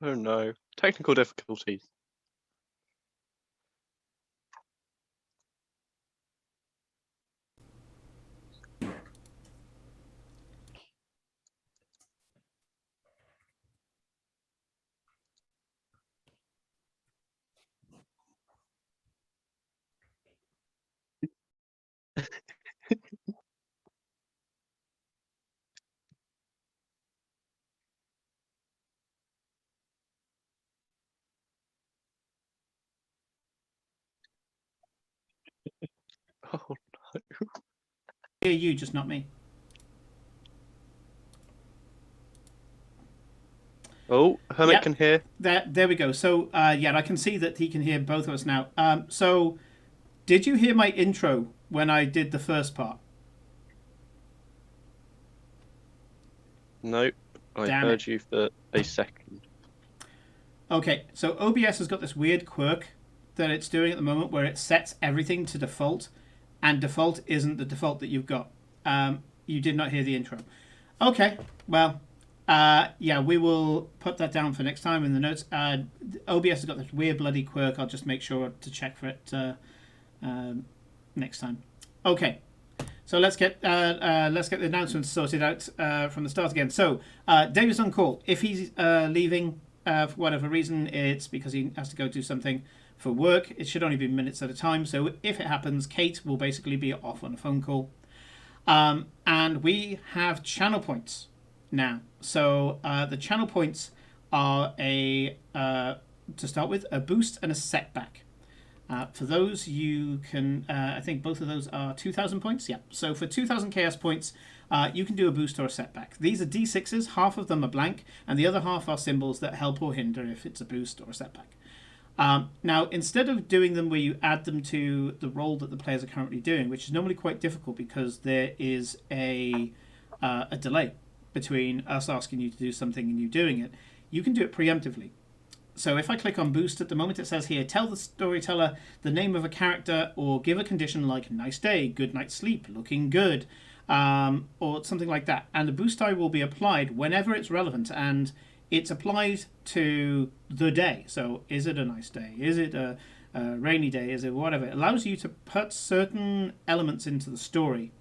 Oh no. Technical difficulties. Oh no. Hear you, just not me. Oh, Hermit Yep. can hear. There we go. So, yeah, I can see that he can hear both of us now. So, did you hear my intro when I did the first part? Nope. I Damn it. heard you for a second. Okay, so OBS has got this weird quirk that it's doing at the moment where it sets everything to default, and default isn't the default that you've got. You did not hear the intro. Okay, well, yeah, we will put that down for next time in the notes. OBS has got this weird bloody quirk. I'll just make sure to check for it next time. Okay, so let's get the announcements sorted out from the start again. So David's on call. If he's leaving for whatever reason, it's because he has to go do something for work. It should only be minutes at a time. So if it happens, Kate will basically be off on a phone call. And we have channel points now. So the channel points are to start with, a boost and a setback. For those, you can, I think both of those are 2,000 points. Yeah. So for 2,000 chaos points, you can do a boost or a setback. These are d6s, half of them are blank, and the other half are symbols that help or hinder if it's a boost or a setback. Now, instead of doing them where you add them to the roll that the players are currently doing, which is normally quite difficult because there is a delay between us asking you to do something and you doing it, you can do it preemptively. So if I click on boost at the moment, it says here, tell the storyteller the name of a character or give a condition like nice day, good night's sleep, looking good, or something like that. And the boost die will be applied whenever it's relevant, and it's applied to the day. So is it a nice day? Is it a rainy day? Is it whatever? It allows you to put certain elements into the story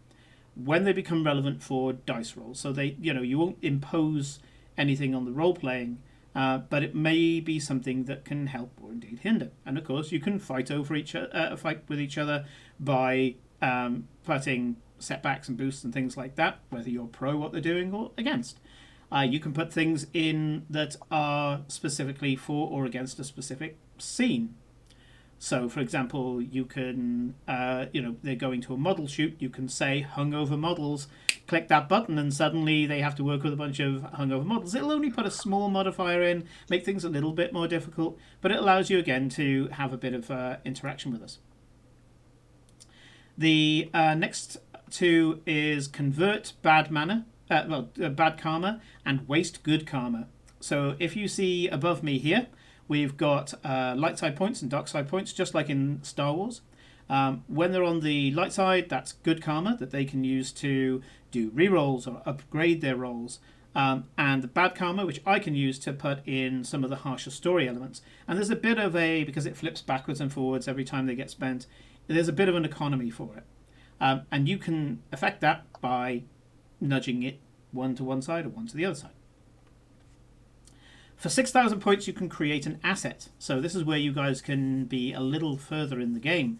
when they become relevant for dice rolls. So you won't impose anything on the role playing, but it may be something that can help or indeed hinder. And of course, you can fight with each other by putting setbacks and boosts and things like that, whether you're pro what they're doing or against. You can put things in that are specifically for or against a specific scene. So, for example, you can, they're going to a model shoot. You can say hungover models. Click that button, and suddenly they have to work with a bunch of hungover models. It'll only put a small modifier in, make things a little bit more difficult, but it allows you again to have a bit of interaction with us. The next two is convert bad bad karma, and waste good karma. So if you see above me here, we've got light side points and dark side points, just like in Star Wars. When they're on the light side, that's good karma that they can use to do rerolls or upgrade their rolls. And the bad karma, which I can use to put in some of the harsher story elements. And there's a bit of because it flips backwards and forwards every time they get spent, there's a bit of an economy for it. And you can affect that by nudging it one to one side or one to the other side. For 6,000 points, you can create an asset. So this is where you guys can be a little further in the game.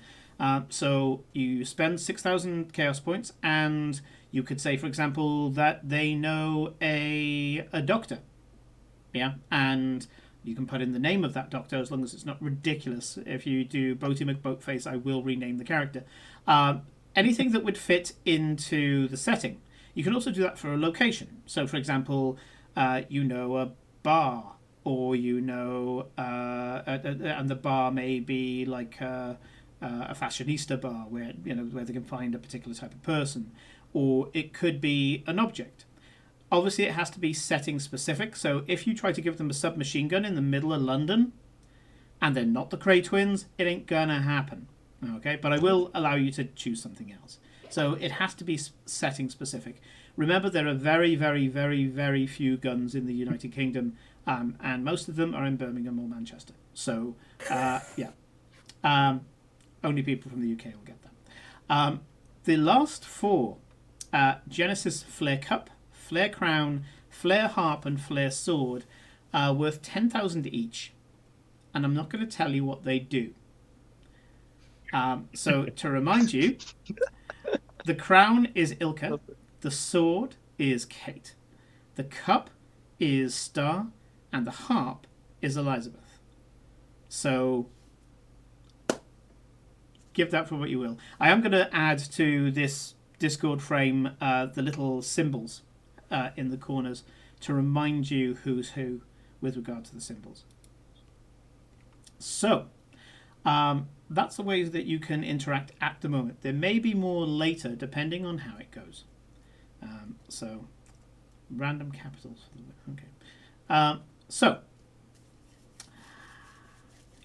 So you spend 6,000 chaos points, and you could say, for example, that they know a doctor. Yeah, and you can put in the name of that doctor as long as it's not ridiculous. If you do Boaty McBoatface, I will rename the character. Anything that would fit into the setting. You can also do that for a location. So, for example, a bar, or and the bar may be like a fashionista bar where where they can find a particular type of person, or it could be an object. Obviously, it has to be setting specific. So if you try to give them a submachine gun in the middle of London, and they're not the Cray twins, it ain't gonna happen. Okay, but I will allow you to choose something else. So it has to be setting specific. Remember, there are very, very, very, very few guns in the United Kingdom, and most of them are in Birmingham or Manchester. So, yeah, only people from the UK will get that. The last four: Genesys Flare Cup, Flare Crown, Flare Harp, and Flare Sword, are worth 10,000 each, and I'm not going to tell you what they do. So, to remind you, the crown is Ilka, the sword is Kate, the cup is Star, and the harp is Elizabeth. So give that for what you will. I am going to add to this Discord frame the little symbols in the corners to remind you who's who with regard to the symbols. So that's the ways that you can interact at the moment. There may be more later depending on how it goes. So random capitals. Okay. So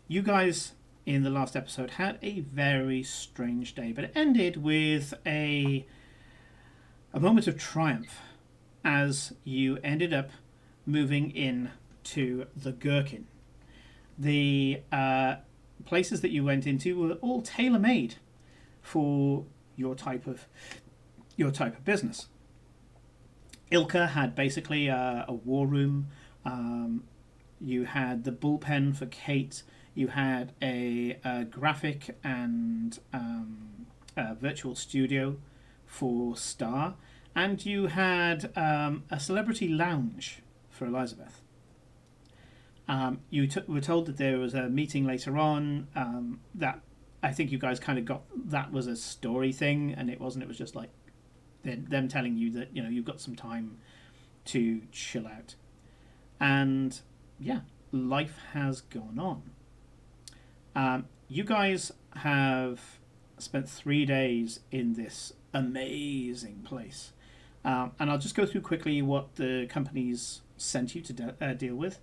you guys in the last episode had a very strange day, but it ended with a moment of triumph as you ended up moving in to the Gherkin. The places that you went into were all tailor-made for your type of business. Ilka had basically a war room. You had the bullpen for Kate. You had a graphic and a virtual studio for Star, and you had a celebrity lounge for Elizabeth. You were told that there was a meeting later on that I think you guys kind of got that was a story thing, and it wasn't. It was just like them telling you that you've got some time to chill out, and yeah, life has gone on. You guys have spent 3 days in this amazing place, and I'll just go through quickly what the companies sent you to deal with.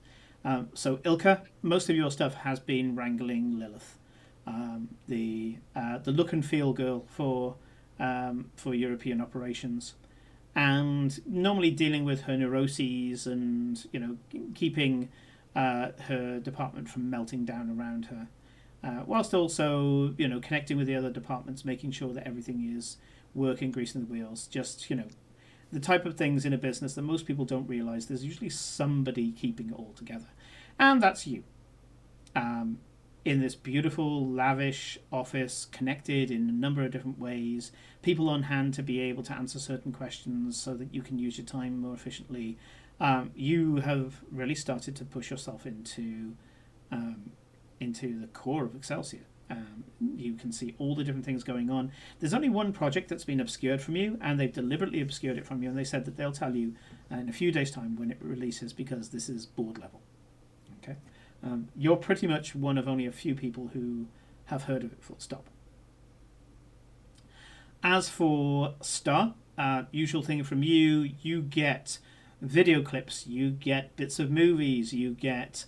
So Ilka, most of your stuff has been wrangling Lilith, the look and feel girl for European operations, and normally dealing with her neuroses and keeping her department from melting down around her, whilst also connecting with the other departments, making sure that everything is working, greasing the wheels. Just the type of things in a business that most people don't realise. There's usually somebody keeping it all together, and that's you. In this beautiful, lavish office, connected in a number of different ways, people on hand to be able to answer certain questions so that you can use your time more efficiently. You have really started to push yourself into the core of Excelsior. You can see all the different things going on. There's only one project that's been obscured from you, and they've deliberately obscured it from you, and they said that they'll tell you in a few days' time when it releases, because this is board level. Okay, you're pretty much one of only a few people who have heard of it, full stop. As for Star, usual thing from you, you get video clips, you get bits of movies, you get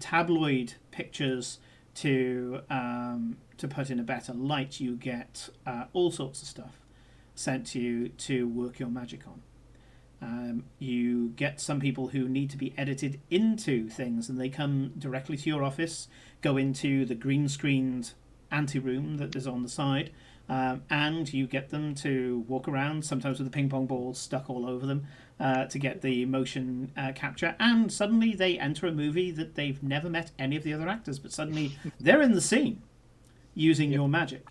tabloid pictures to put in a better light. You get all sorts of stuff sent to you to work your magic on. You get some people who need to be edited into things, and they come directly to your office, go into the green screened anteroom that is on the side, and you get them to walk around, sometimes with the ping pong balls stuck all over them, to get the motion capture, and suddenly they enter a movie that they've never met any of the other actors, but suddenly they're in the scene using your magic.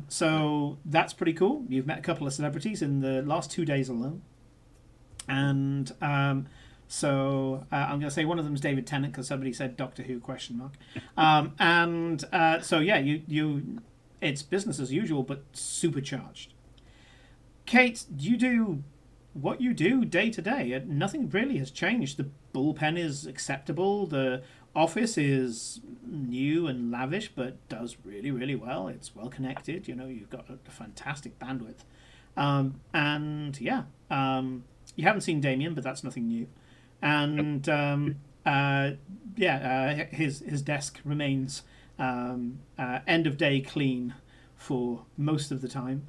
So that's pretty cool. You've met a couple of celebrities in the last 2 days alone. And so I'm going to say one of them is David Tennant, because somebody said Doctor Who ? So yeah, you it's business as usual, but supercharged. Kate, you do what you do day to day. Nothing really has changed. The bullpen is acceptable. The office is new and lavish, but does really, really well. It's well connected. You've got a fantastic bandwidth. And yeah, you haven't seen Damien, but that's nothing new. And his desk remains end of day clean for most of the time,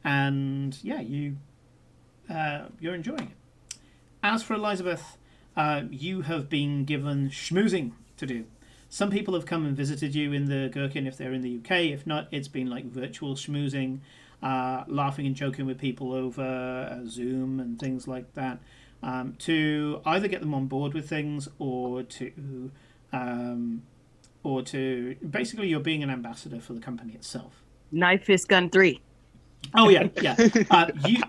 and yeah, you're enjoying it. As for Elizabeth, you have been given schmoozing to do. Some people have come and visited you in the Gherkin if they're in the UK. If not, it's been like virtual schmoozing, laughing and joking with people over Zoom and things like that, to either get them on board with things um, or to basically you're being an ambassador for the company itself. Knife Fist Gun 3. Oh yeah, yeah.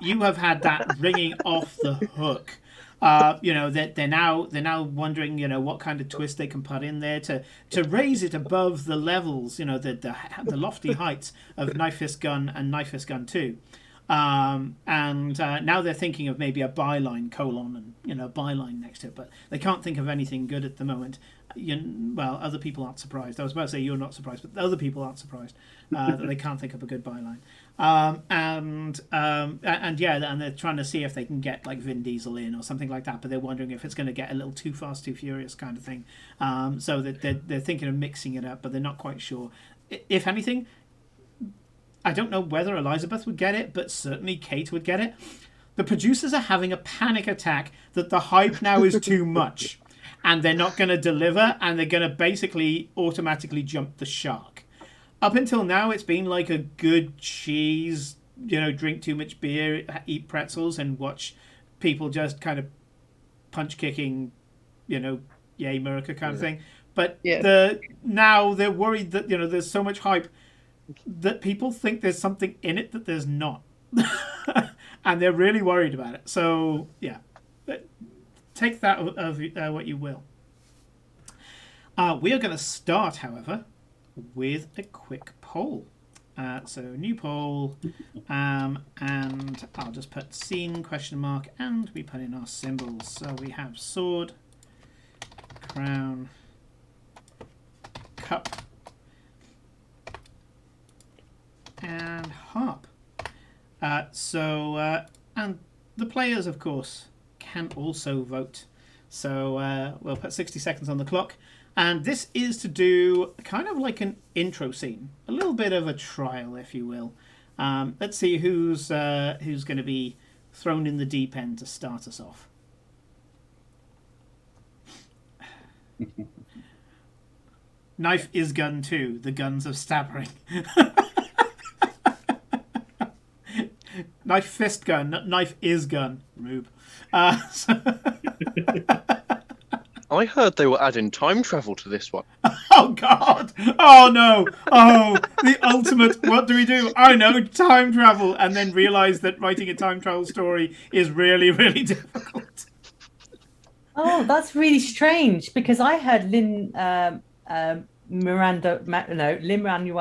You have had that ringing off the hook. That they're now wondering, what kind of twist they can put in there to raise it above the levels, the lofty heights of Knife Fist Gun and Knife Fist Gun 2. And now they're thinking of maybe a byline colon and a byline next to it, but they can't think of anything good at the moment. Well, other people aren't surprised. I was about to say you're not surprised, but other people aren't surprised that they can't think of a good byline. And yeah, and they're trying to see if they can get like Vin Diesel in or something like that, but they're wondering if it's going to get a little too fast, too furious kind of thing. So that they're thinking of mixing it up, but they're not quite sure. If anything, I don't know whether Elizabeth would get it, but certainly Kate would get it. The producers are having a panic attack that the hype now is too much, and they're not going to deliver, and they're going to basically automatically jump the shark. Up until now, it's been like a good cheese, drink too much beer, eat pretzels, and watch people just kind of punch kicking, yay, America kind of thing. But now they're worried that, there's so much hype that people think there's something in it that there's not. And they're really worried about it. So, yeah. Take that of what you will. We are going to start, however, with a quick poll. So new poll, and I'll just put scene ? And we put in our symbols. So we have sword, crown, cup, and harp. And the players, of course, can also vote. So we'll put 60 seconds on the clock. And this is to do kind of like an intro scene, a little bit of a trial, if you will. Let's see who's going to be thrown in the deep end to start us off. Knife is gun 2, the guns of stabbering. Knife fist gun, knife is gun, Rube. I heard they were adding time travel to this one. Oh, God. Oh, no. Oh, the ultimate, what do we do? I know, time travel. And then realise that writing a time travel story is really, really difficult. Oh, that's really strange, because I heard Lin-Manuel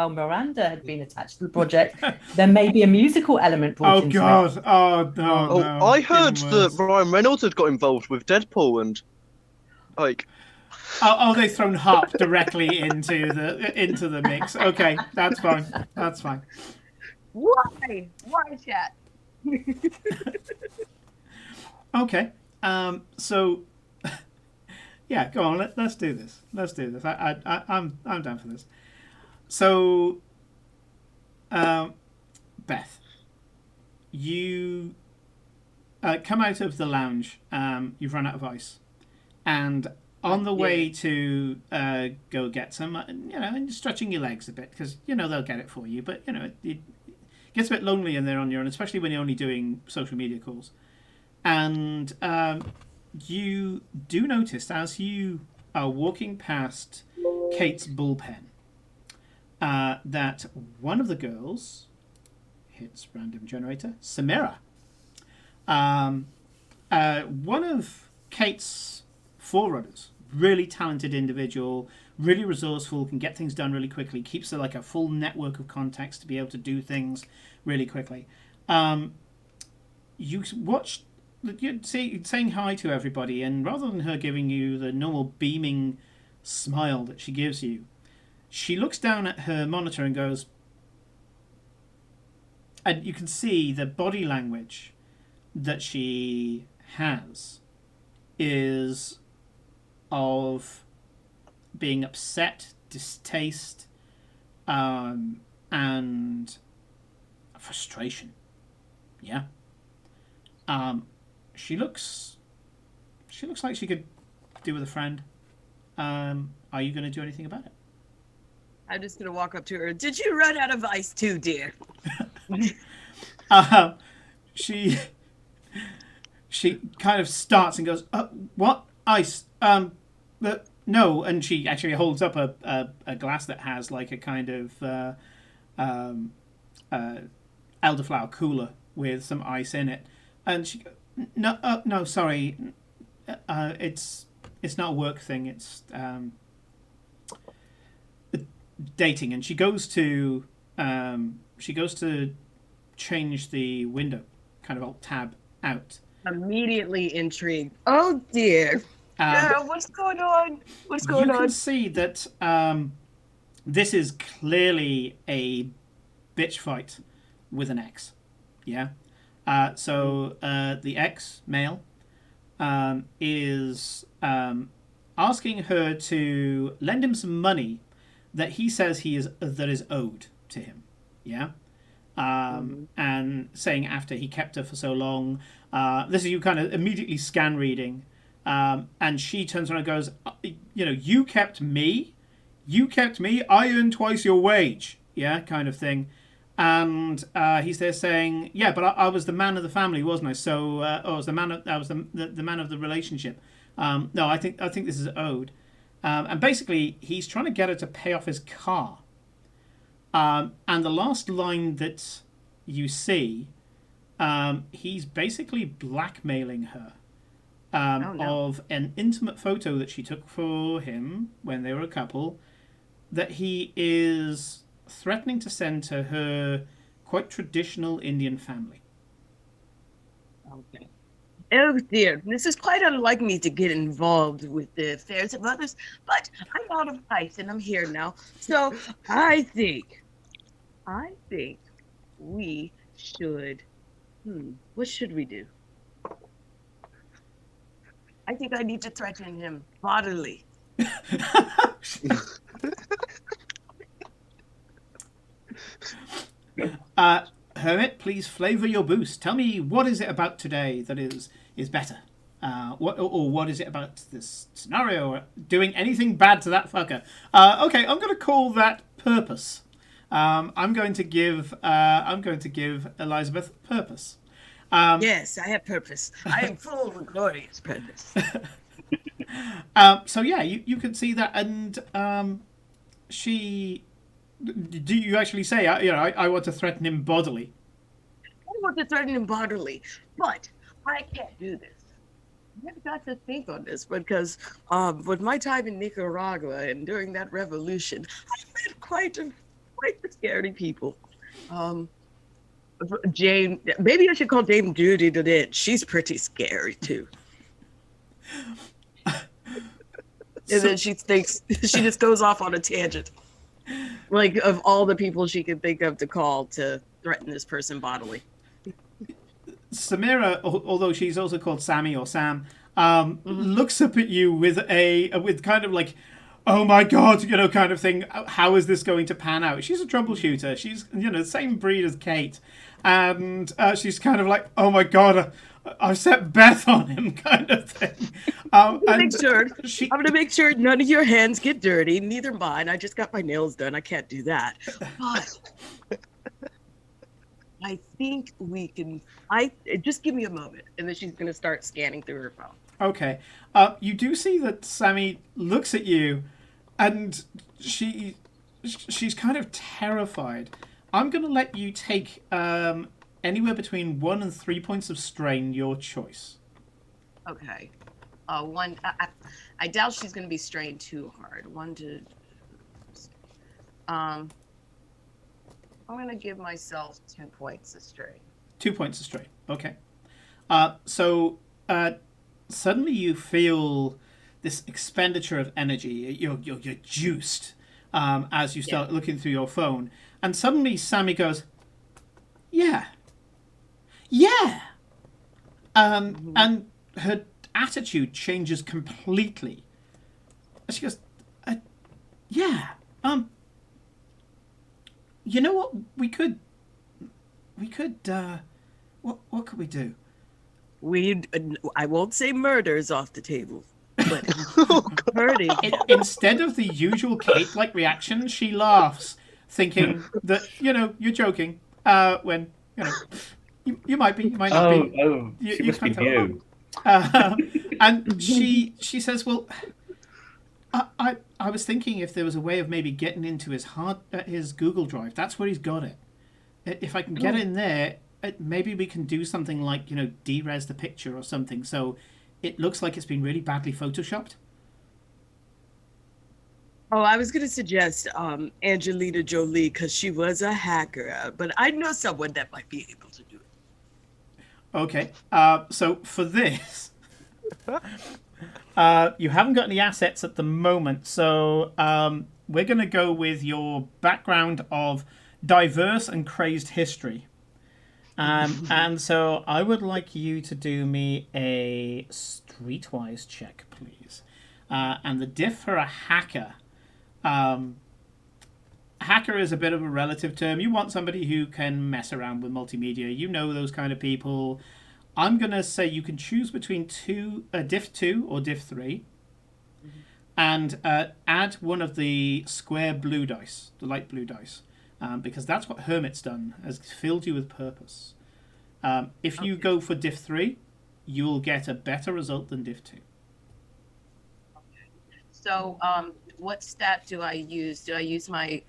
Miranda had been attached to the project. There may be a musical element brought into God. it. Oh, no. No. I heard that Ryan Reynolds had got involved with Deadpool and they've thrown harp directly into the mix. Okay, that's fine. That's fine. Why? Why, chat? Okay. So, yeah, go on. Let's do this. I'm down for this. So, Beth, you come out of the lounge. You've run out of ice. And on the way to go get some, and stretching your legs a bit, because, they'll get it for you. But, it gets a bit lonely in there on your own, especially when you're only doing social media calls. And you do notice, as you are walking past Kate's bullpen, that one of the girls hits random generator, Samira. One of Kate's forerunners, really talented individual, really resourceful, can get things done really quickly, keeps like a full network of contacts to be able to do things really quickly. You watch, saying hi to everybody, and rather than her giving you the normal beaming smile that she gives you, she looks down at her monitor and goes, and you can see the body language that she has is of being upset, distaste, and frustration. Yeah. Um, she looks like she could do with a friend. Are you going to do anything about it? I'm just gonna walk up to her. Did you run out of ice too, dear? She kind of starts and goes, "What ice? No." And she actually holds up a glass that has like a kind of elderflower cooler with some ice in it, and she goes, "No, no, sorry, it's not a work thing. It's dating." And she goes to change the window, kind of alt tab out. Immediately intrigued. Oh dear. Yeah, what's going on? What's going You on? can see that this is clearly a bitch fight with an X. Yeah. So the X male is asking her to lend him some money that he says that is owed to him. Yeah. And saying after he kept her for so long, this is you kind of immediately scan reading, and she turns around and goes, you kept me, I earned twice your wage, yeah, kind of thing. And he's there saying, yeah, but I was the man of the family, wasn't I? So I was the man of the relationship. No, I think this is owed. And basically, he's trying to get her to pay off his car. And the last line that you see, he's basically blackmailing her of an intimate photo that she took for him when they were a couple, that he is threatening to send to her quite traditional Indian family. Okay. Oh dear, this is quite unlike me to get involved with the affairs of others, but I'm out of ice and I'm here now. So I think we should. What should we do? I think I need to threaten him bodily. Hermit, please flavor your boost. Tell me, what is it about today that is better? What is it about this scenario or doing anything bad to that fucker? Okay, I'm going to call that purpose. I'm going to give Elizabeth purpose. Yes, I have purpose. I am full of glorious purpose. So yeah, you can see that, and she. Do you actually say, I want to threaten him bodily? I want to threaten him bodily, but I can't do this. I've got to think on this because with my time in Nicaragua and during that revolution, I met quite the scary people. Jane, maybe I should call Dame Judy to it. She's pretty scary too. And then she thinks she just goes off on a tangent. Like of all the people she could think of to call to threaten this person bodily. Samira, although she's also called Sammy or Sam, looks up at you with kind of like, oh my god, kind of thing. How is this going to pan out? She's a troubleshooter. She's the same breed as Kate, and she's kind of like, oh my god, I've set Beth on him, kind of thing. I'm gonna make sure none of your hands get dirty, neither mine. I just got my nails done. I can't do that. But I think we can. Just give me a moment, and then she's gonna start scanning through her phone. Okay. You do see that Sammy looks at you, and she's kind of terrified. I'm gonna let you take anywhere between 1 and 3 points of strain, your choice. Okay. One. I doubt she's gonna be strained too hard. 1 to. I'm gonna give myself 2 points of strain. 2 points of strain. Okay. So suddenly you feel this expenditure of energy. You're juiced as you start looking through your phone, and suddenly Sammy goes, "Yeah, and her attitude changes completely. She goes, "Yeah, you know what? We could we could. What could we do? I won't say murders off the table, but hurting him. Instead of the usual Kate-like reaction, she laughs, thinking that you're joking. When you might be, you might not be. She must be can't tell. new. And she says, "Well, I was thinking if there was a way of maybe getting into his Google Drive. That's where he's got it. If I can get in there, maybe we can do something like de-res the picture or something, so it looks like it's been really badly photoshopped." Oh, I was going to suggest Angelina Jolie because she was a hacker, but I know someone that might be able to do it. Okay, so for this, you haven't got any assets at the moment, so we're going to go with your background of diverse and crazed history. And so I would like you to do me a streetwise check, please. And the diff for a hacker. Hacker is a bit of a relative term. You want somebody who can mess around with multimedia. You know those kind of people. I'm going to say you can choose between diff 2 or diff 3. And add one of the square blue dice, the light blue dice. Because that's what Hermit's done, has filled you with purpose. If you go for diff 3, you'll get a better result than diff 2. So, what stat do I use? Do I use my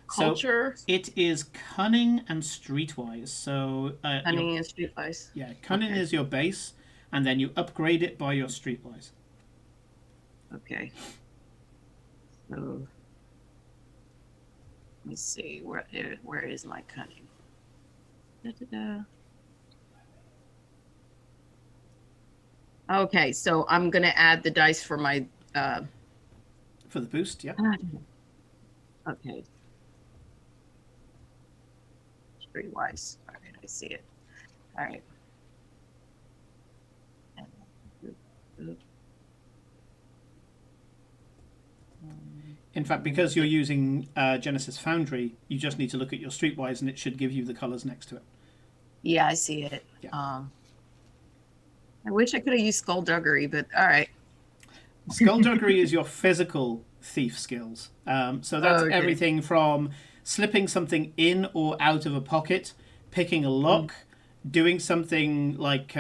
culture? So it is cunning and streetwise. So Cunning and streetwise. Yeah, cunning is your base, and then you upgrade it by your streetwise. Okay. So let me see where is my cunning? Da-da-da. Okay, so I'm gonna add the dice for my for the boost, yeah. Okay. Streetwise. All right, I see it. All right. In fact, because you're using Genesys Foundry, you just need to look at your streetwise, and it should give you the colors next to it. Yeah, I see it. Yeah. I wish I could have used skullduggery, but all right. Skullduggery is your physical thief skills. So that's everything from slipping something in or out of a pocket, picking a lock, doing something like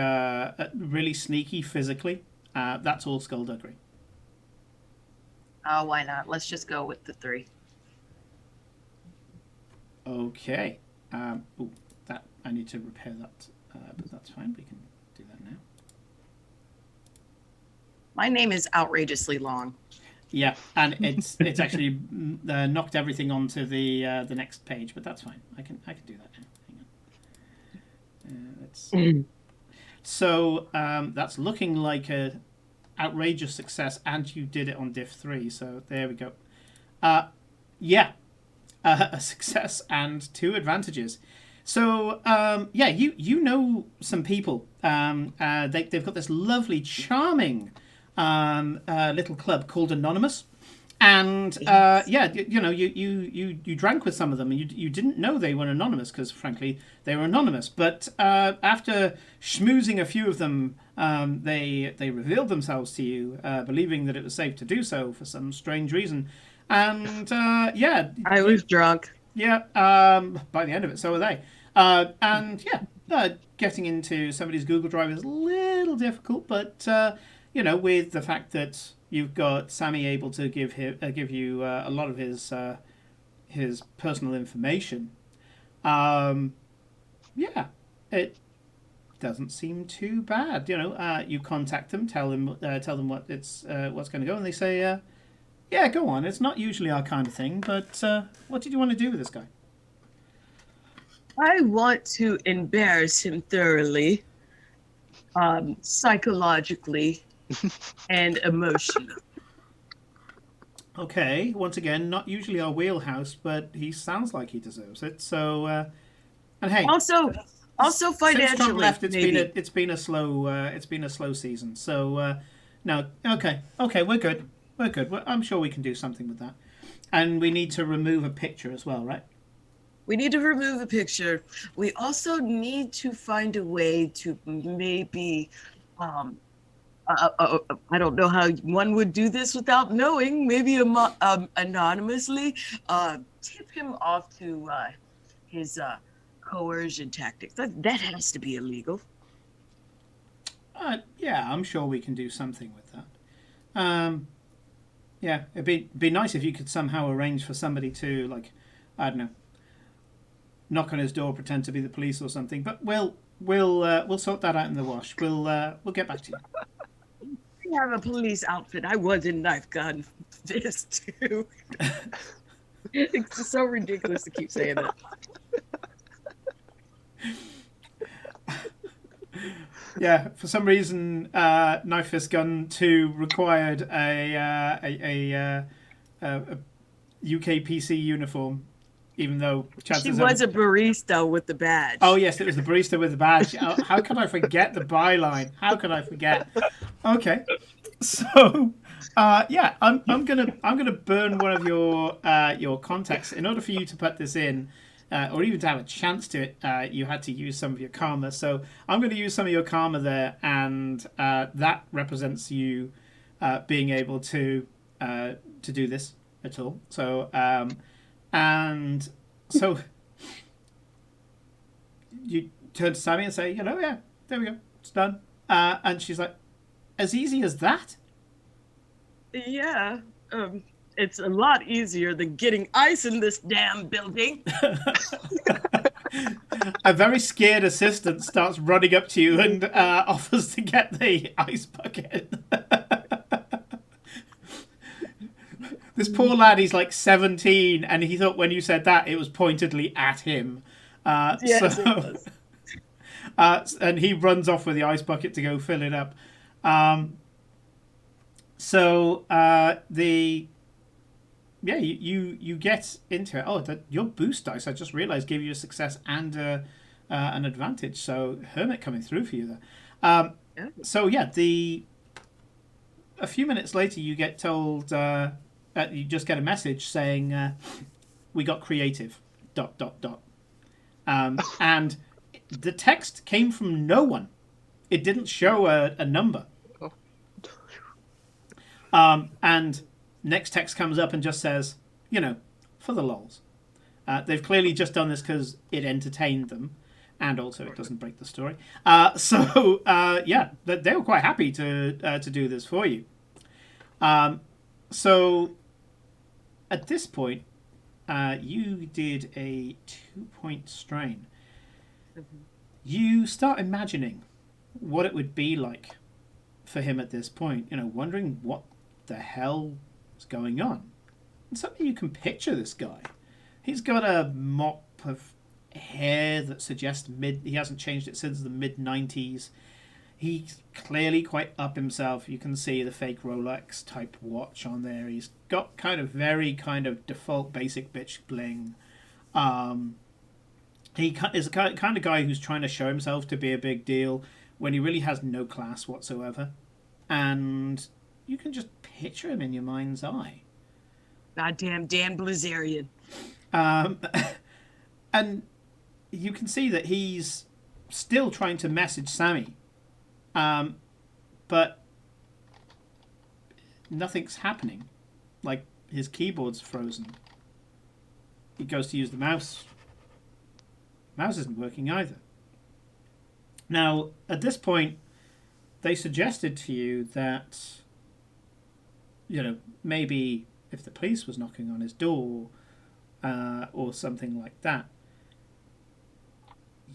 really sneaky physically. That's all skullduggery. Oh, why not? Let's just go with the 3. Okay. That I need to repair that, but that's fine. We can do that now. My name is outrageously long. Yeah, and it's actually knocked everything onto the next page, but that's fine. I can do that now. Hang on. So that's looking like a outrageous success, and you did it on diff 3. So there we go. A success and 2 advantages. So you know some people. They've got this lovely, charming little club called Anonymous, and you drank with some of them, and you didn't know they were anonymous because frankly they were anonymous. But after schmoozing a few of them, they revealed themselves to you, believing that it was safe to do so for some strange reason. And I was drunk. Yeah, by the end of it, so were they. Getting into somebody's Google Drive is a little difficult, but with the fact that you've got Sammy able to give you a lot of his personal information, it doesn't seem too bad. You contact them, tell them what's going to go, and they say, yeah, go on. It's not usually our kind of thing, but what did you want to do with this guy? I want to embarrass him thoroughly, psychologically and emotionally. Okay, once again, not usually our wheelhouse, but he sounds like he deserves it. So, and hey, also financially. Since Trump left, maybe. it's been a slow season. So, no, okay, we're good. I'm sure we can do something with that. And we need to remove a picture as well, right? We need to remove the picture. We also need to find a way to maybe, um, I don't know how one would do this without knowing, maybe anonymously, tip him off to his coercion tactics. That has to be illegal. Yeah, I'm sure we can do something with that. Yeah, it'd be nice if you could somehow arrange for somebody to, like, I don't know, knock on his door, pretend to be the police or something. But we'll sort that out in the wash. We'll get back to you. I have a police outfit. I was in knife gun this too. It's so ridiculous to keep saying that. Yeah, for some reason, Knife Fist Gun 2 required a UK PC uniform, even though she was a barista with the badge. Oh yes, it was the barista with the badge. How could I forget the byline? How could I forget? Okay, so yeah, I'm gonna burn one of your contacts in order for you to put this in. Or even to have a chance to it, you had to use some of your karma. So I'm going to use some of your karma there, and that represents you being able to do this at all. So and so you turn to Sammy and say, yeah, there we go, it's done. And she's like, as easy as that? Yeah. It's a lot easier than getting ice in this damn building. A very scared assistant starts running up to you and offers to get the ice bucket. This poor lad, he's like 17, and he thought when you said that, it was pointedly at him. Yes, it was. And he runs off with the ice bucket to go fill it up. Yeah, you get into it. Oh, your boost dice, I just realised, gave you a success and an advantage. So Hermit coming through for you there. So yeah, a few minutes later, you get told you just get a message saying we got creative. ... And the text came from no one. It didn't show a number. And next text comes up and just says, for the lols. They've clearly just done this because it entertained them, and also it doesn't break the story. Yeah, they were quite happy to do this for you. So at this point, you did a 2-point strain. Mm-hmm. You start imagining what it would be like for him at this point, wondering what the hell going on. And suddenly you can picture this guy. He's got a mop of hair that suggests he hasn't changed it since the mid-90s. He's clearly quite up himself. You can see the fake Rolex type watch on there. He's got very default basic bitch bling. He is the kind of guy who's trying to show himself to be a big deal when he really has no class whatsoever. And you can just picture him in your mind's eye. Goddamn Dan Blazarian. And you can see that he's still trying to message Sammy. But nothing's happening. Like, his keyboard's frozen. He goes to use the mouse. Mouse isn't working either. Now, at this point, they suggested to you that, maybe if the police was knocking on his door or something like that,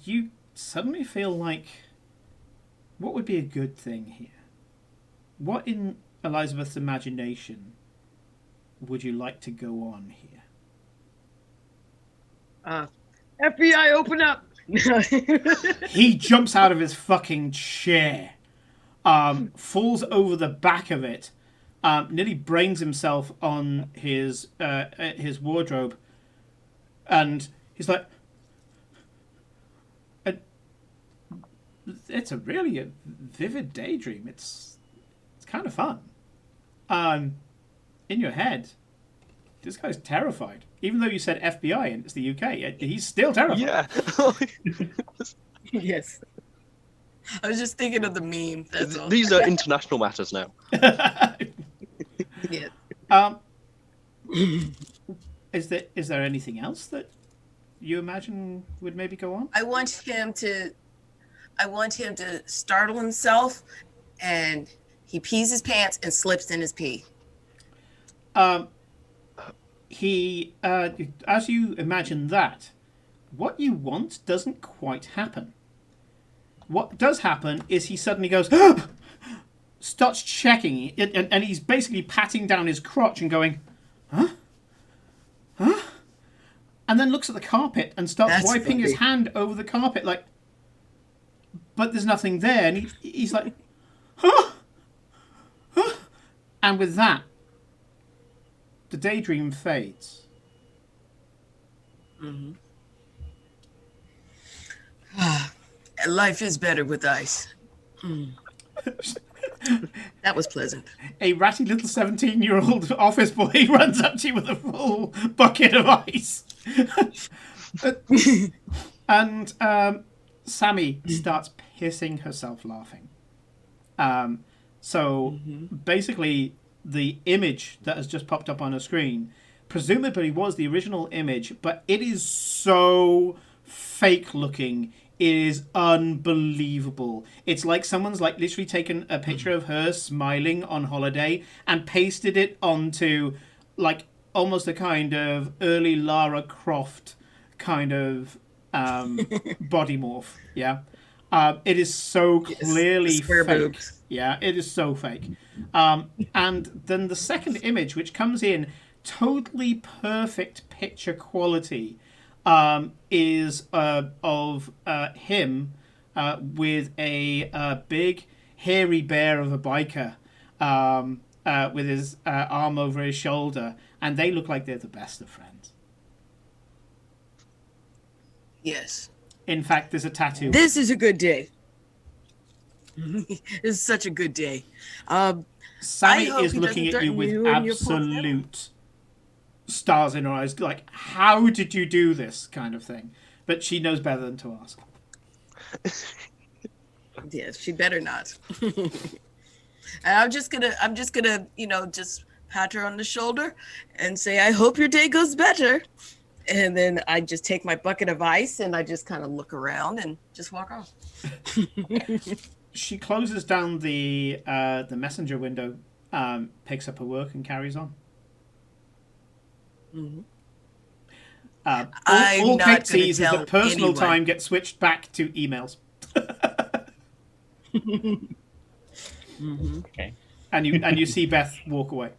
you suddenly feel like, what would be a good thing here? What in Elizabeth's imagination would you like to go on here? FBI, open up! He jumps out of his fucking chair, falls over the back of it, nearly brains himself on his wardrobe, and he's like, it's a really vivid daydream. It's kind of fun. In your head, this guy's terrified. Even though you said FBI and it's the UK, he's still terrified. Yeah. Yes. I was just thinking of the meme. That's all. These are international matters now. Yes. Is there anything else that you imagine would maybe go on? I want him to startle himself, and he pees his pants and slips in his pee. He, as you imagine that, what you want doesn't quite happen. What does happen is he suddenly goes, starts checking, and he's basically patting down his crotch and going, huh? And then looks at the carpet and starts wiping his hand over the carpet, like, but there's nothing there, and he's like, huh? And with that, the daydream fades. Mm-hmm. Life is better with ice. Mm. That was pleasant. A ratty little 17-year-old office boy runs up to you with a full bucket of ice. And Sammy starts pissing herself laughing. So basically, the image that has just popped up on her screen presumably was the original image, but it is so fake looking. It is unbelievable. It's like someone's like literally taken a picture of her smiling on holiday and pasted it onto like almost a kind of early Lara Croft kind of body morph. Yeah. It is so clearly fake. Boobs. Yeah, it is so fake. And then the second image, which comes in totally perfect picture quality, is of him with a big hairy bear of a biker with his arm over his shoulder, and they look like they're the best of friends. Yes. In fact, there's a tattoo. This is a good day. This is such a good day. Sammy is looking at you with absolute stars in her eyes, like, how did you do this kind of thing? But she knows better than to ask. Yes, she better not. And I'm just gonna, just pat her on the shoulder and say, I hope your day goes better. And then I just take my bucket of ice and I just kind of look around and just walk off. She closes down the messenger window, picks up her work and carries on. Mm-hmm. All Kate sees is that personal time gets switched back to emails. Mm-hmm. Okay. And you see Beth walk away.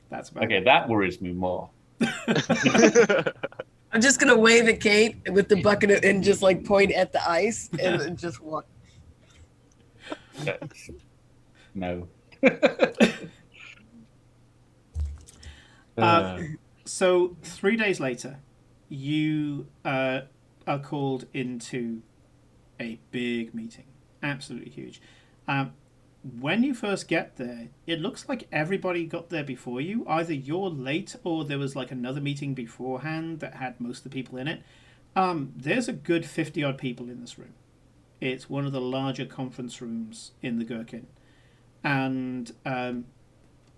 That's about okay. it. That worries me more. I'm just gonna wave at Kate with the bucket and just like point at the ice and just walk. No. So 3 days later, you are called into a big meeting, absolutely huge. When you first get there, it looks like everybody got there before you. Either you're late or there was like another meeting beforehand that had most of the people in it. There's a good 50-odd people in this room. It's one of the larger conference rooms in the Gherkin. And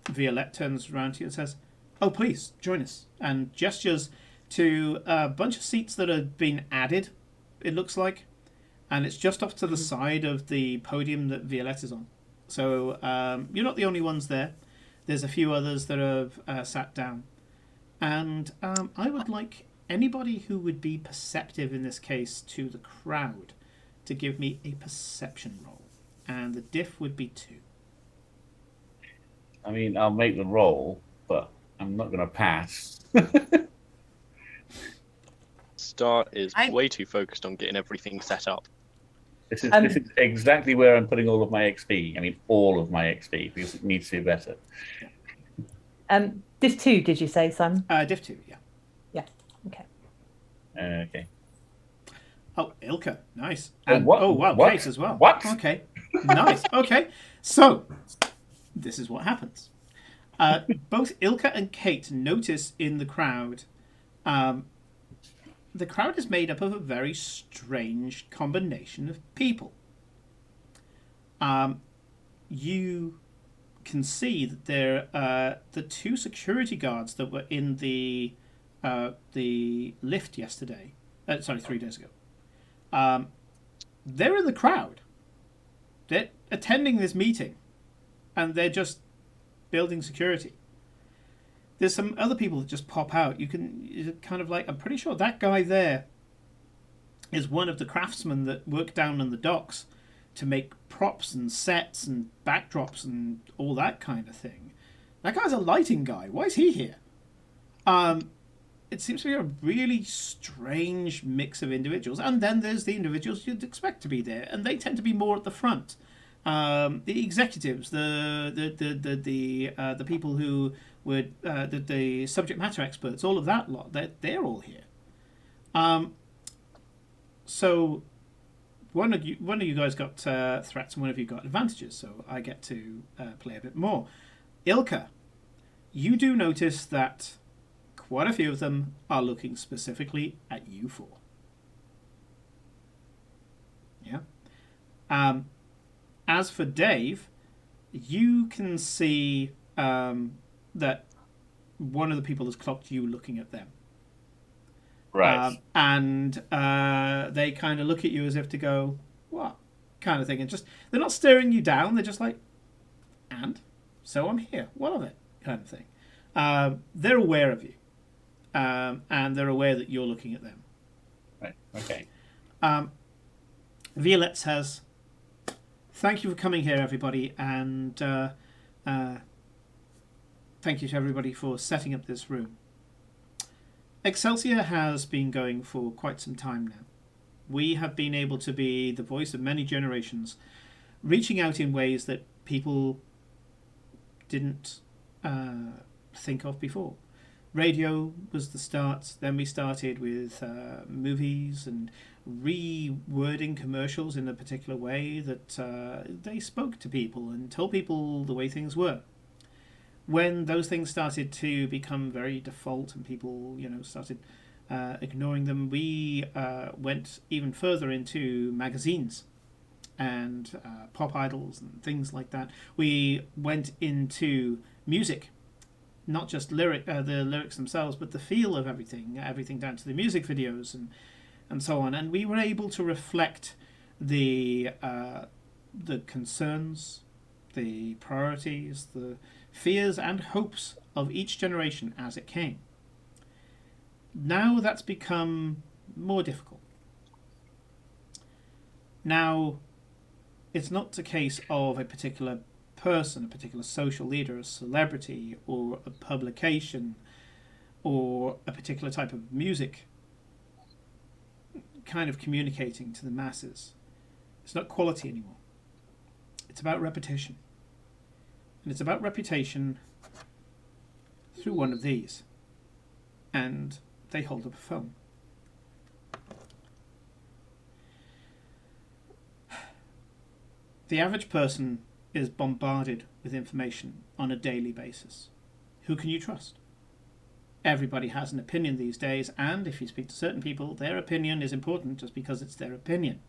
Violette turns around to you and says, oh, please, join us. And gestures to a bunch of seats that have been added, it looks like. And it's just off to the side of the podium that Violette is on. So you're not the only ones there. There's a few others that have sat down. And I would like anybody who would be perceptive in this case to the crowd to give me a perception roll. And the diff would be 2. I mean, I'll make the roll, but I'm not going to pass. Star is way too focused on getting everything set up. This is exactly where I'm putting all of my XP. I mean, all of my XP, because it needs to be better. Diff 2, did you say, Simon? Diff 2, yeah. Yeah, okay. Okay. Oh, Ilka, nice. And, wow, what? Case as well. What? Okay, nice. Okay, so this is what happens. Both Ilka and Kate notice in the crowd. The crowd is made up of a very strange combination of people. You can see that the two security guards that were in the lift yesterday. 3 days ago. They're in the crowd. They're attending this meeting, and they're just building security. There's some other people that just pop out. You're kind of like, I'm pretty sure that guy there is one of the craftsmen that work down on the docks to make props and sets and backdrops and all that kind of thing. That guy's a lighting guy. Why is he here? It seems to be a really strange mix of individuals. And then there's the individuals you'd expect to be there, and they tend to be more at the front. The executives, the people who would the subject matter experts, all of that lot, they're all here. So one of you guys got threats, and one of you got advantages. So I get to play a bit more. Ilka, you do notice that quite a few of them are looking specifically at you four. Yeah. As for Dave, you can see that one of the people has clocked you looking at them. Right. And they kind of look at you as if to go, what? Kind of thing. And just, they're not staring you down. They're just like, and? So I'm here. What of it? Kind of thing. They're aware of you. And they're aware that you're looking at them. Right. Okay. Violette says, thank you for coming here, everybody, and thank you to everybody for setting up this room. Excelsior has been going for quite some time now. We have been able to be the voice of many generations, reaching out in ways that people didn't think of before. Radio was the start. Then we started with movies and rewording commercials in a particular way that they spoke to people and told people the way things were. When those things started to become very default and people, started ignoring them, we went even further into magazines and pop idols and things like that. We went into music. Not just the lyrics themselves, but the feel of everything down to the music videos and so on. And we were able to reflect the concerns, the priorities, the fears and hopes of each generation as it came. Now that's become more difficult. Now, it's not a case of a particular person, a particular social leader, a celebrity, or a publication, or a particular type of music kind of communicating to the masses. It's not quality anymore. It's about repetition. And it's about reputation through one of these. And they hold up a phone. The average person is bombarded with information on a daily basis. Who can you trust? Everybody has an opinion these days, and if you speak to certain people, their opinion is important just because it's their opinion.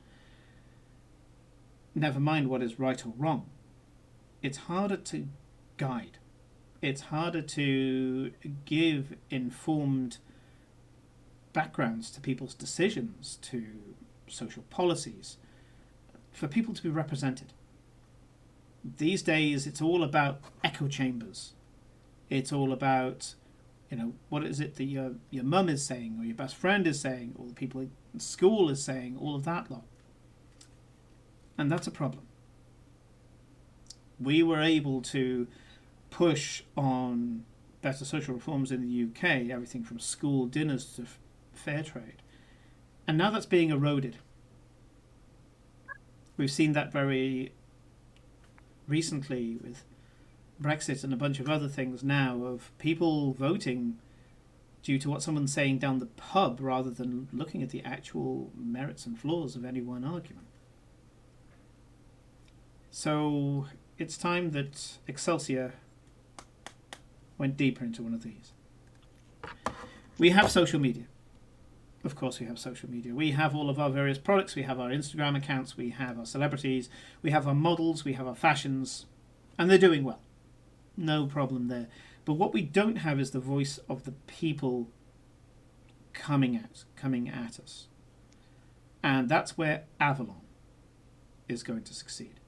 Never mind what is right or wrong. It's harder to guide. It's harder to give informed backgrounds to people's decisions, to social policies, for people to be represented. These days, it's all about echo chambers. It's all about, what is it that your mum is saying, or your best friend is saying, or the people in school is saying, all of that lot. And that's a problem. We were able to push on better social reforms in the UK, everything from school dinners to fair trade. And now that's being eroded. We've seen that very recently with Brexit and a bunch of other things now, of people voting due to what someone's saying down the pub rather than looking at the actual merits and flaws of any one argument. So it's time that Excelsior went deeper into one of these. We have social media. Of course we have social media. We have all of our various products. We have our Instagram accounts. We have our celebrities. We have our models. We have our fashions. And they're doing well. No problem there. But what we don't have is the voice of the people coming at us. And that's where Avalon is going to succeed.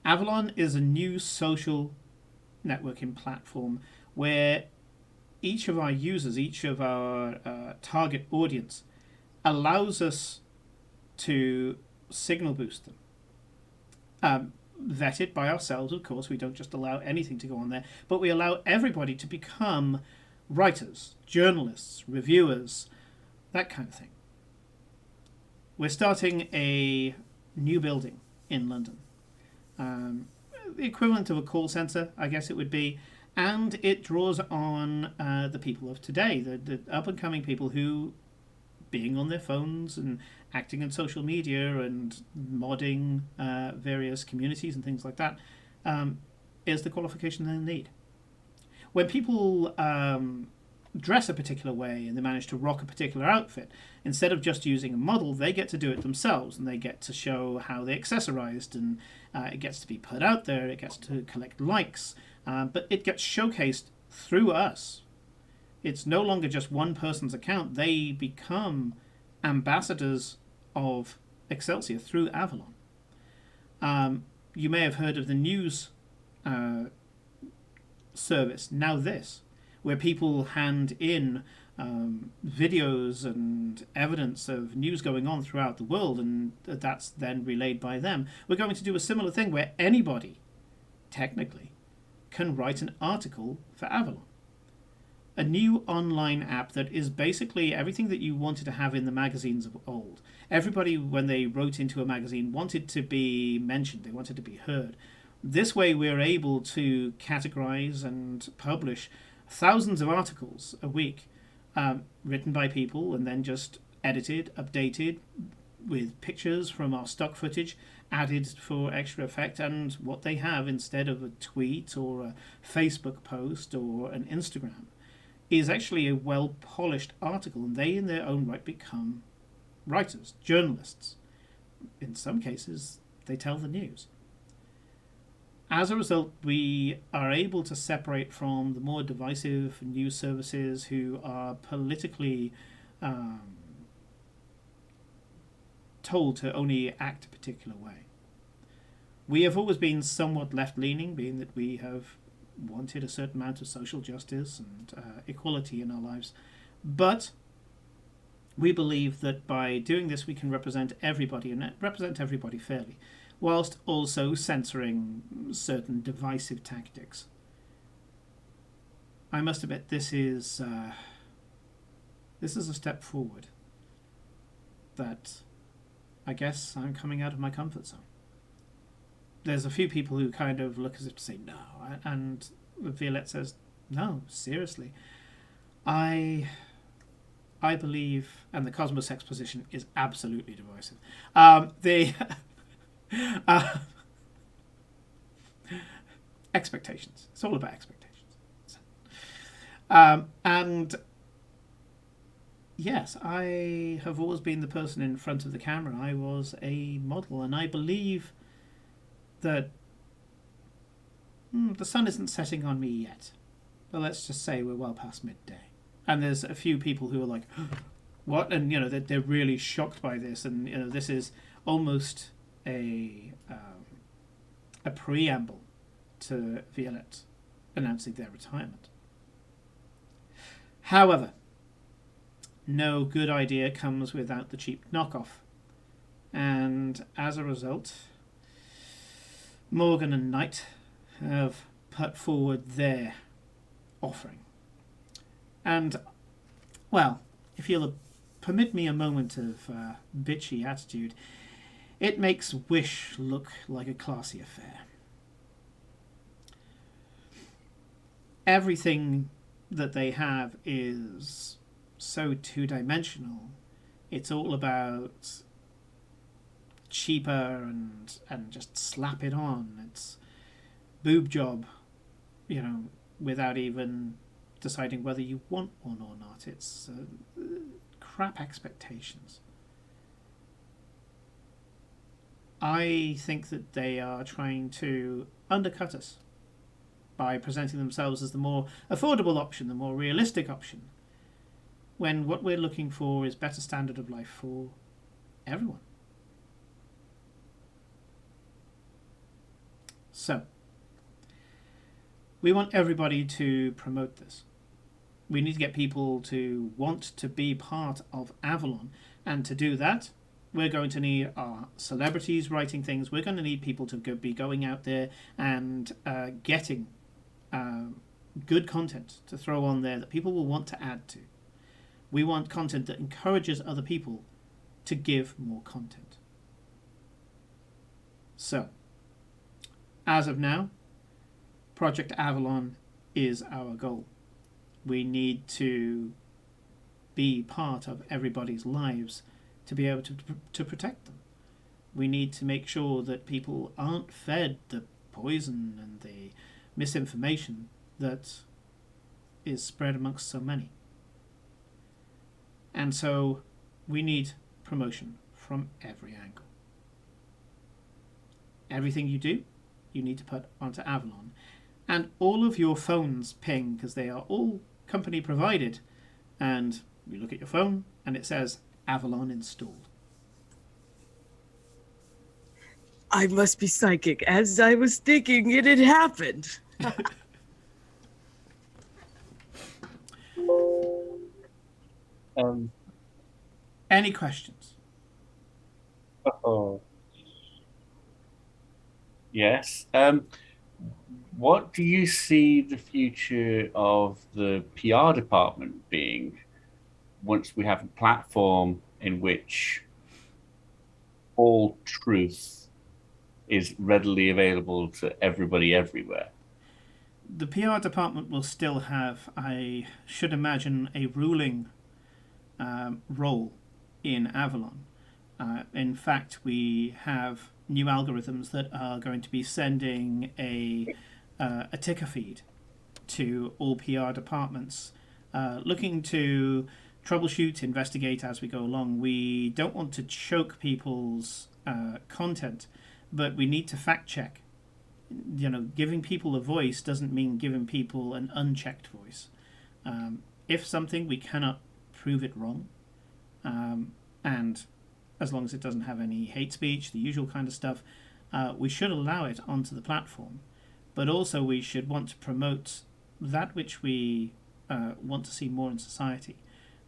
Avalon is a new social networking platform where each of our users, each of our target audience, allows us to signal boost them. Vetted by ourselves, of course. We don't just allow anything to go on there, but we allow everybody to become writers, journalists, reviewers, that kind of thing. We're starting a new building in London. The equivalent of a call centre, I guess it would be. And it draws on the people of today, the up-and-coming people who, being on their phones and acting on social media and modding various communities and things like that, is the qualification they need. When people dress a particular way and they manage to rock a particular outfit, instead of just using a model, they get to do it themselves, and they get to show how they accessorized, and it gets to be put out there, it gets to collect likes. But it gets showcased through us. It's no longer just one person's account. They become ambassadors of Excelsior through Avalon. You may have heard of the news service, Now This, where people hand in videos and evidence of news going on throughout the world, and that's then relayed by them. We're going to do a similar thing where anybody, technically, can write an article for Avalon. A new online app that is basically everything that you wanted to have in the magazines of old. Everybody, when they wrote into a magazine, wanted to be mentioned. They wanted to be heard. This way we're able to categorize and publish thousands of articles a week, written by people and then just edited, updated with pictures from our stock footage, added for extra effect, and what they have instead of a tweet or a Facebook post or an Instagram is actually a well-polished article, and they in their own right become writers, journalists. In some cases, they tell the news. As a result, we are able to separate from the more divisive news services who are politically told to only act a particular way. We have always been somewhat left-leaning, being that we have wanted a certain amount of social justice and equality in our lives. But we believe that by doing this we can represent everybody, and represent everybody fairly, whilst also censoring certain divisive tactics. I must admit, this is a step forward that I guess I'm coming out of my comfort zone. There's a few people who kind of look as if to say no, and Violette says, no, seriously. I believe, and the Cosmos exposition is absolutely divisive. Expectations. It's all about expectations. And yes, I have always been the person in front of the camera. I was a model, and I believe that the sun isn't setting on me yet. But let's just say we're well past midday. And there's a few people who are like, what? And, they're really shocked by this. And, this is almost a preamble to Violette announcing their retirement. However, no good idea comes without the cheap knockoff. And as a result, Morgan and Knight have put forward their offering. And, well, if you'll permit me a moment of bitchy attitude, it makes Wish look like a classy affair. Everything that they have is so two-dimensional. It's all about cheaper and just slap it on. It's boob job, without even deciding whether you want one or not. It's crap expectations. I think that they are trying to undercut us by presenting themselves as the more affordable option, the more realistic option, when what we're looking for is better standard of life for everyone. So, we want everybody to promote this. We need to get people to want to be part of Avalon, and to do that, we're going to need our celebrities writing things. We're going to need people to be going out there and getting good content to throw on there that people will want to add to. We want content that encourages other people to give more content. So, as of now, Project Avalon is our goal. We need to be part of everybody's lives to be able to protect them. We need to make sure that people aren't fed the poison and the misinformation that is spread amongst so many. And so we need promotion from every angle. Everything you do, you need to put onto Avalon. And all of your phones ping, because they are all company provided. And you look at your phone and it says Avalon installed. I must be psychic. As I was thinking, it had happened. Any questions? Oh. Yes. What do you see the future of the PR department being once we have a platform in which all truth is readily available to everybody everywhere? The PR department will still have, I should imagine, a ruling role in Avalon. In fact, we have new algorithms that are going to be sending a ticker feed to all PR departments, looking to troubleshoot, investigate as we go along. We don't want to choke people's content, but we need to fact check. You know, giving people a voice doesn't mean giving people an unchecked voice. If something, we cannot prove it wrong, and as long as it doesn't have any hate speech, the usual kind of stuff, we should allow it onto the platform. But also we should want to promote that which we want to see more in society,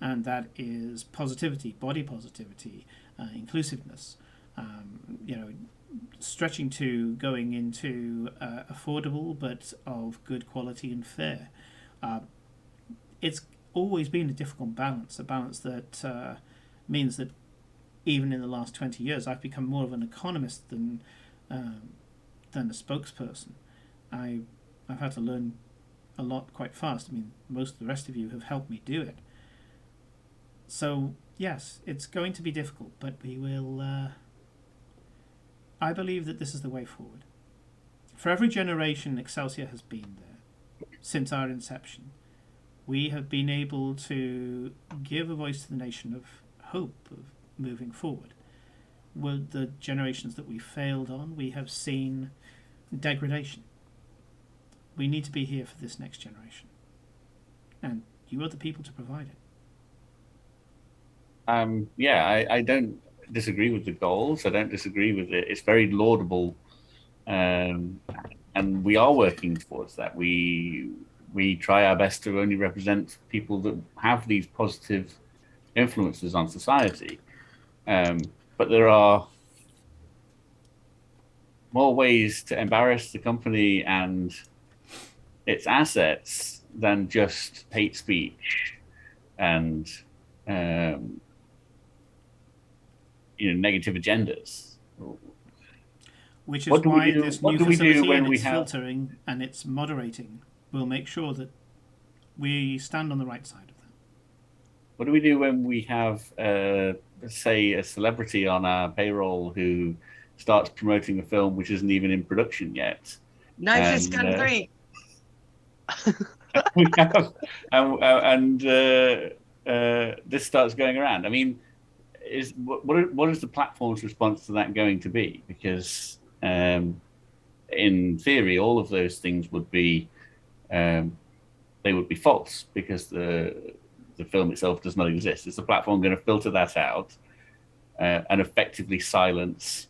and that is positivity, body positivity, inclusiveness, stretching to going into affordable but of good quality and fair. It's always been a difficult balance, a balance that means that even in the last 20 years, I've become more of an economist than a spokesperson. I've had to learn a lot quite fast. I mean, most of the rest of you have helped me do it. So, yes, it's going to be difficult, but we will... I believe that this is the way forward. For every generation, Excelsior has been there since our inception. We have been able to give a voice to the nation of hope, of moving forward. With the generations that we failed on, we have seen degradation. We need to be here for this next generation. And you are the people to provide it. I don't disagree with the goals. I don't disagree with it. It's very laudable. And we are working towards that. We try our best to only represent people that have these positive influences on society. But there are more ways to embarrass the company and its assets than just hate speech and negative agendas. Which is why this new facility and its filtering and its moderating will make sure that we stand on the right side of that. What do we do when we have, say, a celebrity on our payroll who starts promoting a film which isn't even in production yet? Knife is country. We have, and this starts going around. I mean, what is the platform's response to that going to be? Because in theory, all of those things would be they would be false because the film itself does not exist. Is the platform going to filter that out and effectively silence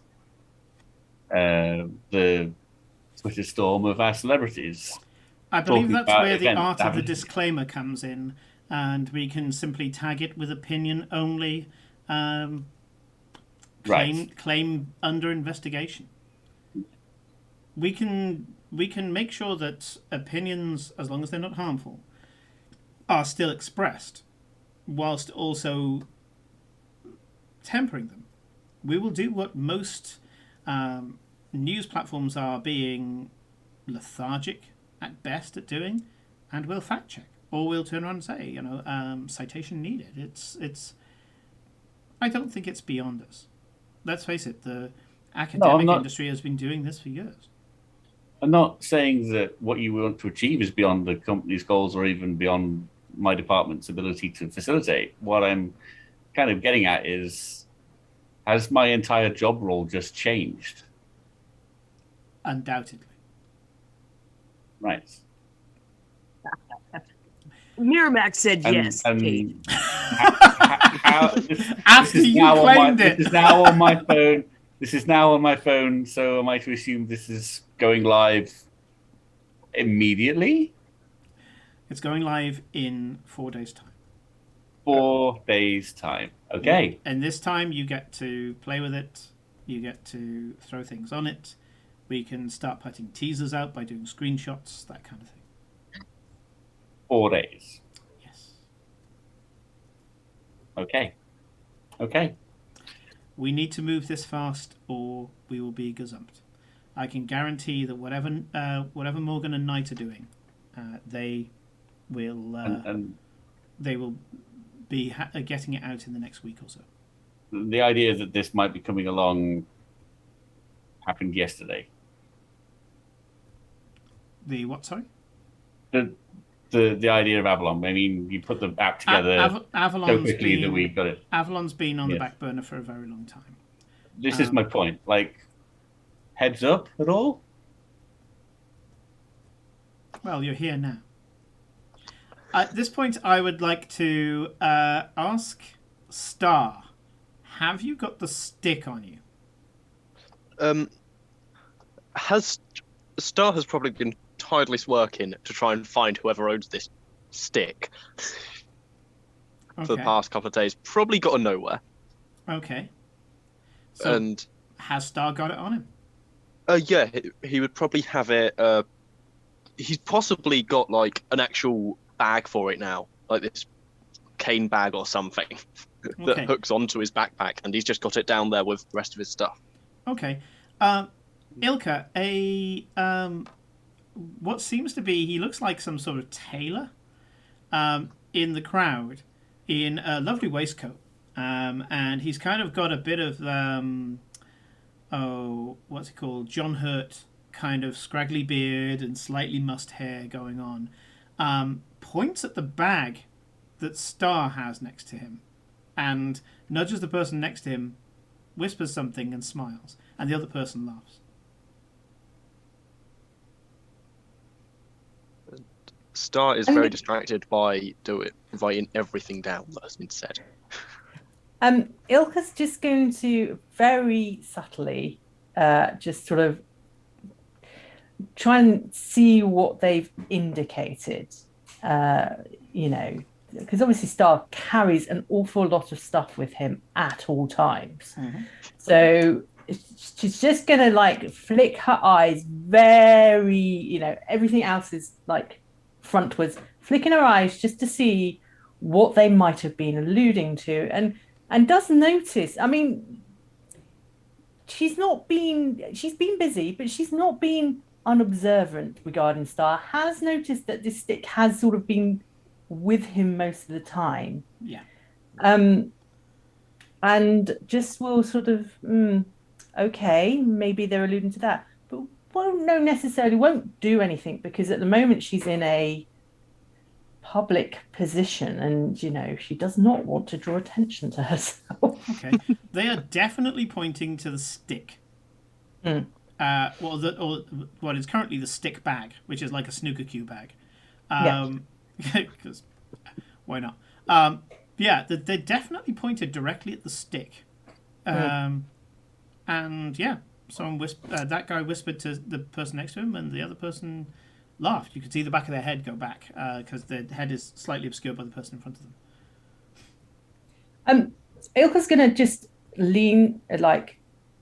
the Twitter storm of our celebrities? I believe Talking that's about where the events art that of the haven't- disclaimer comes in, and we can simply tag it with opinion only. Claim Right. claim under investigation. We can make sure that opinions, as long as they're not harmful, are still expressed, whilst also tempering them. We will do what most news platforms are being lethargic at best at doing, and we'll fact check, or we'll turn around and say, citation needed. It's. I don't think it's beyond us. Let's face it, the academic industry has been doing this for years. I'm not saying that what you want to achieve is beyond the company's goals or even beyond my department's ability to facilitate. What I'm kind of getting at is, has my entire job role just changed? Undoubtedly. Right. Miramax said yes, Kate. After you claimed it. This is now on my phone. This is now on my phone. So am I to assume this is going live immediately? It's going live in 4 days' time. 4 days' time. Okay. And this time you get to play with it. You get to throw things on it. We can start putting teasers out by doing screenshots, that kind of thing. 4 days. Yes. Okay. Okay. We need to move this fast, or we will be gazumped. I can guarantee that whatever Morgan and Knight are doing, they will be getting it out in the next week or so. The idea that this might be coming along happened yesterday. The what? Sorry. The idea of Avalon. I mean, you put the app together so quickly that we got it. Avalon's been on the back burner for a very long time. This is my point. Like, heads up at all? Well, you're here now. At this point, I would like to ask Star, have you got the stick on you? Star has probably been tireless working to try and find whoever owns this stick for the past couple of days. Probably gotten nowhere. Okay. So And has Star got it on him? yeah, he would probably have it. He's possibly got like an actual bag for it now, like this cane bag or something that hooks onto his backpack, and he's just got it down there with the rest of his stuff. Okay. Ilka, what seems to be, he looks like some sort of tailor in the crowd in a lovely waistcoat. And he's kind of got a bit of, what's it called? John Hurt kind of scraggly beard and slightly mussed hair going on. Points at the bag that Star has next to him and nudges the person next to him, whispers something and smiles. And the other person laughs. Star is very distracted by writing everything down that has been said. Ilka's just going to very subtly just sort of try and see what they've indicated, because obviously Star carries an awful lot of stuff with him at all times. Mm-hmm. So she's just going to like flick her eyes very, everything else is like frontwards, flicking her eyes just to see what they might have been alluding to. And does notice, I mean, she's been busy, but she's not been unobservant regarding Star. Has noticed that this stick has sort of been with him most of the time. Yeah. And just will sort of, okay, maybe they're alluding to that. But won't do anything, because at the moment she's in a public position, and she does not want to draw attention to herself. Okay, they are definitely pointing to the stick. Mm. Or what is currently the stick bag, which is like a snooker cue bag. Because why not? Yeah, they definitely pointed directly at the stick. And yeah, that guy whispered to the person next to him, and the other person laughed. You could see the back of their head go back, because their head is slightly obscured by the person in front of them. Ilka's going to just lean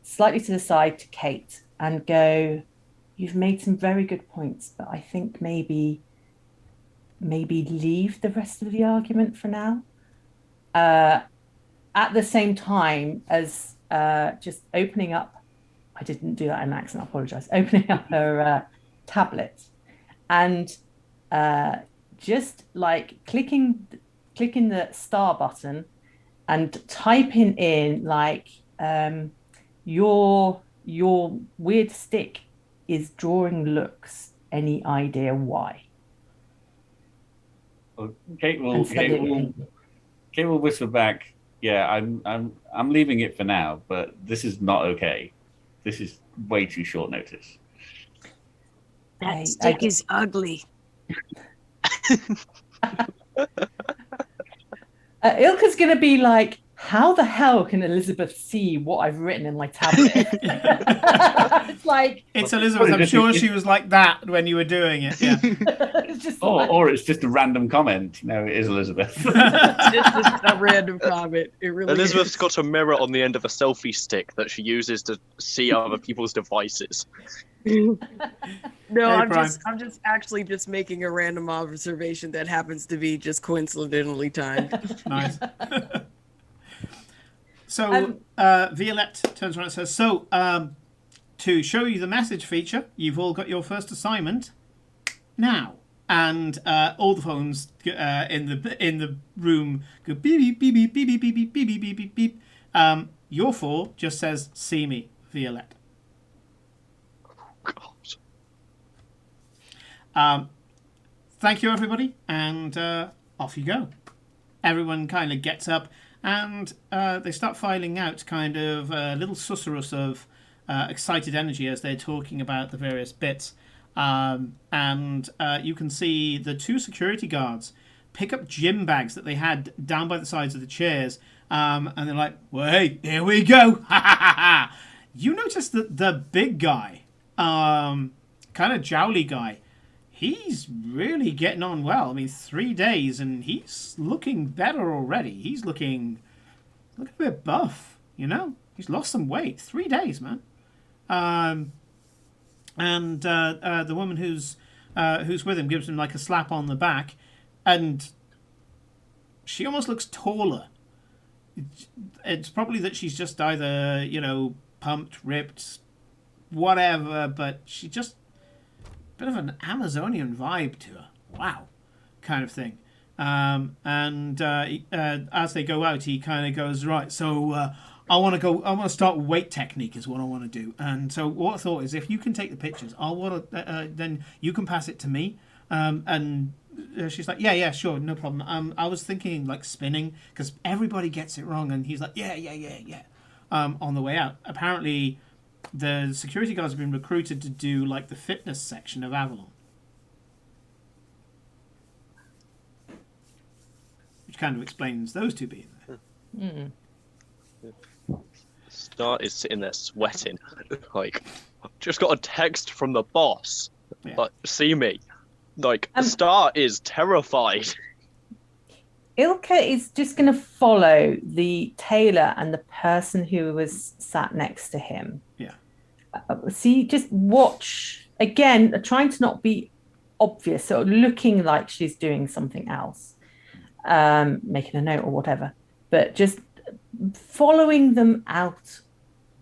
slightly to the side to Kate and go, "You've made some very good points, but I think maybe leave the rest of the argument for now." At the same time as just opening up, I didn't do that in an accent, I apologize, opening up her tablet and just clicking the star button and typing in your weird stick is drawing looks. Any idea why? Kate will whisper back, "Yeah, I'm leaving it for now, but this is not okay. This is way too short notice." That stick is ugly. Ilka's going to be like, "How the hell can Elizabeth see what I've written in my tablet?" It's Elizabeth. I'm sure she was like that when you were doing it. Yeah. It's just or it's just a random comment. No, it is Elizabeth. It's just a random comment. It really Elizabeth's is. got a mirror on the end of a selfie stick that she uses to see other people's devices. No, Hey, I'm Prime. just actually just making a random observation that happens to be just coincidentally timed. Nice. So Violette turns around and says, "So, to show you the message feature, you've all got your first assignment now." And all the phones in the room go beep beep beep beep beep beep beep beep beep beep beep beep. Your 4 just says, "See me, Violette." God. Thank you, everybody, and off you go. Everyone kind of gets up, and they start filing out kind of a little susurrus of excited energy as they're talking about the various bits. And you can see the 2 security guards pick up gym bags that they had down by the sides of the chairs, and they're like, "Well, hey, here we go." You notice that the big guy, kind of jowly guy, he's really getting on well. I mean, 3 days and he's looking better already. He's looking a bit buff, He's lost some weight. 3 days, man. And the woman who's with him gives him like a slap on the back, and she almost looks taller. It's probably that she's just either, pumped, ripped, whatever, but she just bit of an Amazonian vibe to her. Wow, kind of thing. And as they go out, he kind of goes, "Right, so I want to start weight technique is what I want to do." And so what I thought is, if you can take the pictures, then you can pass it to me. And she's like, yeah, sure, no problem. I was thinking like spinning, because everybody gets it wrong. And he's like, yeah. On the way out, apparently the security guards have been recruited to do like the fitness section of Avalon, which kind of explains those 2 being there. Mm. Star is sitting there sweating. Like, I've just got a text from the boss. Yeah. Like, see me. Like, Star is terrified. Ilka is just going to follow the tailor and the person who was sat next to him. Yeah. See, just watch again, trying to not be obvious, so looking like she's doing something else, making a note or whatever, but just following them out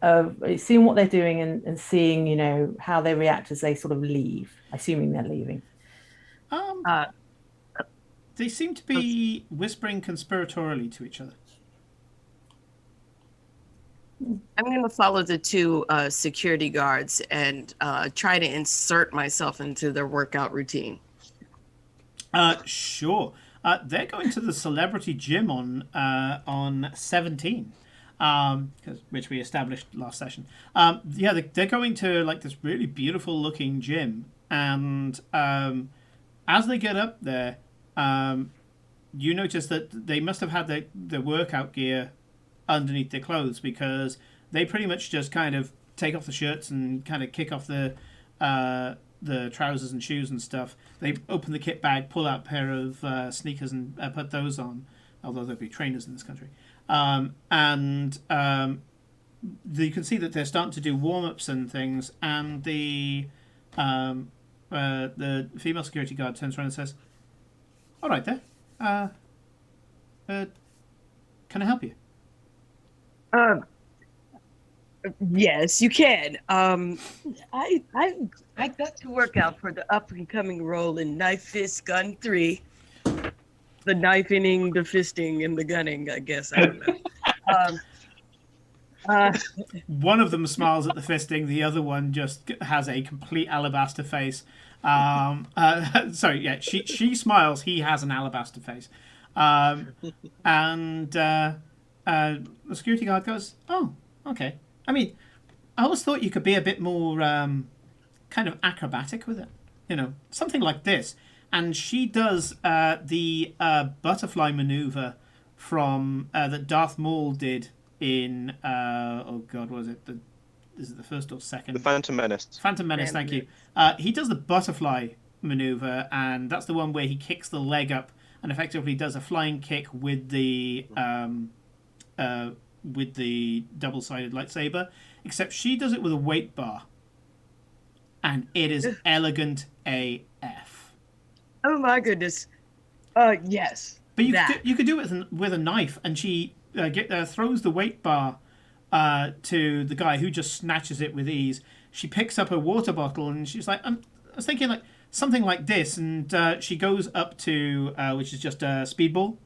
of seeing what they're doing and seeing, how they react as they sort of leave, assuming they're leaving. They seem to be whispering conspiratorially to each other. I'm going to follow the two security guards and try to insert myself into their workout routine. Sure. They're going to the celebrity gym on 17, which we established last session. Yeah, they're going to like this really beautiful looking gym, and as they get up there, you notice that they must have had the workout gear underneath their clothes, because they pretty much just kind of take off the shirts and kind of kick off the trousers and shoes and stuff. They open the kit bag, pull out a pair of sneakers and put those on, although there'd be trainers in this country. And you can see that they're starting to do warm-ups and things, and the female security guard turns around and says, "All right there, can I help you?" Yes, you can. I got to work out for the up and coming role in Knife Fist Gun 3. The knifing, the fisting, and the gunning, I guess. I don't know. One of them smiles at the fisting. The other one just has a complete alabaster face. Sorry, yeah, she smiles. He has an alabaster face. And the security guard goes, "Oh, okay. I mean, I always thought you could be a bit more kind of acrobatic with it. You know, something like this." And she does the butterfly maneuver from that Darth Maul did in oh god, was it is it the first or second? The Phantom Menace. Phantom Menace, thank you. He does the butterfly maneuver, and that's the one where he kicks the leg up and effectively does a flying kick with the double-sided lightsaber. Except she does it with a weight bar, and it is elegant AF. Oh my goodness. Yes. But you could do it with a knife, and she throws the weight bar to the guy, who just snatches it with ease. She picks up a water bottle, and she's like, I was thinking like something like this, and she goes up to which is just a speedball.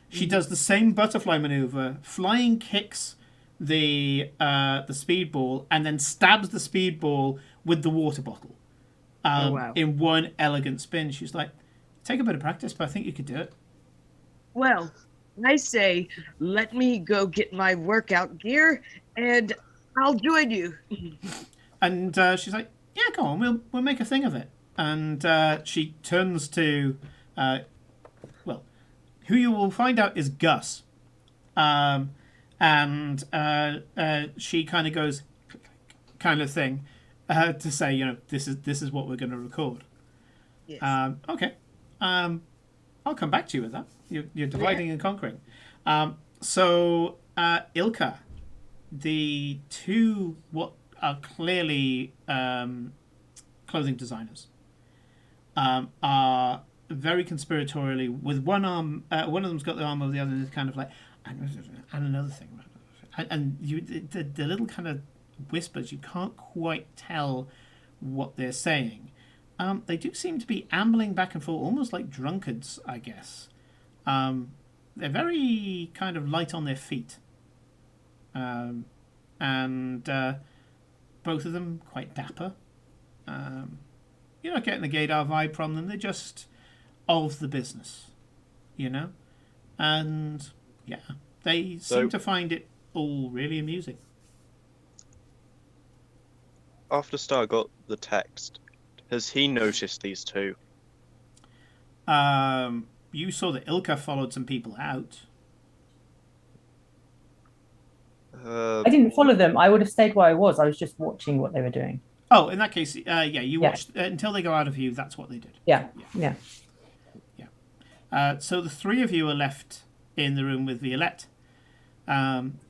She does the same butterfly maneuver, flying kicks the speedball, and then stabs the speedball with the water bottle in one elegant spin. She's like, "Take a bit of practice, but I think you could do it." Well, I say, let me go get my workout gear, and I'll join you. And she's like, "Yeah, go on, we'll make a thing of it." And she turns to, who you will find out is Gus, and she kind of goes, kind of thing, to say, you know, this is what we're going to record. Yes. Okay. I'll come back to you with that. You're dividing and conquering. So Ilka, the two what are clearly clothing designers, are very conspiratorially, with one arm. One of them's got the arm of the other, is kind of like, and another thing, and you the little kind of whispers. You can't quite tell what they're saying. They do seem to be ambling back and forth, almost like drunkards, I guess. They're very kind of light on their feet. And both of them quite dapper. You're not getting the gaydar vibe from them. They're just of the business, you know? And, yeah, they seem to find it all really amusing. After Star got the text, has he noticed these two? You saw that Ilka followed some people out. I didn't follow them. I would have stayed where I was. I was just watching what they were doing. Oh, in that case, you watched until they go out of view. That's what they did. Yeah. So the three of you are left in the room with Violette. When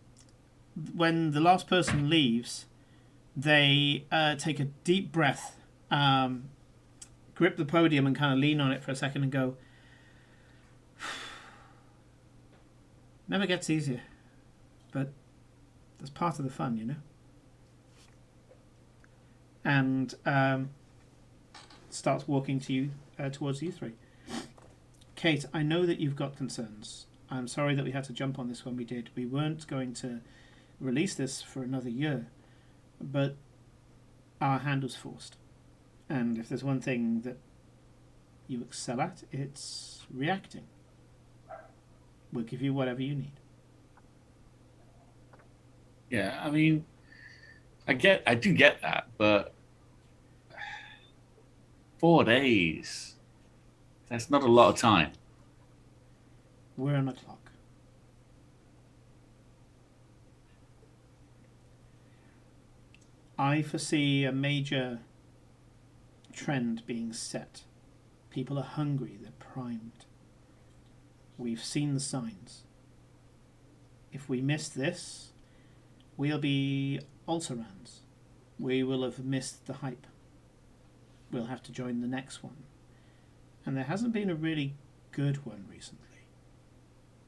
the last person leaves, they take a deep breath, grip the podium and kind of lean on it for a second and go, "Never gets easier, but that's part of the fun, you know." And starts walking to you towards you three. Kate, I know that you've got concerns. I'm sorry that we had to jump on this when we did. We weren't going to release this for another year, but our hand was forced. And if there's one thing that you excel at, it's reacting. We'll give you whatever you need. Yeah, I mean, I do get that, but 4 days, that's not a lot of time. We're on a clock. I foresee a major trend being set. People are hungry, they're primed. We've seen the signs. If we miss this, we'll be Ulcerans. We will have missed the hype. We'll have to join the next one. And there hasn't been a really good one recently.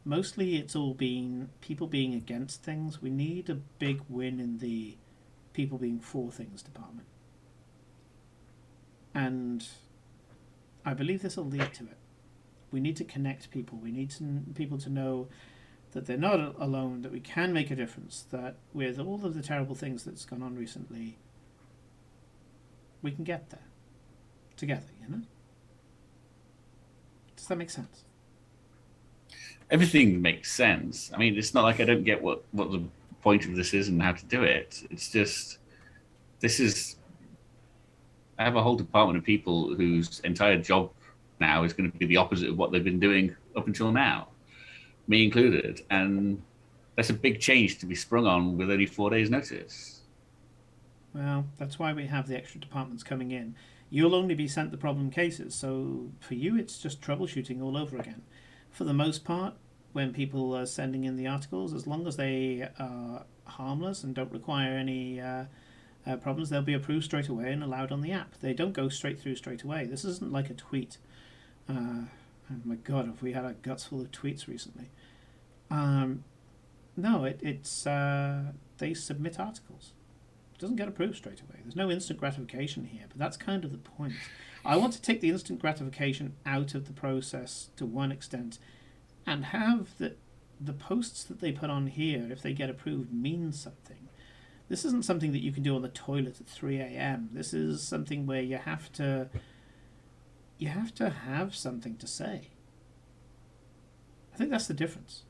Mostly it's all been people being against things. We need a big win in the people being for things department. And I believe this will lead to it. We need to connect people. We need people to know that they're not alone, that we can make a difference, that with all of the terrible things that's gone on recently, we can get there together, you know? Does that make sense? Everything makes sense. I mean, it's not like I don't get what the point of this is and how to do it. It's just, I have a whole department of people whose entire job now is going to be the opposite of what they've been doing up until now, me included. And that's a big change to be sprung on with only 4 days' notice. Well, that's why we have the extra departments coming in. You'll only be sent the problem cases, so for you it's just troubleshooting all over again. For the most part, when people are sending in the articles, as long as they are harmless and don't require any problems, they'll be approved straight away and allowed on the app. They don't go straight through straight away. This isn't like a tweet. Oh my god, have we had our guts full of tweets recently? No, it's they submit articles. It doesn't get approved straight away. There's no instant gratification here, but that's kind of the point. I want to take the instant gratification out of the process to one extent and have the posts that they put on here, if they get approved, mean something. This isn't something that you can do on the toilet at 3 a.m. This is something where you have to have something to say. I think that's the difference.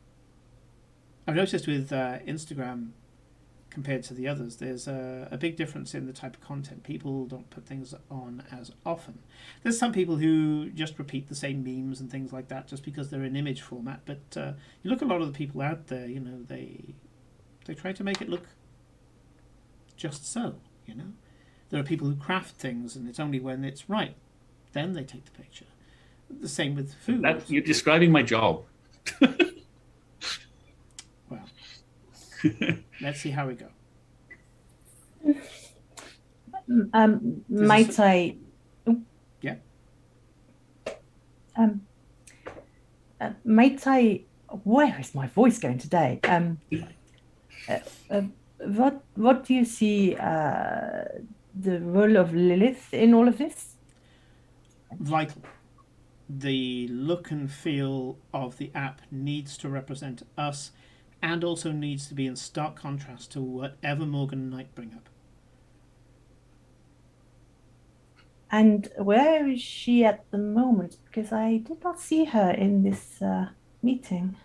I've noticed with Instagram compared to the others, there's a big difference in the type of content. People don't put things on as often. There's some people who just repeat the same memes and things like that just because they're in image format. But you look at a lot of the people out there, you know, they try to make it look just so, you know. There are people who craft things and it's only when it's right, then they take the picture. The same with food. You're describing my job. Well, let's see how we go. Might I? Yeah. Might I? Where is my voice going today? What do you see the role of Lilith in all of this? Vital. The look and feel of the app needs to represent us and also needs to be in stark contrast to whatever Morgan and Knight bring up. And where is she at the moment? Because I did not see her in this meeting.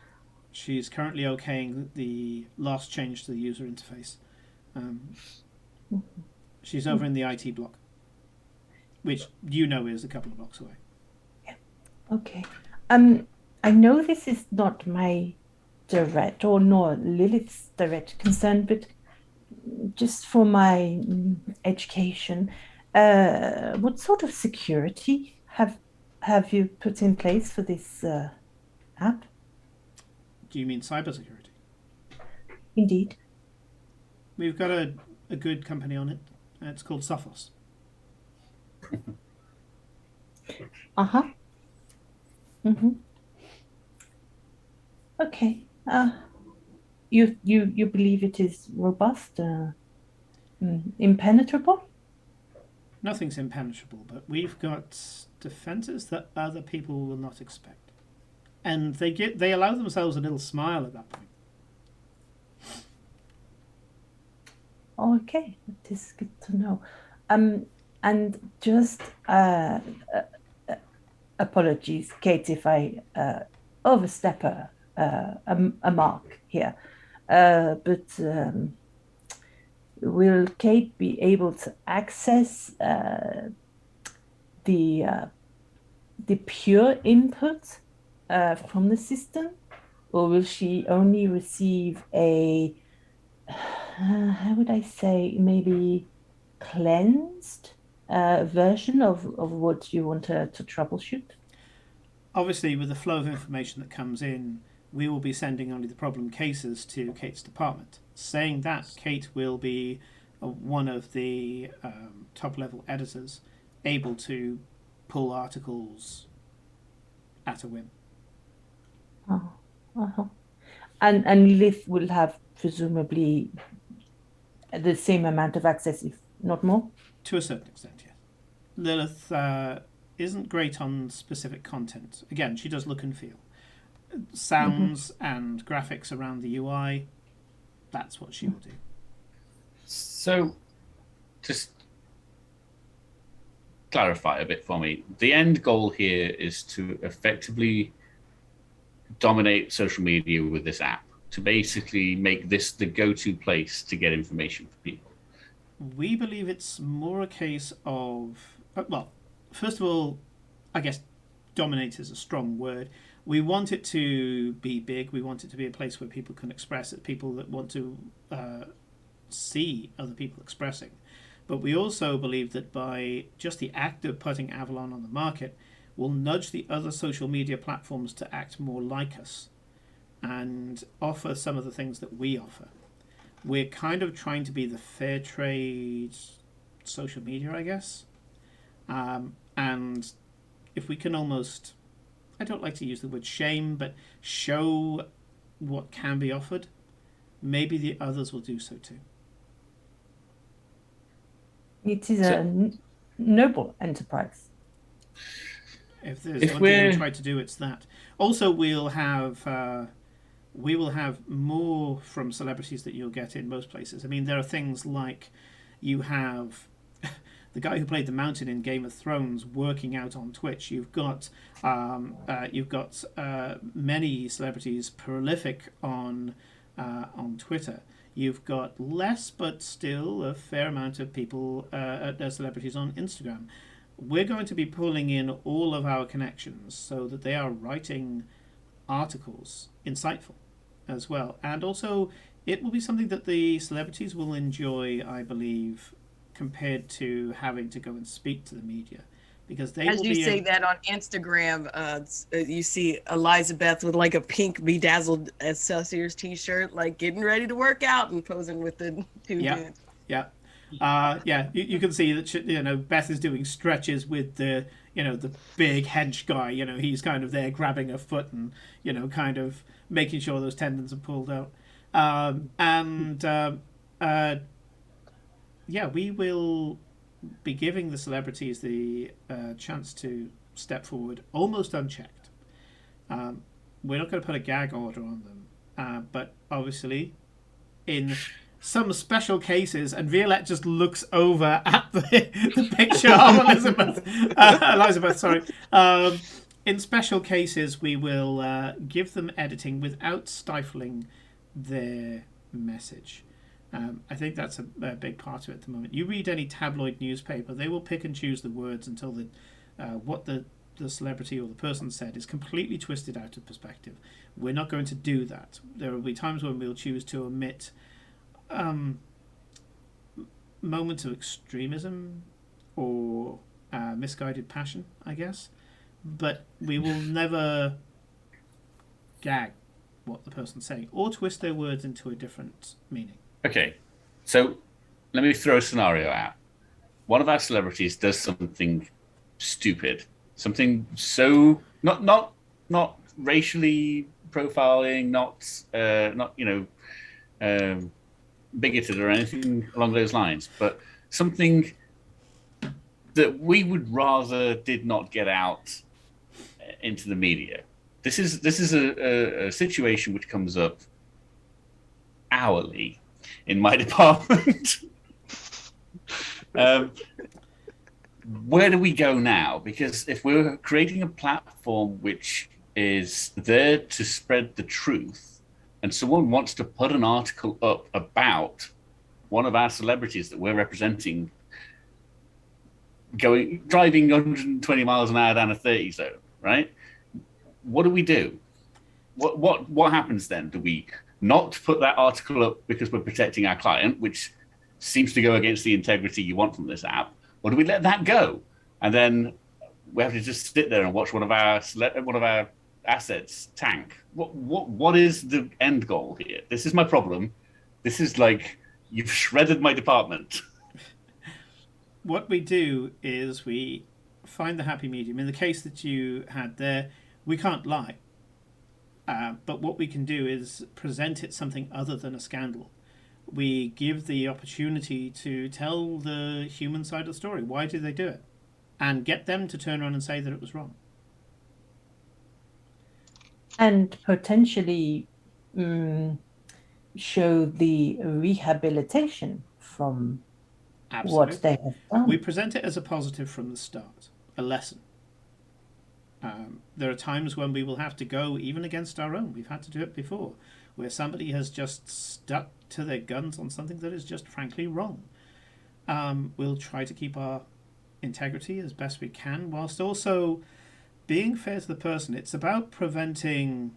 She's currently okaying the last change to the user interface. She's over in the IT block, which you know is a couple of blocks away. Yeah. Okay. I know this is not my direct or nor Lilith's direct concern, but just for my education, what sort of security have you put in place for this app? Do you mean cybersecurity? Indeed. We've got a good company on it. It's called Sophos. Uh-huh. Mm-hmm. Okay. You believe it is robust, impenetrable? Nothing's impenetrable, but we've got defenses that other people will not expect. And they allow themselves a little smile at that point. Okay, that is good to know. And just apologies, Kate, if I overstep a mark here. But will Kate be able to access the pure input from the system, or will she only receive a how would I say, maybe cleansed version of what you want to troubleshoot? Obviously, with the flow of information that comes in, we will be sending only the problem cases to Kate's department. Saying that, Kate will be one of the top level editors able to pull articles at a whim. Oh, uh-huh. And Lilith will have presumably the same amount of access, if not more. To a certain extent, yes. Lilith isn't great on specific content. Again, she does look and feel. Sounds and graphics around the UI, that's what she will do. So, just clarify a bit for me. The end goal here is to effectively dominate social media with this app, to basically make this the go-to place to get information for people. We believe it's more a case of, well, first of all, I guess dominate is a strong word. We want it to be big. We want it to be a place where people can express it, people that want to see other people expressing. But we also believe that by just the act of putting Avalon on the market, will nudge the other social media platforms to act more like us and offer some of the things that we offer. We're kind of trying to be the fair trade social media, I guess. And if we can almost, I don't like to use the word shame, but show what can be offered, maybe the others will do so too. It is a noble enterprise. If there's one thing we try to do, it's that. Also, we will have more from celebrities that you'll get in most places. I mean, there are things like you have the guy who played the Mountain in Game of Thrones working out on Twitch. You've got many celebrities prolific on Twitter. You've got less, but still a fair amount of people, celebrities on Instagram. We're going to be pulling in all of our connections so that they are writing articles, insightful as well. And also, it will be something that the celebrities will enjoy, I believe, compared to having to go and speak to the media. Because they As will you be say that on Instagram, you see Elizabeth with like a pink bedazzled Excelsior's t-shirt, like getting ready to work out and posing with the two dudes. Yeah. You can see that Beth is doing stretches with the the big hench guy. He's kind of there grabbing her foot and kind of making sure those tendons are pulled out. We will be giving the celebrities the chance to step forward almost unchecked. We're not going to put a gag order on them, but obviously in some special cases, and Violette just looks over at the picture of Elizabeth, sorry. In special cases, we will give them editing without stifling their message. I think that's a big part of it at the moment. You read any tabloid newspaper, they will pick and choose the words until what the celebrity or the person said is completely twisted out of perspective. We're not going to do that. There will be times when we'll choose to omit moments of extremism or misguided passion, I guess. But we will never gag what the person's saying or twist their words into a different meaning. Okay, so let me throw a scenario out. One of our celebrities does something stupid, something so not racially profiling, not bigoted or anything along those lines, but something that we would rather did not get out into the media. This is a situation which comes up hourly. in my department. Where do we go now? Because if we're creating a platform which is there to spread the truth, and someone wants to put an article up about one of our celebrities that we're representing driving 120 miles an hour down a 30 zone, right? What do we do? What happens then? Do we not put that article up because we're protecting our client, which seems to go against the integrity you want from this app, or do we let that go and then we have to just sit there and watch one of our assets tank? What is the end goal here? This is my problem. This is like, you've shredded my department. What we do is we find the happy medium. In the case that you had there, we can't lie. But what we can do is present it something other than a scandal. We give the opportunity to tell the human side of the story. Why did they do it? And get them to turn around and say that it was wrong. And potentially show the rehabilitation from Absolutely. what they have done. We present it as a positive from the start, a lesson. There are times when we will have to go even against our own. We've had to do it before, where somebody has just stuck to their guns on something that is just frankly wrong. We'll try to keep our integrity as best we can, whilst also being fair to the person. It's about preventing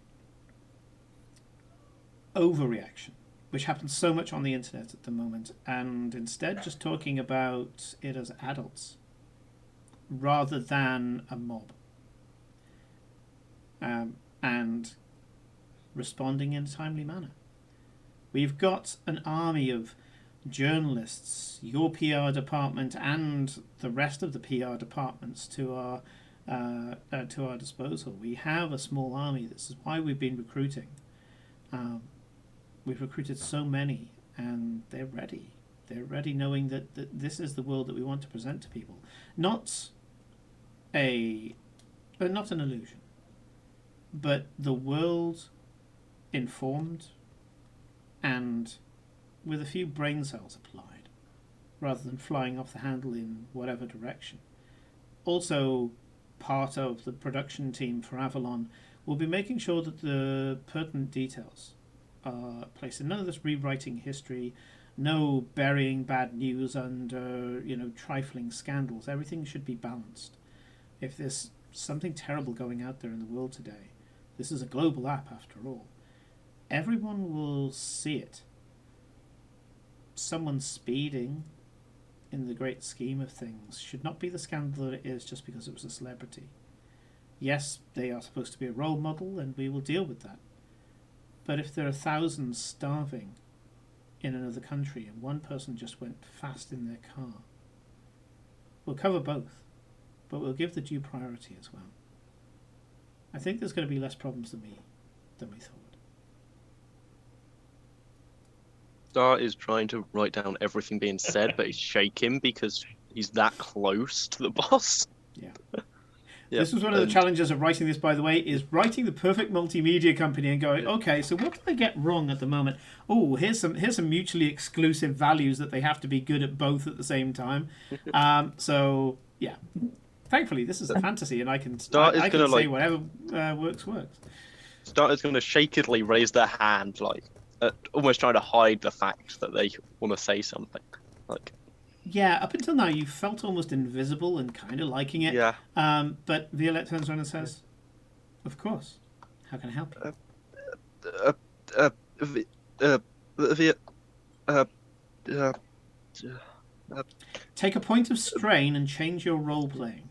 overreaction, which happens so much on the internet at the moment, and instead just talking about it as adults rather than a mob. And responding in a timely manner. We've got an army of journalists, your PR department, and the rest of the PR departments to our disposal. We have a small army. This is why we've been recruiting. We've recruited so many, and they're ready. They're ready, knowing that this is the world that we want to present to people, not an illusion, but the world informed and with a few brain cells applied, rather than flying off the handle in whatever direction. Also, part of the production team for Avalon will be making sure that the pertinent details are placed in. None of this rewriting history, no burying bad news under trifling scandals. Everything should be balanced. If there's something terrible going out there in the world today, this is a global app after all. Everyone will see it. Someone speeding, in the great scheme of things, should not be the scandal that it is just because it was a celebrity. Yes, they are supposed to be a role model, and we will deal with that. But if there are thousands starving in another country and one person just went fast in their car, we'll cover both, but we'll give the due priority as well. I think there's going to be less problems than we thought. Star is trying to write down everything being said, but he's shaking because he's that close to the boss. Yeah. Yep. This was one of the challenges of writing this, by the way, is writing the perfect multimedia company and going, okay, so what do they get wrong at the moment? Oh, here's some mutually exclusive values that they have to be good at both at the same time. So yeah, thankfully this is a fantasy, and I can say whatever works. Star is going to shakily raise their hand, almost trying to hide the fact that they want to say something, Yeah, up until now you felt almost invisible and kind of liking it. Yeah. But Violette turns around and says, "Of course. How can I help you?" Take a point of strain and change your role playing.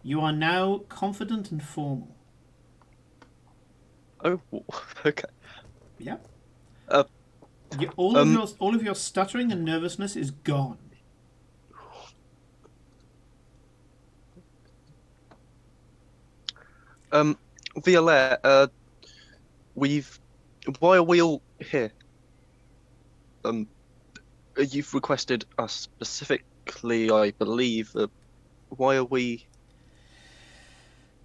You are now confident and formal. Oh, okay. Yeah. All of your stuttering and nervousness is gone. Violette, why are we all here? You've requested us specifically, I believe. Why are we?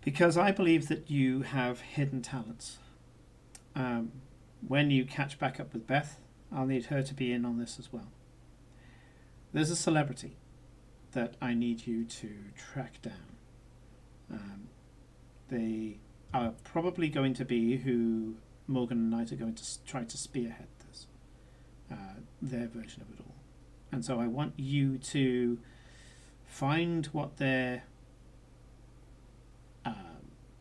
Because I believe that you have hidden talents. When you catch back up with Beth, I'll need her to be in on this as well. There's a celebrity that I need you to track down. They are probably going to be who Morgan and Knight are going to try to spearhead this, their version of it all. And so I want you to find what their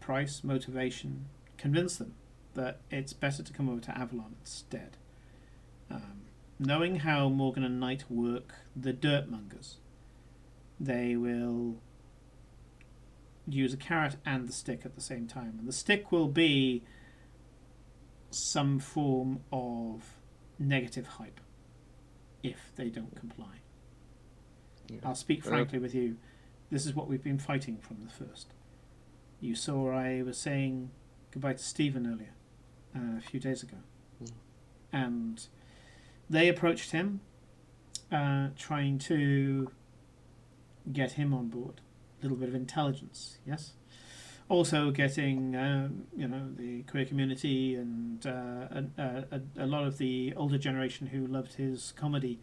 price, motivation, convince them that it's better to come over to Avalon instead. Knowing how Morgan and Knight work the dirtmongers, they will use a carrot and the stick at the same time. And the stick will be some form of negative hype if they don't comply. Yeah. I'll speak frankly with you. This is what we've been fighting from the first. You saw I was saying goodbye to Stephen earlier, a few days ago. And they approached him, trying to get him on board. A little bit of intelligence, yes? Also getting, the queer community and a lot of the older generation who loved his comedy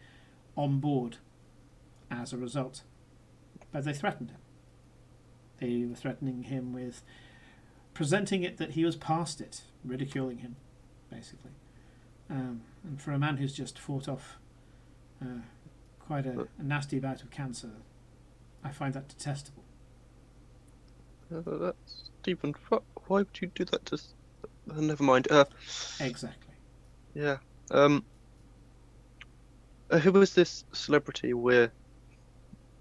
on board as a result. But they threatened him. They were threatening him with presenting it that he was past it, ridiculing him, basically. And for a man who's just fought off quite a nasty bout of cancer, I find that detestable. Stephen, why would you do that to... never mind. Exactly. Yeah. Who was this celebrity we're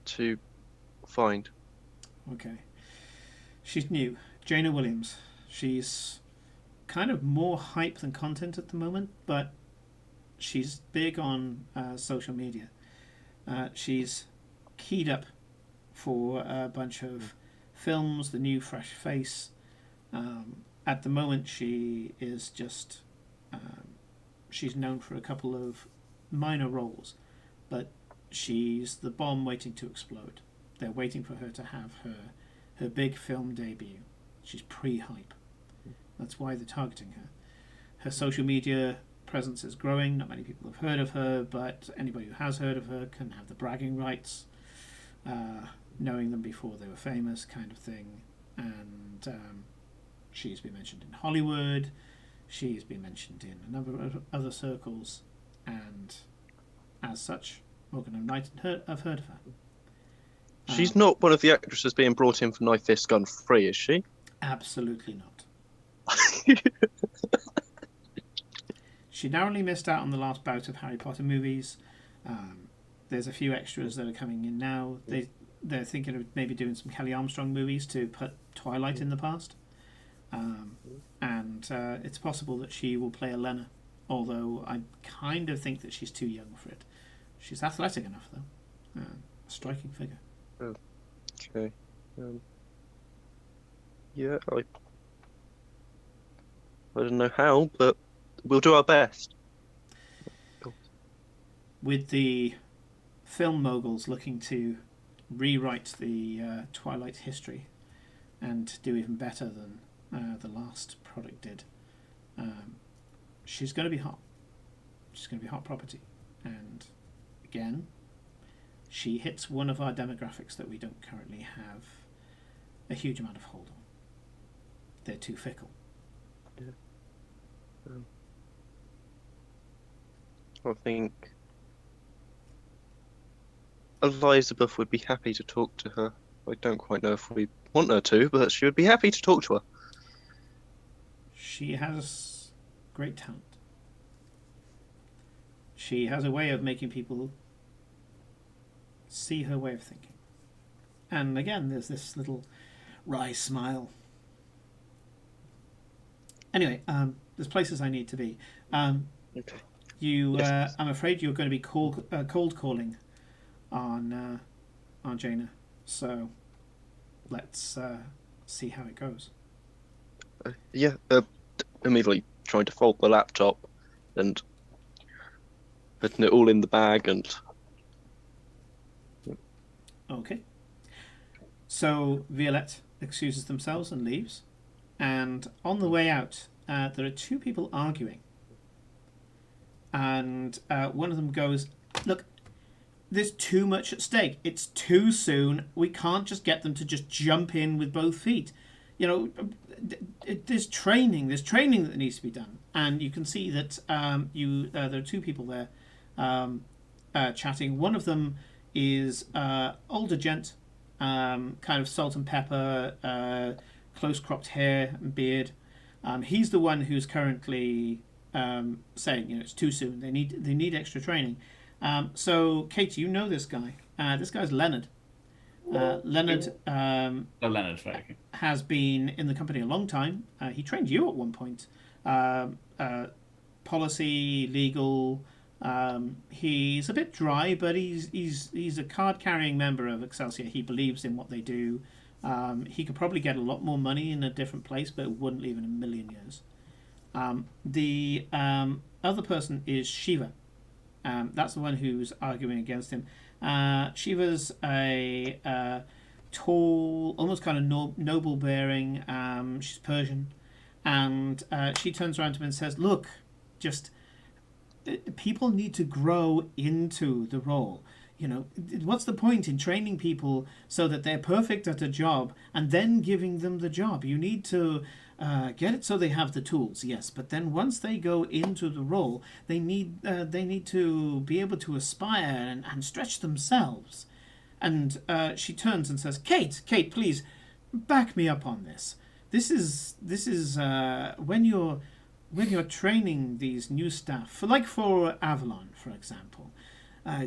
to find? Okay. She's new. Jaina Williams. She's kind of more hype than content at the moment, but she's big on social media. She's keyed up for a bunch of films, the new fresh face. At the moment, she is just... she's known for a couple of minor roles, but she's the bomb waiting to explode. They're waiting for her to have her big film debut. She's pre-hype. That's why they're targeting her. Her social media presence is growing. Not many people have heard of her, but anybody who has heard of her can have the bragging rights, knowing them before they were famous, kind of thing. And she's been mentioned in Hollywood. She's been mentioned in a number of other circles, and as such, Morgan and Knight have heard of her. She's not one of the actresses being brought in for Knife Fist Gun Free, is she? Absolutely not. She narrowly missed out on the last bout of Harry Potter movies. There's a few extras that are coming in now. They're thinking of maybe doing some Kelly Armstrong movies to put Twilight in the past. And it's possible that she will play Elena, although I kind of think that she's too young for it. She's athletic enough, though. A striking figure. Okay. Yeah, I don't know how, but we'll do our best. With the film moguls looking to rewrite the Twilight history and do even better than the last product did, she's going to be hot. She's going to be hot property. And again, she hits one of our demographics that we don't currently have a huge amount of hold on. They're too fickle. Yeah. I think Elizabeth would be happy to talk to her. I don't quite know if we want her to, but she would be happy to talk to her. She has great talent. She has a way of making people see her way of thinking. And again, there's this little wry smile. Anyway, there's places I need to be. Okay. Yes. I'm afraid you're going to be cold calling on Jaina. So let's see how it goes. Immediately trying to fold the laptop and putting it all in the bag and... Okay. So Violette excuses themselves and leaves. And on the way out, there are two people arguing. and one of them goes, "Look, there's too much at stake. It's too soon. We can't just get them to just jump in with both feet. You know, there's training. There's training that needs to be done." And you can see that there are two people there chatting. One of them is older gent, kind of salt and pepper, close cropped hair and beard. He's the one who's currently saying, it's too soon. They need extra training. So, Kate, you know this guy. This guy's Leonard. Leonard Leonard, right. has been in the company a long time. He trained you at one point. Policy, legal. He's a bit dry, but he's a card-carrying member of Excelsior. He believes in what they do. He could probably get a lot more money in a different place, but it wouldn't leave in a million years. The other person is Shiva. That's the one who's arguing against him. Shiva's a tall, almost kind of noble bearing. She's Persian, and she turns around to him and says, "Look, just people need to grow into the role. What's the point in training people so that they're perfect at a job and then giving them the job? You need to get it so they have the tools, yes, but then once they go into the role, they need to be able to aspire and stretch themselves." And she turns and says, Kate, please back me up on this. This is when you're training these new staff, for Avalon, for example,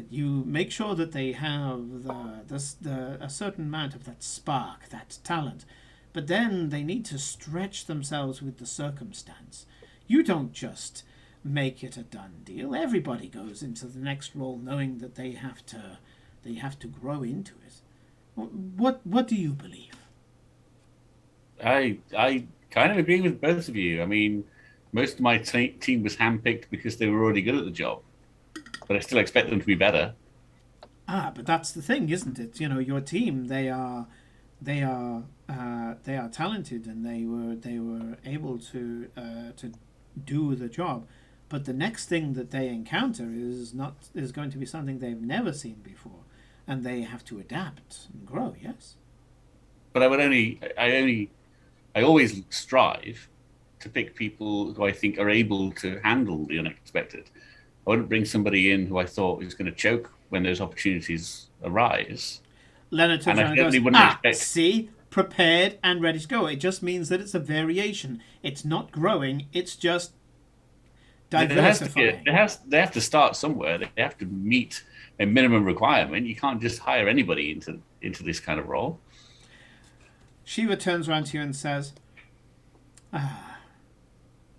you make sure that they have a certain amount of that spark, that talent, but then they need to stretch themselves with the circumstance. You don't just make it a done deal. Everybody goes into the next role knowing that they have to grow into it. What do you believe? I kind of agree with both of you. I mean, most of my team was handpicked because they were already good at the job, but I still expect them to be better. But that's the thing, isn't it? Your team, they are talented, and they were able to do the job. But the next thing that they encounter is going to be something they've never seen before, and they have to adapt and grow. Yes. But I always strive to pick people who I think are able to handle the unexpected. I wouldn't bring somebody in who I thought was going to choke when those opportunities arise. Leonard turns around and goes, see, prepared and ready to go. It just means that it's a variation. It's not growing. It's just diversifying. They have to start somewhere. They have to meet a minimum requirement. You can't just hire anybody into this kind of role. Shiva turns around to you and says,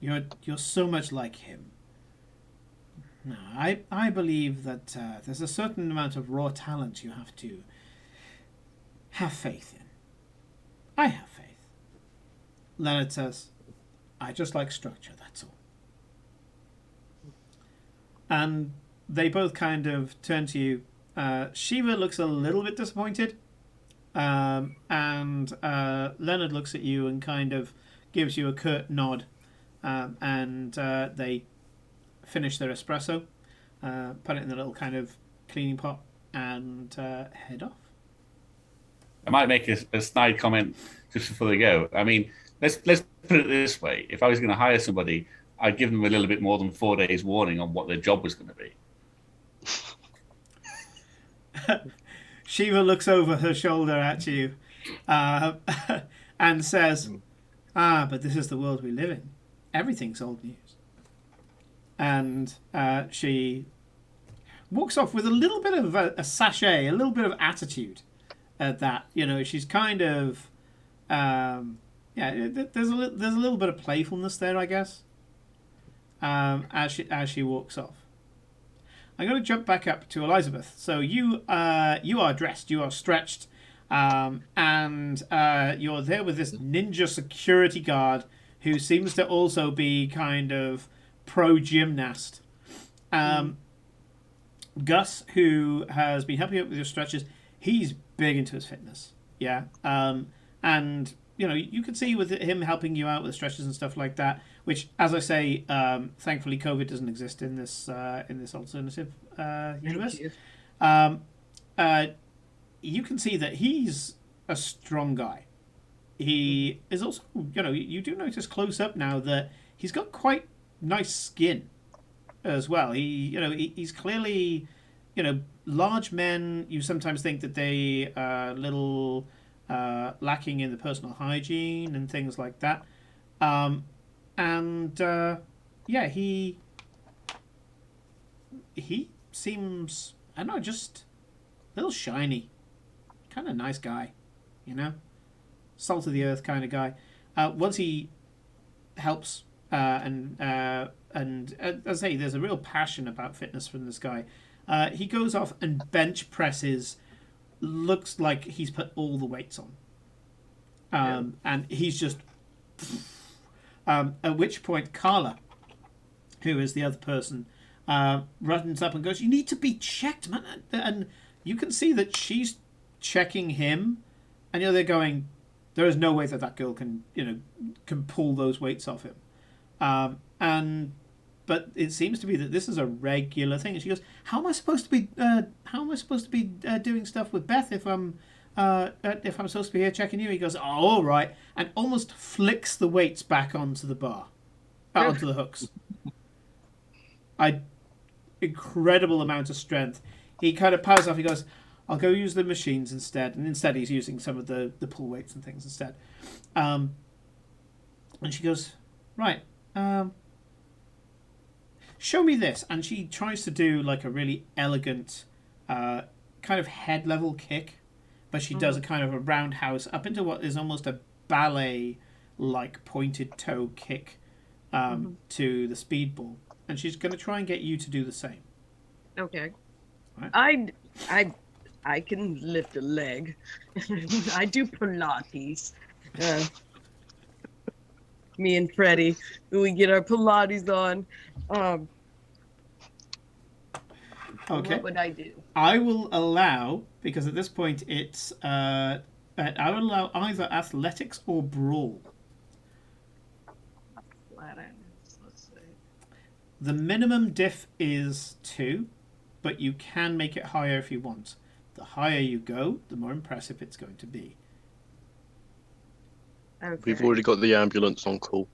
you're so much like him. No, I believe that there's a certain amount of raw talent you have to have faith in. I have faith. Leonard says, I just like structure, that's all. And they both kind of turn to you. Shiva looks a little bit disappointed. And Leonard looks at you and kind of gives you a curt nod. And they finish their espresso, put it in the little kind of cleaning pot, and head off. I might make a snide comment just before they go. I mean, let's put it this way. If I was going to hire somebody, I'd give them a little bit more than 4 days warning on what their job was going to be. Shiva looks over her shoulder at you and says, but this is the world we live in. Everything's old news. And she walks off with a little bit of a sachet, a little bit of attitude at that. She's kind of, there's a little bit of playfulness there, I guess, as she walks off. I'm going to jump back up to Elizabeth. So you are dressed, you are stretched, and you're there with this ninja security guard who seems to also be kind of pro-gymnast. Gus, who has been helping you with your stretches, he's big into his fitness. Yeah. And you can see with him helping you out with stretches and stuff like that. Which, as I say, thankfully, COVID doesn't exist in this alternative universe. You can see that he's a strong guy. He is also, you do notice close up now that he's got quite nice skin as well. He's clearly, large men. You sometimes think that they are a little lacking in the personal hygiene and things like that. Yeah, he seems, I don't know, just a little shiny, kind of nice guy, salt of the earth kind of guy. Once he helps, and as I say, there's a real passion about fitness from this guy. He goes off and bench presses. Looks like he's put all the weights on, and he's just. At which point, Carla, who is the other person, runs up and goes, "You need to be checked, man." And you can see that she's checking him, and they're going, "There is no way that girl can pull those weights off him." But it seems to be that this is a regular thing. And she goes, "How am I supposed to be? Doing stuff with Beth if I'm supposed to be here checking you?" He goes, "Oh, all right," and almost flicks the weights back onto the bar, onto the hooks. Incredible amount of strength. He kind of powers off. He goes, "I'll go use the machines instead," and instead he's using some of the pull weights and things instead. And she goes, "Right. Show me this," and she tries to do like a really elegant kind of head level kick, but she does a kind of a roundhouse up into what is almost a ballet like pointed toe kick to the speedball, and she's going to try and get you to do the same. Okay. Right. I can lift a leg. I do Pilates. Me and Freddie, we get our Pilates on. Okay. What would I do? I will allow, because at this point it's I will allow either athletics or brawl. Athletics, let's see. The minimum diff is 2, but you can make it higher if you want. The higher you go, the more impressive it's going to be. Okay. We've already got the ambulance on call.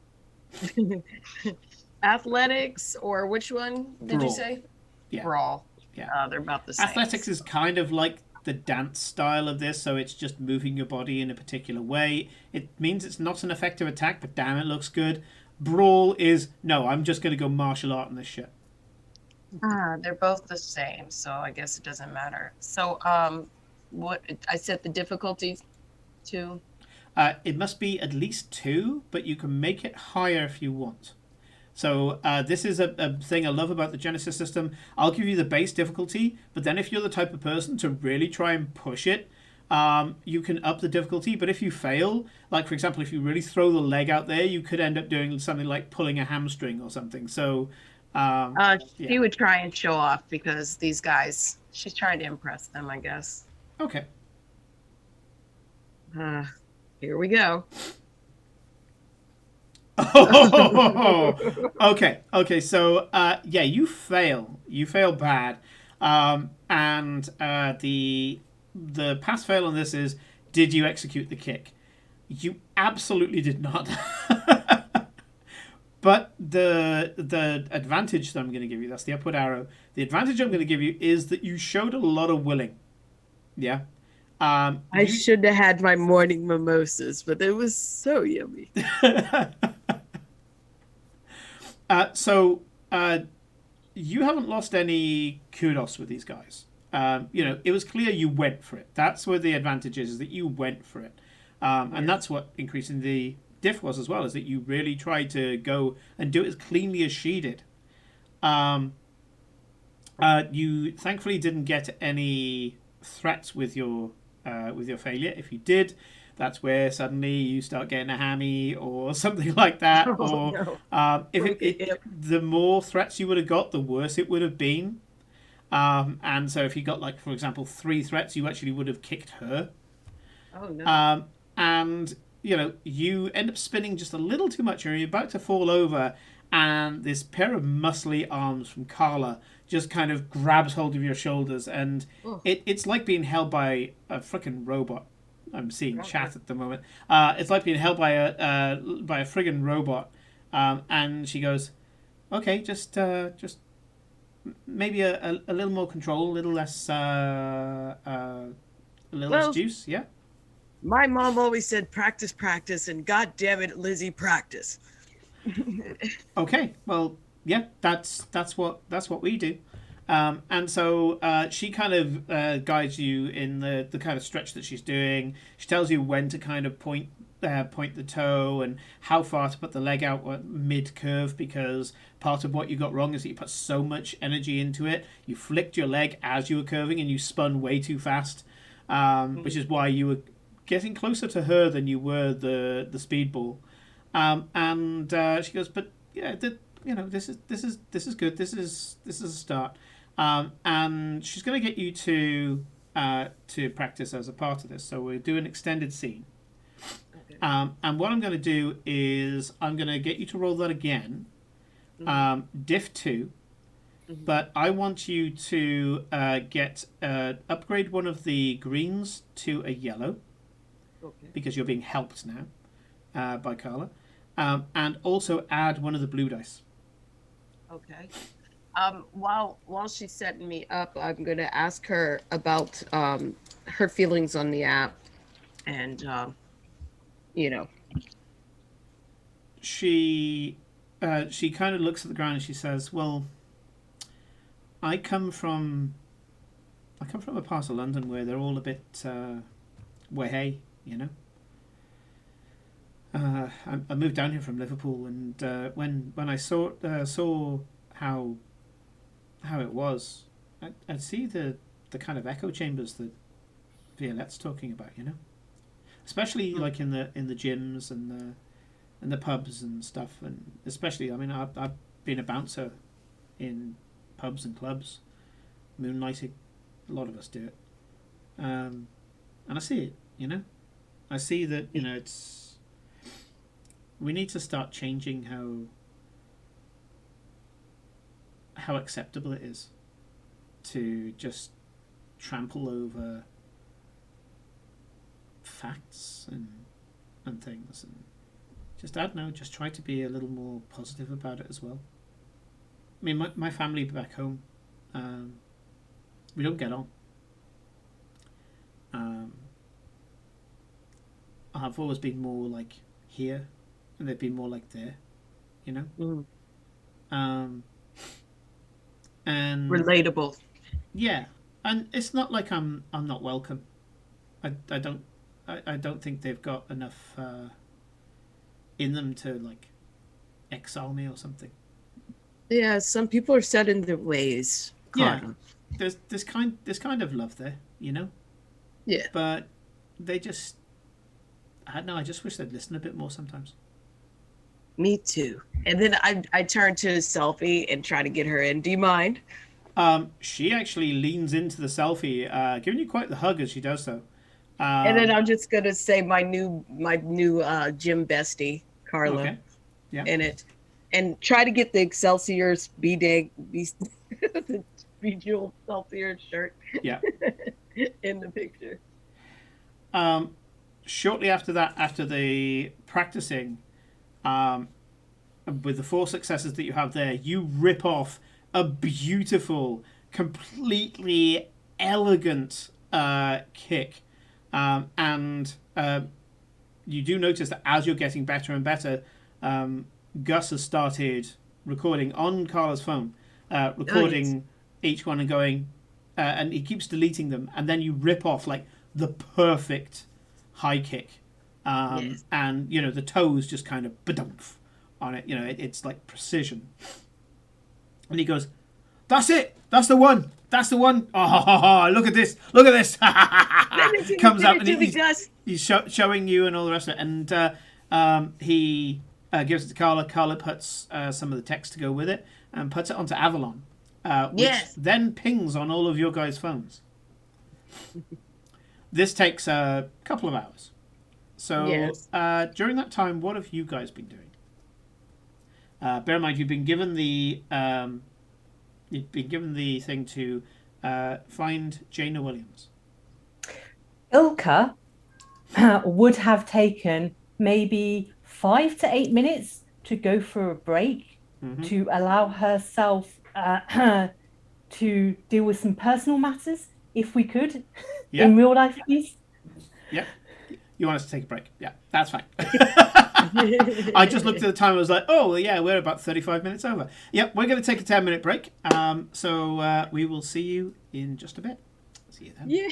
Athletics, or which one did Brawl. you say? Yeah. Brawl. Yeah. They're about the same. Athletics is kind of like the dance style of this, so it's just moving your body in a particular way. It means it's not an effective attack, but damn, it looks good. Brawl is, no, I'm just going to go martial art in this shit. They're both the same, so I guess it doesn't matter. So, what I set the difficulty to? It must be at least 2, but you can make it higher if you want. So this is a thing I love about the Genesys system. I'll give you the base difficulty, but then if you're the type of person to really try and push it, you can up the difficulty. But if you fail, like for example, if you really throw the leg out there, you could end up doing something like pulling a hamstring or something. So She would try and show off because these guys, she's trying to impress them, I guess. Okay. Here we go. Oh, okay. So, you fail. You fail bad. And the pass fail on this is: did you execute the kick? You absolutely did not. But the advantage that I'm going to give you, that's the upward arrow. The advantage I'm going to give you is that you showed a lot of willing. Yeah. I should have had my morning mimosas, but it was so yummy. So you haven't lost any kudos with these guys. It was clear you went for it. That's where the advantage is that you went for it. And that's what increasing the diff was as well, is that you really tried to go and do it as cleanly as she did. You thankfully didn't get any threats with your failure. If you did, that's where suddenly you start getting a hammy or something like that. The more threats you would have got, the worse it would have been. And so if you got, like, for example, 3 threats, you actually would have kicked her. Oh, no. And you end up spinning just a little too much, and you're about to fall over, and this pair of muscly arms from Carla just kind of grabs hold of your shoulders, and Oh, it's like being held by a freaking robot. I'm seeing okay. chat at the moment. It's like being held by a friggin' robot, and she goes, "Okay, just maybe a little more control, a little less Well, juice, yeah." my mom always said practice, practice, and God damn it, Lizzie, practice. Okay, well, yeah, that's what we do. And so she kind of guides you in the kind of stretch that she's doing. She tells you when to kind of point the toe and how far to put the leg out mid curve, because part of what you got wrong is that you put so much energy into it. You flicked your leg as you were curving and you spun way too fast, which is why you were getting closer to her than you were the speedball. And she goes, but yeah, this is good. This is a start. And she's going to get you to practice as a part of this. So we'll do an extended scene. Okay. And what I'm going to do is I'm going to get you to roll that again, diff 2. But I want you to upgrade one of the greens to a yellow, Okay. because you're being helped now by Carla, and also add one of the blue dice. Okay. While she's setting me up, I'm gonna ask her about her feelings on the app, and you know. She kind of looks at the ground and she says, "Well, I come from a part of London where they're all a bit way, you know. I moved down here from Liverpool, and when I saw how it was, I'd see the kind of echo chambers that Violette's talking about, you know, especially like in the gyms and the pubs and stuff, and especially, I mean, I've been a bouncer in pubs and clubs, moonlighting. A lot of us do it, and I see it, you know. I see that, you know, we need to start changing how acceptable it is to just trample over facts and things, and just, I don't know, just try to be a little more positive about it as well. I mean, my family back home, we don't get on. I've always been more like here, and they've been more like there, you know. And Relatable. yeah, and it's not like I'm not welcome. I don't think they've got enough in them to like exile me or something. Yeah, some people are set in their ways. Carla. Yeah, there's kind of love there, you know. Yeah. But they just, I don't know. I just wish they'd listen a bit more sometimes. Me too. And then I turn to selfie and try to get her in. Do you mind? She actually leans into the selfie, giving you quite the hug as she does so. And then I'm just gonna say my new gym bestie, Carla, Okay. Yeah. in it, and try to get the Excelsior the regional Excelsior shirt. Yeah. In the picture. Shortly after that, after the practicing, with the 4 successes that you have there, you rip off a beautiful, completely elegant kick, and you do notice that as you're getting better and better, Gus has started recording on Carla's phone, recording each one and going, and he keeps deleting them, and then you rip off like the perfect high kick, and you know the toes just kind of badumph on it. You know, it's like precision. And he goes, "That's it. That's the one. That's the one. Oh, look at this. Look at this." Comes up and he's showing you and all the rest of it. And he gives it to Carla. Carla puts some of the text to go with it and puts it onto Avalon, which then pings on all of your guys' phones. This takes a couple of hours. So Yes. During that time, what have you guys been doing? Bear in mind, you've been given the thing to find Jaina Williams. Ilka would have taken maybe 5 to 8 minutes to go for a break to allow herself to deal with some personal matters, if we could, in real life, please. Yep. You want us to take a break? Yeah, that's fine. I just looked at the time and was like, oh, yeah, we're about 35 minutes over. Yep, we're going to take a 10-minute break. So we will see you in just a bit. See you then. Yeah.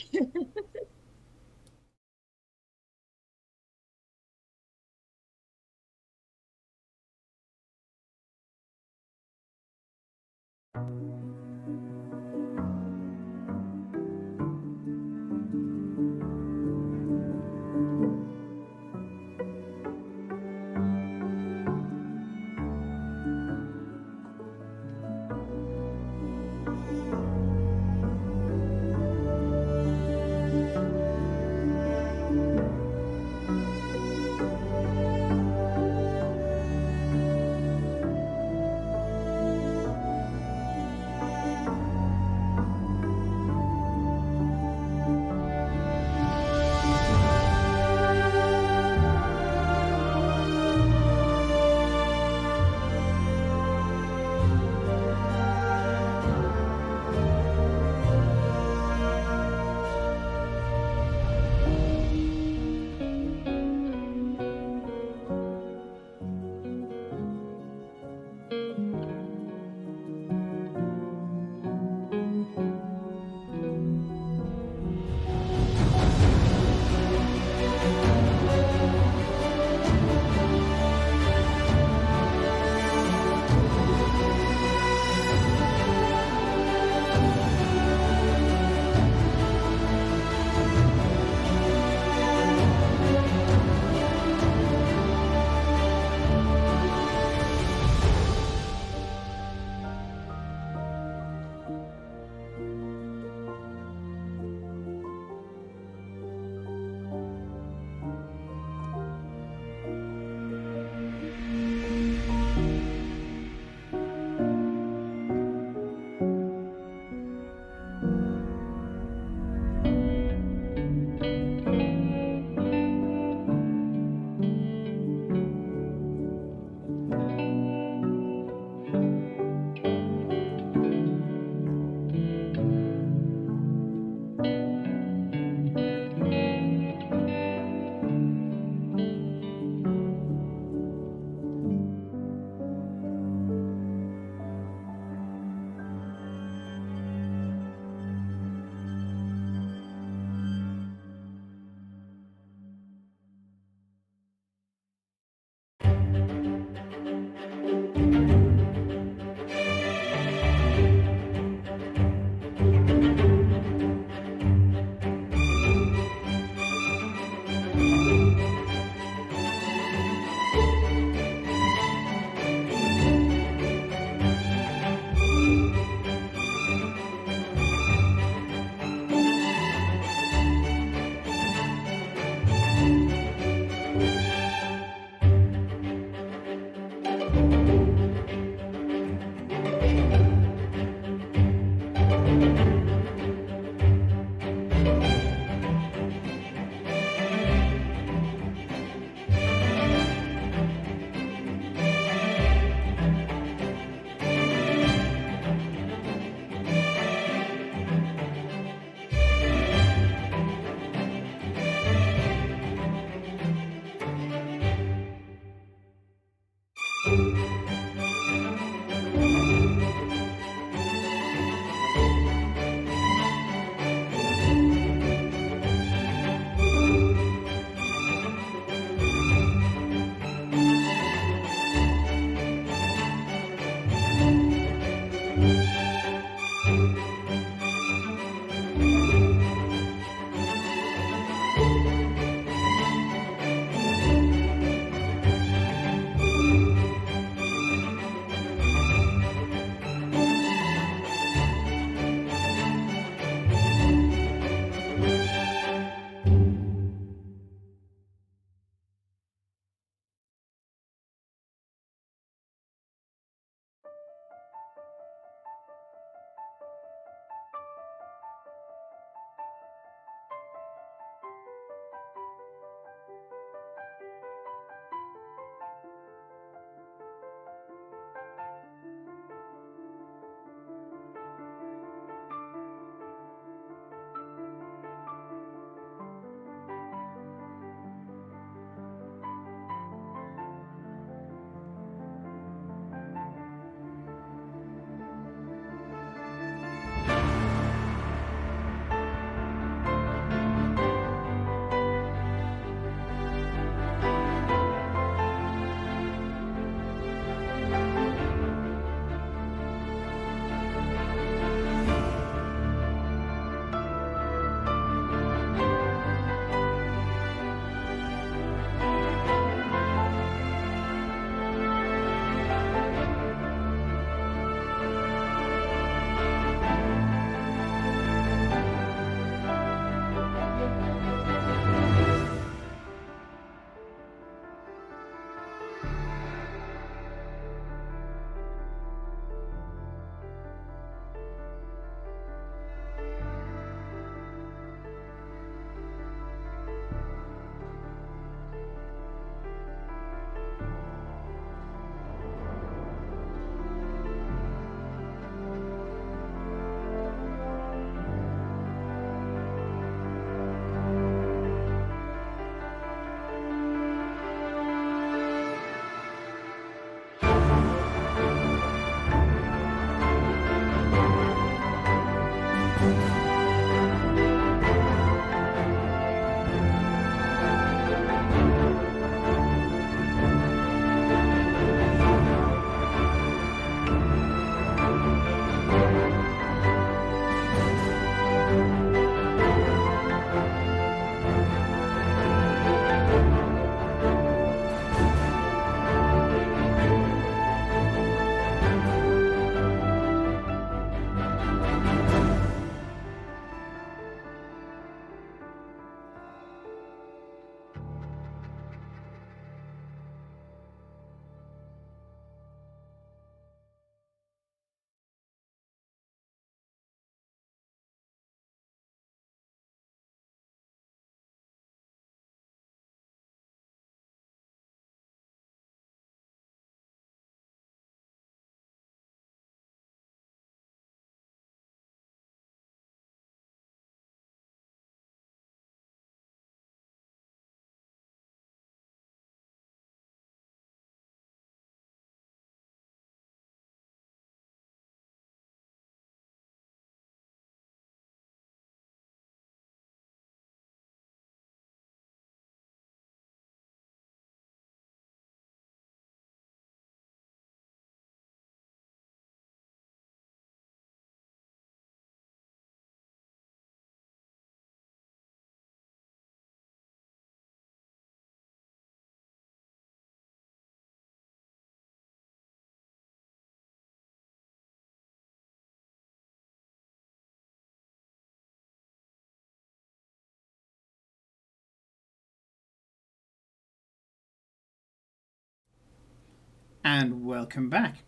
and welcome back.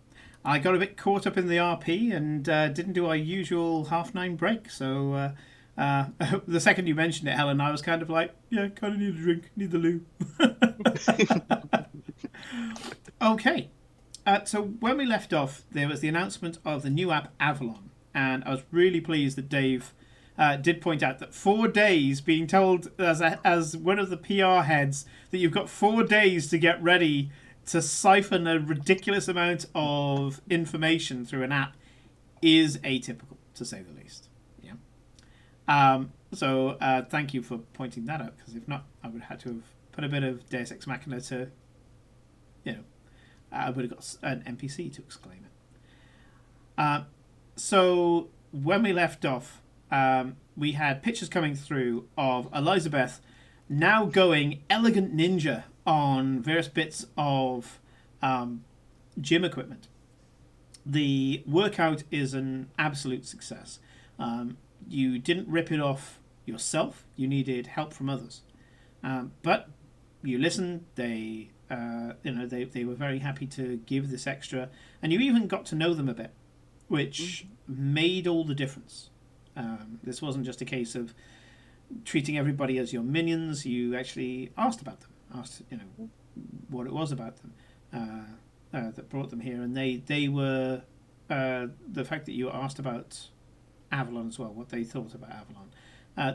I got a bit caught up in the RP and didn't do our usual 9:30 break. So the second you mentioned it, Helen, I was kind of like, yeah, kind of need a drink, need the loo. Okay. So when we left off, there was the announcement of the new app Avalon, and I was really pleased that Dave did point out that 4 days, being told as one of the PR heads that you've got 4 days to get ready to siphon a ridiculous amount of information through an app, is atypical, to say the least. Yeah. So thank you for pointing that out, because if not, I would have had to have put a bit of Deus Ex Machina to, I would have got an NPC to exclaim it. So when we left off, we had pictures coming through of Elizabeth now going elegant ninja on various bits of gym equipment. The workout is an absolute success. You didn't rip it off yourself. You needed help from others. But you listened. They were very happy to give this extra, and you even got to know them a bit, which made all the difference. This wasn't just a case of treating everybody as your minions. You actually asked about them, asked what it was about them that brought them here, and they were the fact that you asked about Avalon as well, what they thought about Avalon.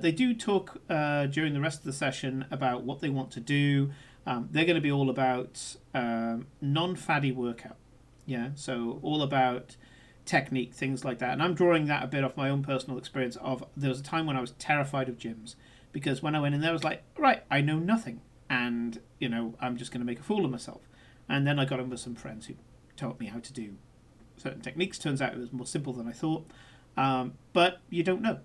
They do talk during the rest of the session about what they want to do. They're going to be all about non-faddy workout. Yeah, so all about technique, things like that. And I'm drawing that a bit off my own personal experience of, there was a time when I was terrified of gyms, because when I went in there I was like, right, I know nothing, and I'm just going to make a fool of myself. And then I got in with some friends who taught me how to do certain techniques. Turns out it was more simple than I thought, but you don't know,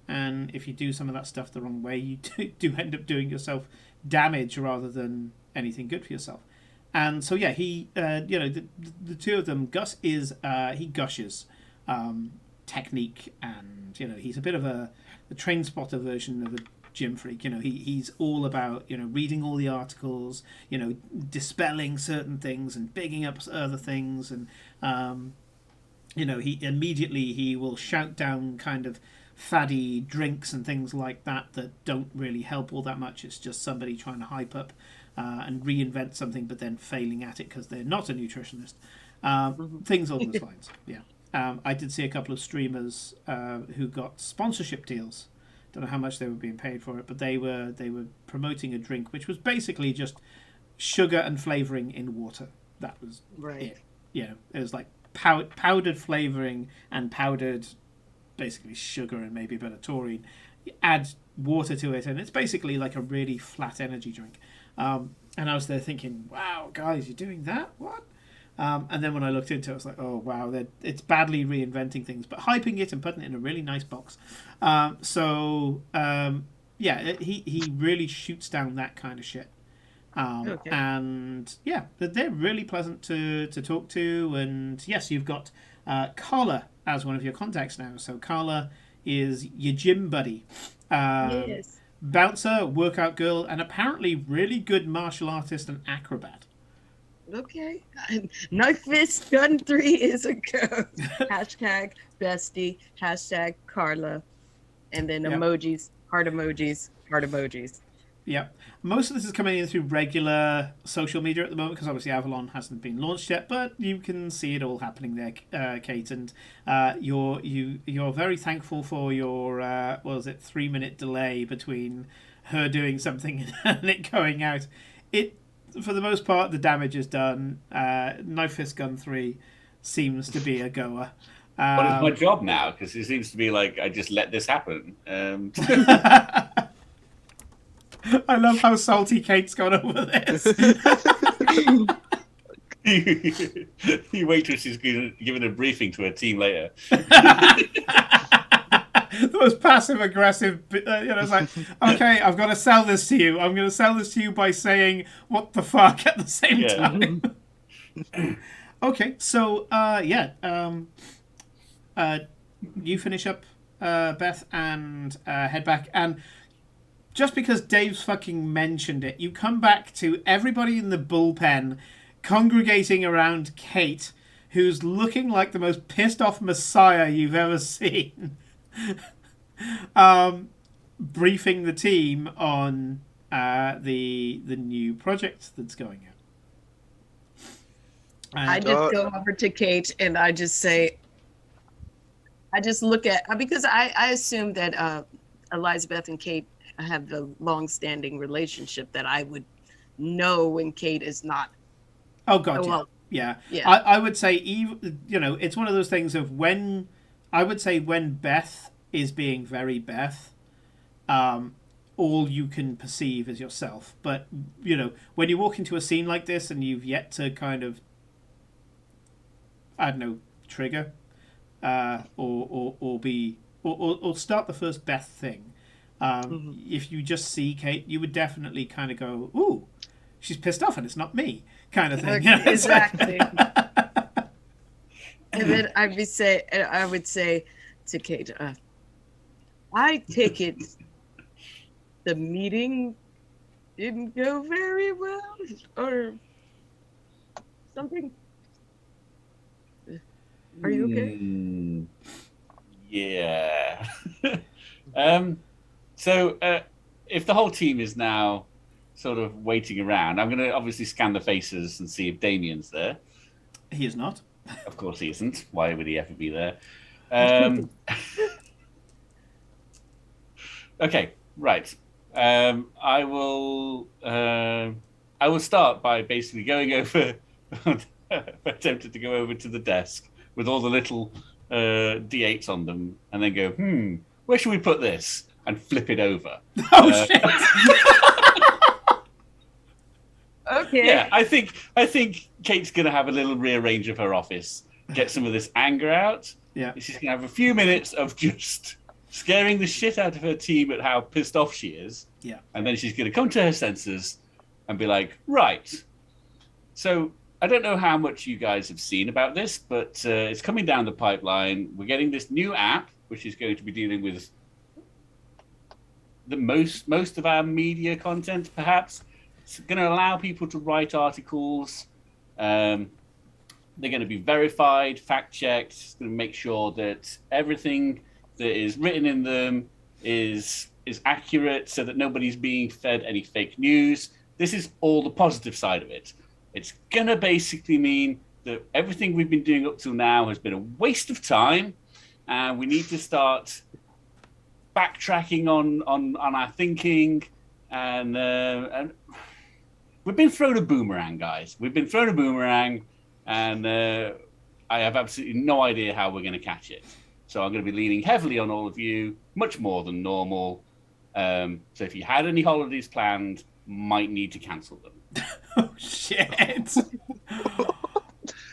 and if you do some of that stuff the wrong way, you do end up doing yourself damage rather than anything good for yourself. And so yeah, he the two of them, Gus is he gushes technique, and he's a bit of a train spotter version of a gym freak. He's all about reading all the articles, dispelling certain things and bigging up other things, and he will shout down kind of faddy drinks and things like that don't really help all that much. It's just somebody trying to hype up and reinvent something, but then failing at it because they're not a nutritionist. Things along those lines. Yeah. I did see a couple of streamers who got sponsorship deals. Don't know how much they were being paid for it, but they were promoting a drink which was basically just sugar and flavoring in water. That was right. It. It was like powdered flavoring and powdered, basically sugar and maybe a bit of taurine. You add water to it, and it's basically like a really flat energy drink. And I was there thinking, wow, guys, you're doing that? What? And then when I looked into it, I was like, oh, wow, it's badly reinventing things, but hyping it and putting it in a really nice box. He really shoots down that kind of shit. Okay. And yeah, they're really pleasant to talk to. And yes, you've got Carla as one of your contacts now. So Carla is your gym buddy. Yes. Bouncer, workout girl, and apparently really good martial artist and acrobat. Okay. Knife Fist Gun 3 is a go. Hashtag bestie. Hashtag Carla. And then emojis, heart emojis, heart emojis. Yeah. Most of this is coming in through regular social media at the moment, because obviously Avalon hasn't been launched yet, but you can see it all happening there, Kate. And you're very thankful for your 3-minute delay between her doing something and it going out. It, for the most part, the damage is done. Knife Fist Gun 3 seems to be a goer. What is my job now? Because it seems to be like I just let this happen. I love how salty Kate's gone over this. You wait till she's given a briefing to her team later. The most passive aggressive. It's like, okay, I've got to sell this to you. I'm going to sell this to you by saying what the fuck at the same time. Okay, so you finish up, Beth, and head back. And just because Dave's fucking mentioned it, you come back to everybody in the bullpen congregating around Kate, who's looking like the most pissed off messiah you've ever seen, briefing the team on the new project that's going out. I just go over to Kate and I just say, I just look at, because I assume that Elizabeth and Kate have the long-standing relationship that I would know when Kate is not. Oh God, yeah. I would say, even, it's one of those things of when Beth is being very Beth, all you can perceive is yourself. But when you walk into a scene like this and you've yet to kind of, I don't know, trigger, or start the first Beth thing. If you just see Kate, you would definitely kind of go, "Ooh, she's pissed off, and it's not me," kind of thing. Exactly. And then I would say to Kate, I take it the meeting didn't go very well, or something. Are you okay? Yeah. So if the whole team is now sort of waiting around, I'm going to obviously scan the faces and see if Damien's there. He is not. Of course he isn't. Why would he ever be there? Okay, right. I will start by basically going over, attempted to go over to the desk with all the little D8s on them, and then go, where should we put this? And flip it over. Oh shit! Okay. Yeah, I think Kate's gonna have a little rearrange of her office, get some of this anger out. Yeah. She's gonna have a few minutes of just scaring the shit out of her team at how pissed off she is. Yeah. And then she's gonna come to her senses and be like, right. So I don't know how much you guys have seen about this, but it's coming down the pipeline. We're getting this new app, which is going to be dealing with the most of our media content, perhaps. It's going to allow people to write articles. They're going to be verified, fact-checked. It's going to make sure that everything that is written in them is accurate, so that nobody's being fed any fake news. This is all the positive side of it. It's going to basically mean that everything we've been doing up till now has been a waste of time, and we need to start backtracking on our thinking, and we've been thrown a boomerang, guys. We've been thrown a boomerang, and I have absolutely no idea how we're going to catch it. So I'm going to be leaning heavily on all of you, much more than normal. So if you had any holidays planned, might need to cancel them. Oh shit!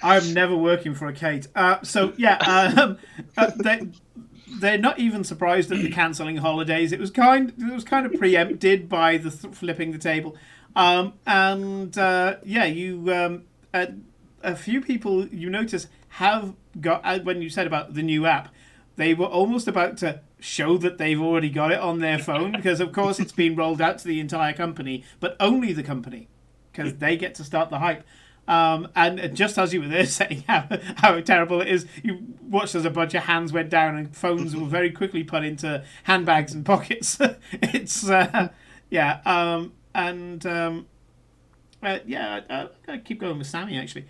I'm never working for a Kate. They're not even surprised at the cancelling holidays. It was kind of preempted by the flipping the table, a few people you notice have got, when you said about the new app, they were almost about to show that they've already got it on their phone, because of course it's been rolled out to the entire company, but only the company, because they get to start the hype. And just as you were there saying how terrible it is, you watched as a bunch of hands went down and phones were very quickly put into handbags and pockets. It's I keep going with Sammy actually,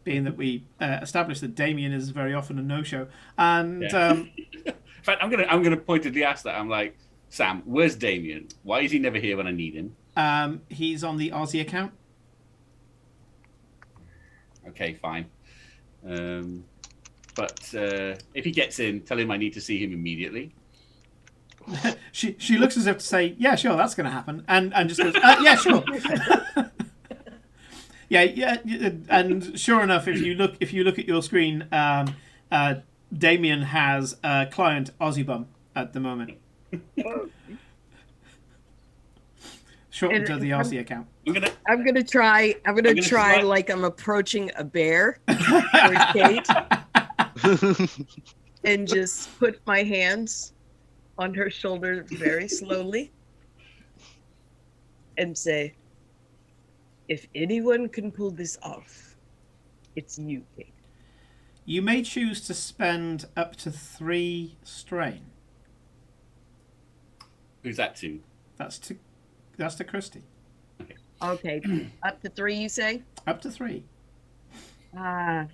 being that we established that Damien is very often a no-show, and in fact, I'm gonna pointedly ask that. I'm like, Sam, where's Damien? Why is he never here when I need him? He's on the Aussie account. Okay, fine. But if he gets in, tell him I need to see him immediately. She looks as if to say, yeah, sure, that's going to happen, and just goes, yeah, sure. yeah, and sure enough, if you look at your screen, Damien has a client Aussie Bum at the moment. Shortened to the Aussie account. I'm gonna try like I'm approaching a bear or Kate, and just put my hands on her shoulder very slowly and say, If anyone can pull this off, it's you, Kate. You may choose to spend up to 3 strain. Who's that to? That's to Christy. Okay, up to 3, you say? Up to 3. I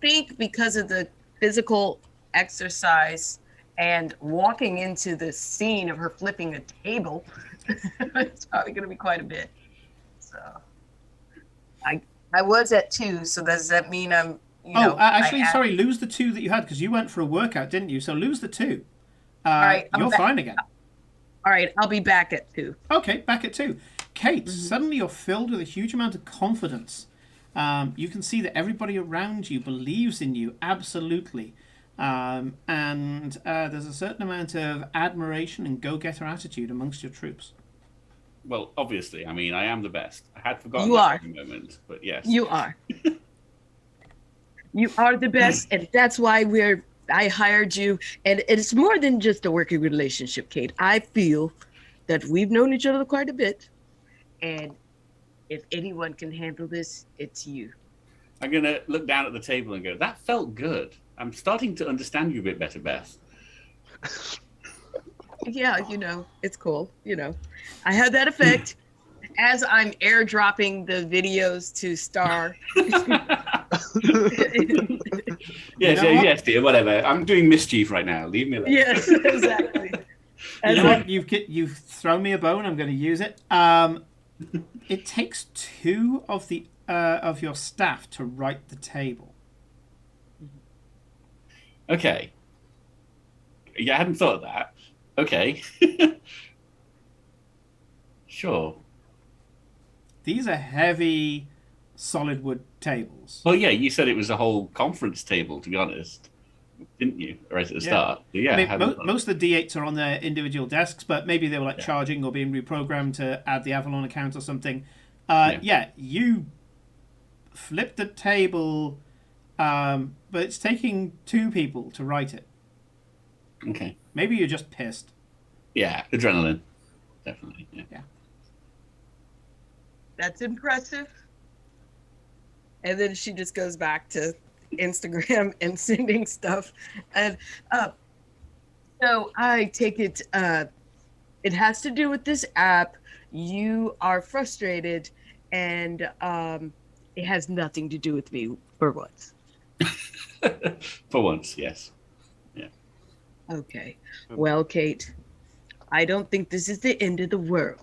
think because of the physical exercise and walking into the scene of her flipping a table, it's probably going to be quite a bit. So, I was at 2. So does that mean I'm? Actually, sorry, lose the 2 that you had because you went for a workout, didn't you? So lose the 2. All right, you're fine again. All right, I'll be back at 2. Okay, back at 2. Kate, suddenly you're filled with a huge amount of confidence. You can see that everybody around you believes in you, absolutely. And there's a certain amount of admiration and go-getter attitude amongst your troops. Well, obviously, I mean, I am the best. I had forgotten You that are. moment, but yes. You are. You are the best, and that's why I hired you. And it's more than just a working relationship, Kate. I feel that we've known each other quite a bit, and if anyone can handle this, it's you. I'm going to look down at the table and go, that felt good. I'm starting to understand you a bit better, Beth. Yeah, it's cool. I had that effect as I'm airdropping the videos to Star. Yes, dear, whatever. I'm doing mischief right now. Leave me alone. Yes, exactly. You know what? You've thrown me a bone. I'm going to use it. It takes 2 of your staff to right the table. Okay. Yeah, I hadn't thought of that. Okay. Sure. These are heavy, solid wood tables. Well, yeah, you said it was a whole conference table, to be honest, didn't you? Right at the start. But yeah, I mean, most of the D8s are on their individual desks, but maybe they were charging or being reprogrammed to add the Avalon account or something. You flipped the table, but it's taking 2 people to write it. Okay. Maybe you're just pissed. Yeah, adrenaline. Definitely. Yeah. That's impressive. And then she just goes back to Instagram and sending stuff. And so I take it, it has to do with this app. You are frustrated, and it has nothing to do with me for once. For once, yes. Yeah. Okay. Well, Kate, I don't think this is the end of the world.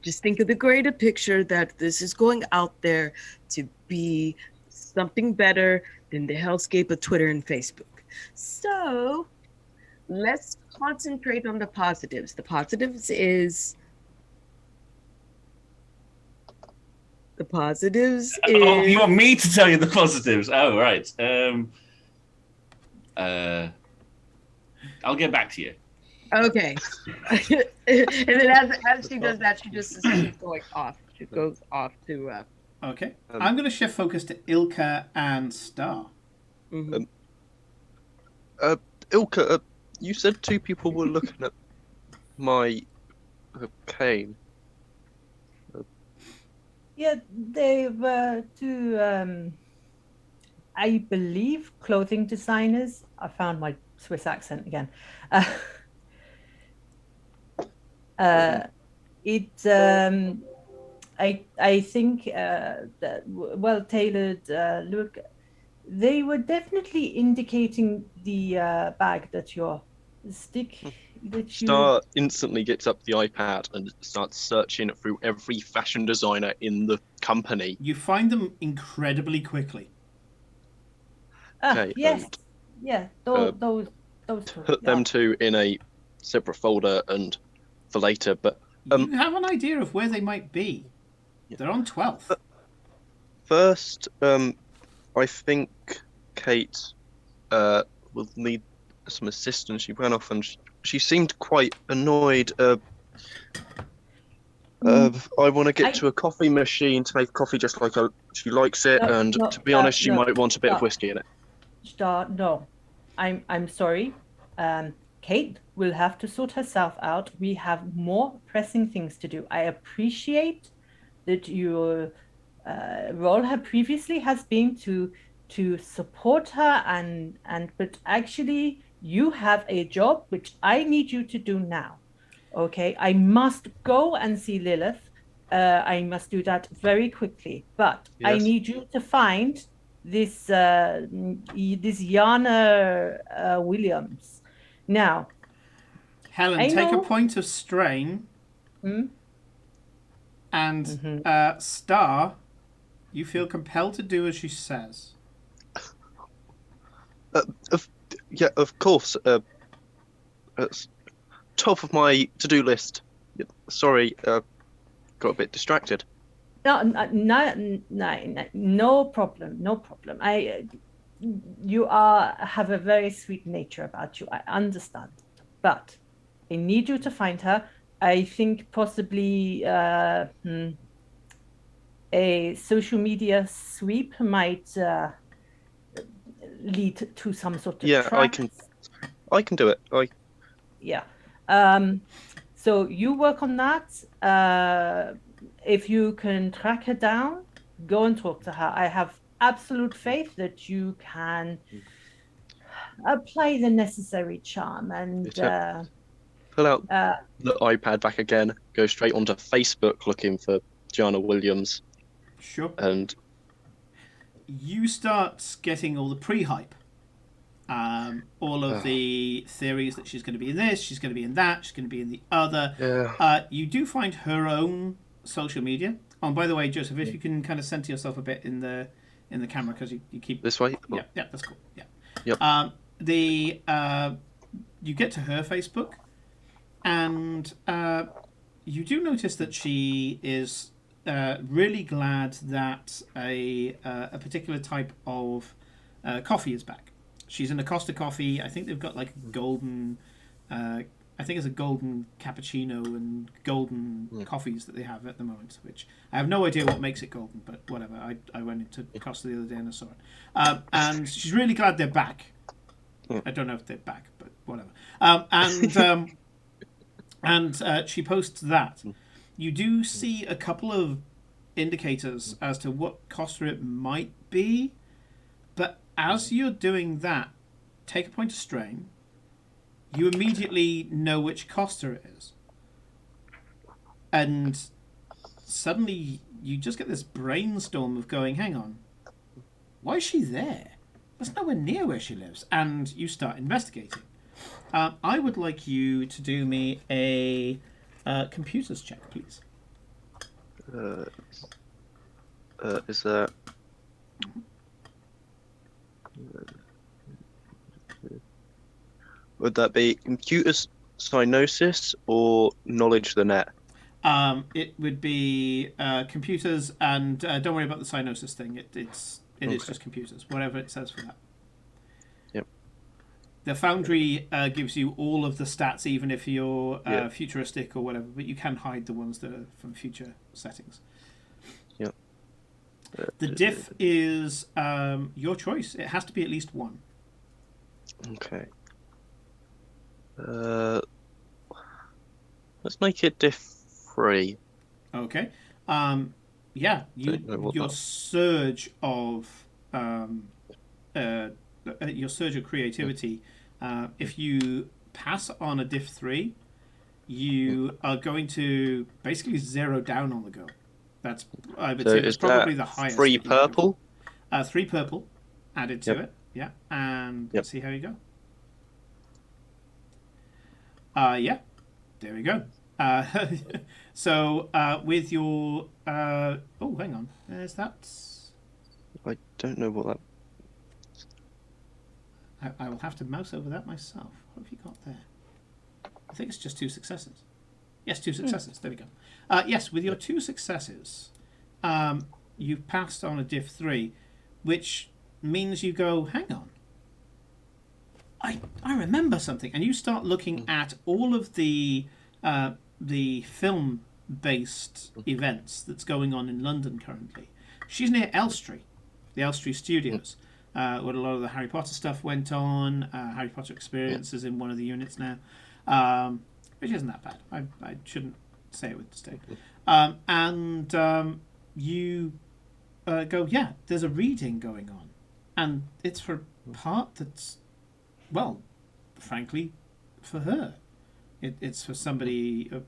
Just think of the greater picture that this is going out there to be something better than the hellscape of Twitter and Facebook. So let's concentrate on the positives. The positives is... Oh, you want me to tell you the positives? Oh, right. I'll get back to you. Okay. And then as she does that, she's going off. She goes off to... Okay. I'm going to shift focus to Ilka and Star. Ilka, you said 2 people were looking at my cane. Yeah, they were 2, I believe, clothing designers. I found my Swiss accent again. I think that well-tailored look. They were definitely indicating the bag that your stick that you... Star instantly gets up the iPad and starts searching through every fashion designer in the company. You find them incredibly quickly. Okay, yes, yeah, those put them 2 in a separate folder and for later. But you have an idea of where they might be. They're on 12th. First, I think Kate will need some assistance. She ran off and she seemed quite annoyed. I want to get to a coffee machine to make coffee just like she likes it, to be honest, she might want a bit of whiskey in it. Star, no. I'm sorry. Kate will have to sort herself out. We have more pressing things to do. I appreciate that your role previously has been to support her, but actually you have a job which I need you to do now. Okay, I must go and see Lilith. I must do that very quickly, but I Yes. need you to find this Yana Williams. Now, Helen, I take a know. point of strain, Hmm? and Mhm. Star, you feel compelled to do as she says. Of, yeah, of course. It's top of my to-do list. Sorry, got a bit distracted. No, no problem, no problem. You have a very sweet nature about you. I understand, but I need you to find her. I think possibly a social media sweep might lead to some sort of Yeah, tracks. I can do it. Yeah. So you work on that. If you can track her down, go and talk to her. I have absolute faith that you can apply the necessary charm and It, pull out uh, the iPad back again. Go straight onto Facebook looking for Gianna Williams, Sure. and You start getting all the pre-hype. All of uh, the theories that she's going to be in this, she's going to be in that, she's going to be in the other. yeah, You do find her own social media. Oh, and by the way, Joseph, if you can kind of center yourself a bit in the camera because you keep. this way. Yeah, yeah, that's cool. Yeah. Yep. The you get to her Facebook, and you do notice that she is really glad that a particular type of coffee is back. She's in a Costa coffee. I think they've got like golden. I think it's a golden cappuccino and golden coffees that they have at the moment, which I have no idea what makes it golden, but whatever. I went into Costa the other day and I saw it. And she's really glad they're back. I don't know if they're back, but whatever. And she posts that. You do see a couple of indicators as to what Costa it might be, but as you're doing that, take a point of strain. You immediately know which Costa it is. And suddenly you just get this brainstorm of going, hang on, why is she there? That's nowhere near where she lives. And you start investigating. I would like you to do me a computers check, please. Is that? Would that be computers cyanosis or knowledge of the net? It would be computers, and don't worry about the cyanosis thing. It is just computers, whatever it says for that. Yep. The Foundry gives you all of the stats, even if you're futuristic or whatever, but you can hide the ones that are from future settings. Yep. The diff is your choice. It has to be at least one. Okay. Let's make it diff 3. Okay. Yeah. Your surge of creativity. If you pass on a diff 3, you are going to basically 0 down on the go. That's I would say that's probably the highest. 3 purple. 3 purple added to it. Yeah, and let's see how you go. Yeah, there we go. So with your oh, hang on, is that? I don't know what that. I will have to mouse over that myself. What have you got there? I think it's just 2 successes. Yes, 2 successes. There we go. Yes, with your 2 successes, you've passed on a diff 3, which means you go, hang on. I remember something, and you start looking at all of the film-based events that's going on in London currently. She's near Elstree, the Elstree Studios, where a lot of the Harry Potter stuff went on. Harry Potter Experience is in one of the units now, which isn't that bad. I shouldn't say it with disdain. You go, yeah, there's a reading going on. And it's for a part that's, well, frankly, for her. It's for somebody, of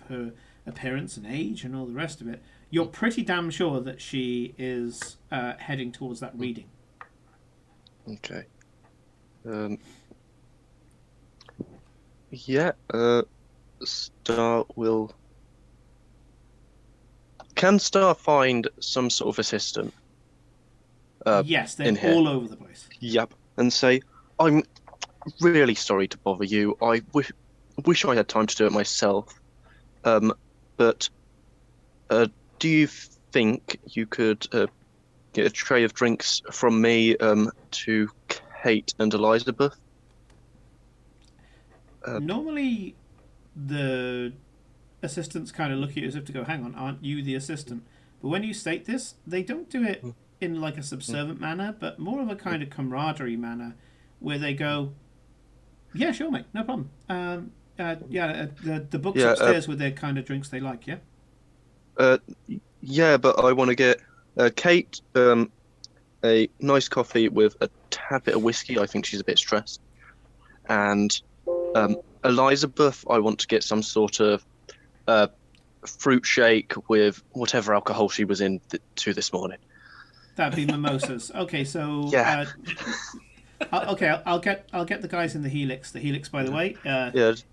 her appearance and age and all the rest of it. You're pretty damn sure that she is heading towards that reading. Okay. Yeah. Star will. Can Star find some sort of assistant? Yes, they're in here. all over the place. Yep. And say, I'm really sorry to bother you. I wish I had time to do it myself. But do you think you could get a tray of drinks from me to Kate and Elizabeth? Normally, the assistants kind of look at you as if to go, hang on, aren't you the assistant? But when you state this, they don't do it in like a subservient manner, but more of a kind of camaraderie manner, where they go, yeah, sure, mate, no problem. The books upstairs with their kind of drinks they like, yeah? Yeah, but I want to get Kate a nice coffee with a tad bit of whiskey. I think she's a bit stressed. And Elizabeth, I want to get some sort of fruit shake with whatever alcohol she was in this morning. That'd be mimosas. Okay, so yeah. I'll get the guys in the Helix. The Helix, by the way,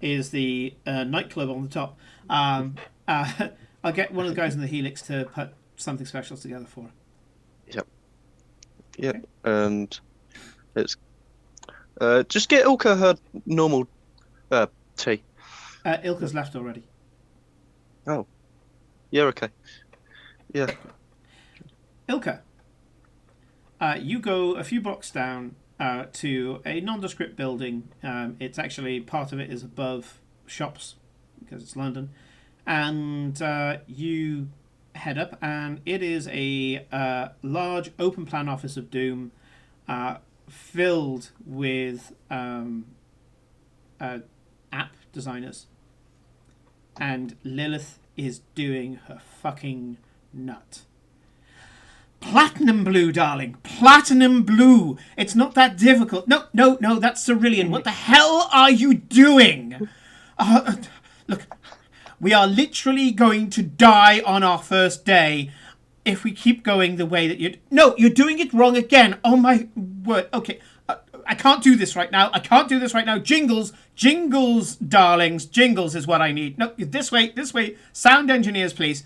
is the nightclub on the top. I'll get one of the guys in the Helix to put something special together for her. Yep. Okay. And it's just get Ilka her normal tea. Ilka's left already. Oh. Yeah, okay. Yeah. Ilka, you go a few blocks down to a nondescript building. It's actually, part of it is above shops because it's London. And you head up, and it is a large open plan office of doom filled with app designers. And Lilith is doing her fucking nut. Platinum blue, darling. Platinum blue. It's not that difficult. No, that's cerulean. What the hell are you doing? Look, we are literally going to die on our first day if we keep going the way that you're... No, you're doing it wrong again. Oh, my word. Okay, I can't do this right now. Jingles, darlings. Jingles is what I need. No, this way. Sound engineers, please.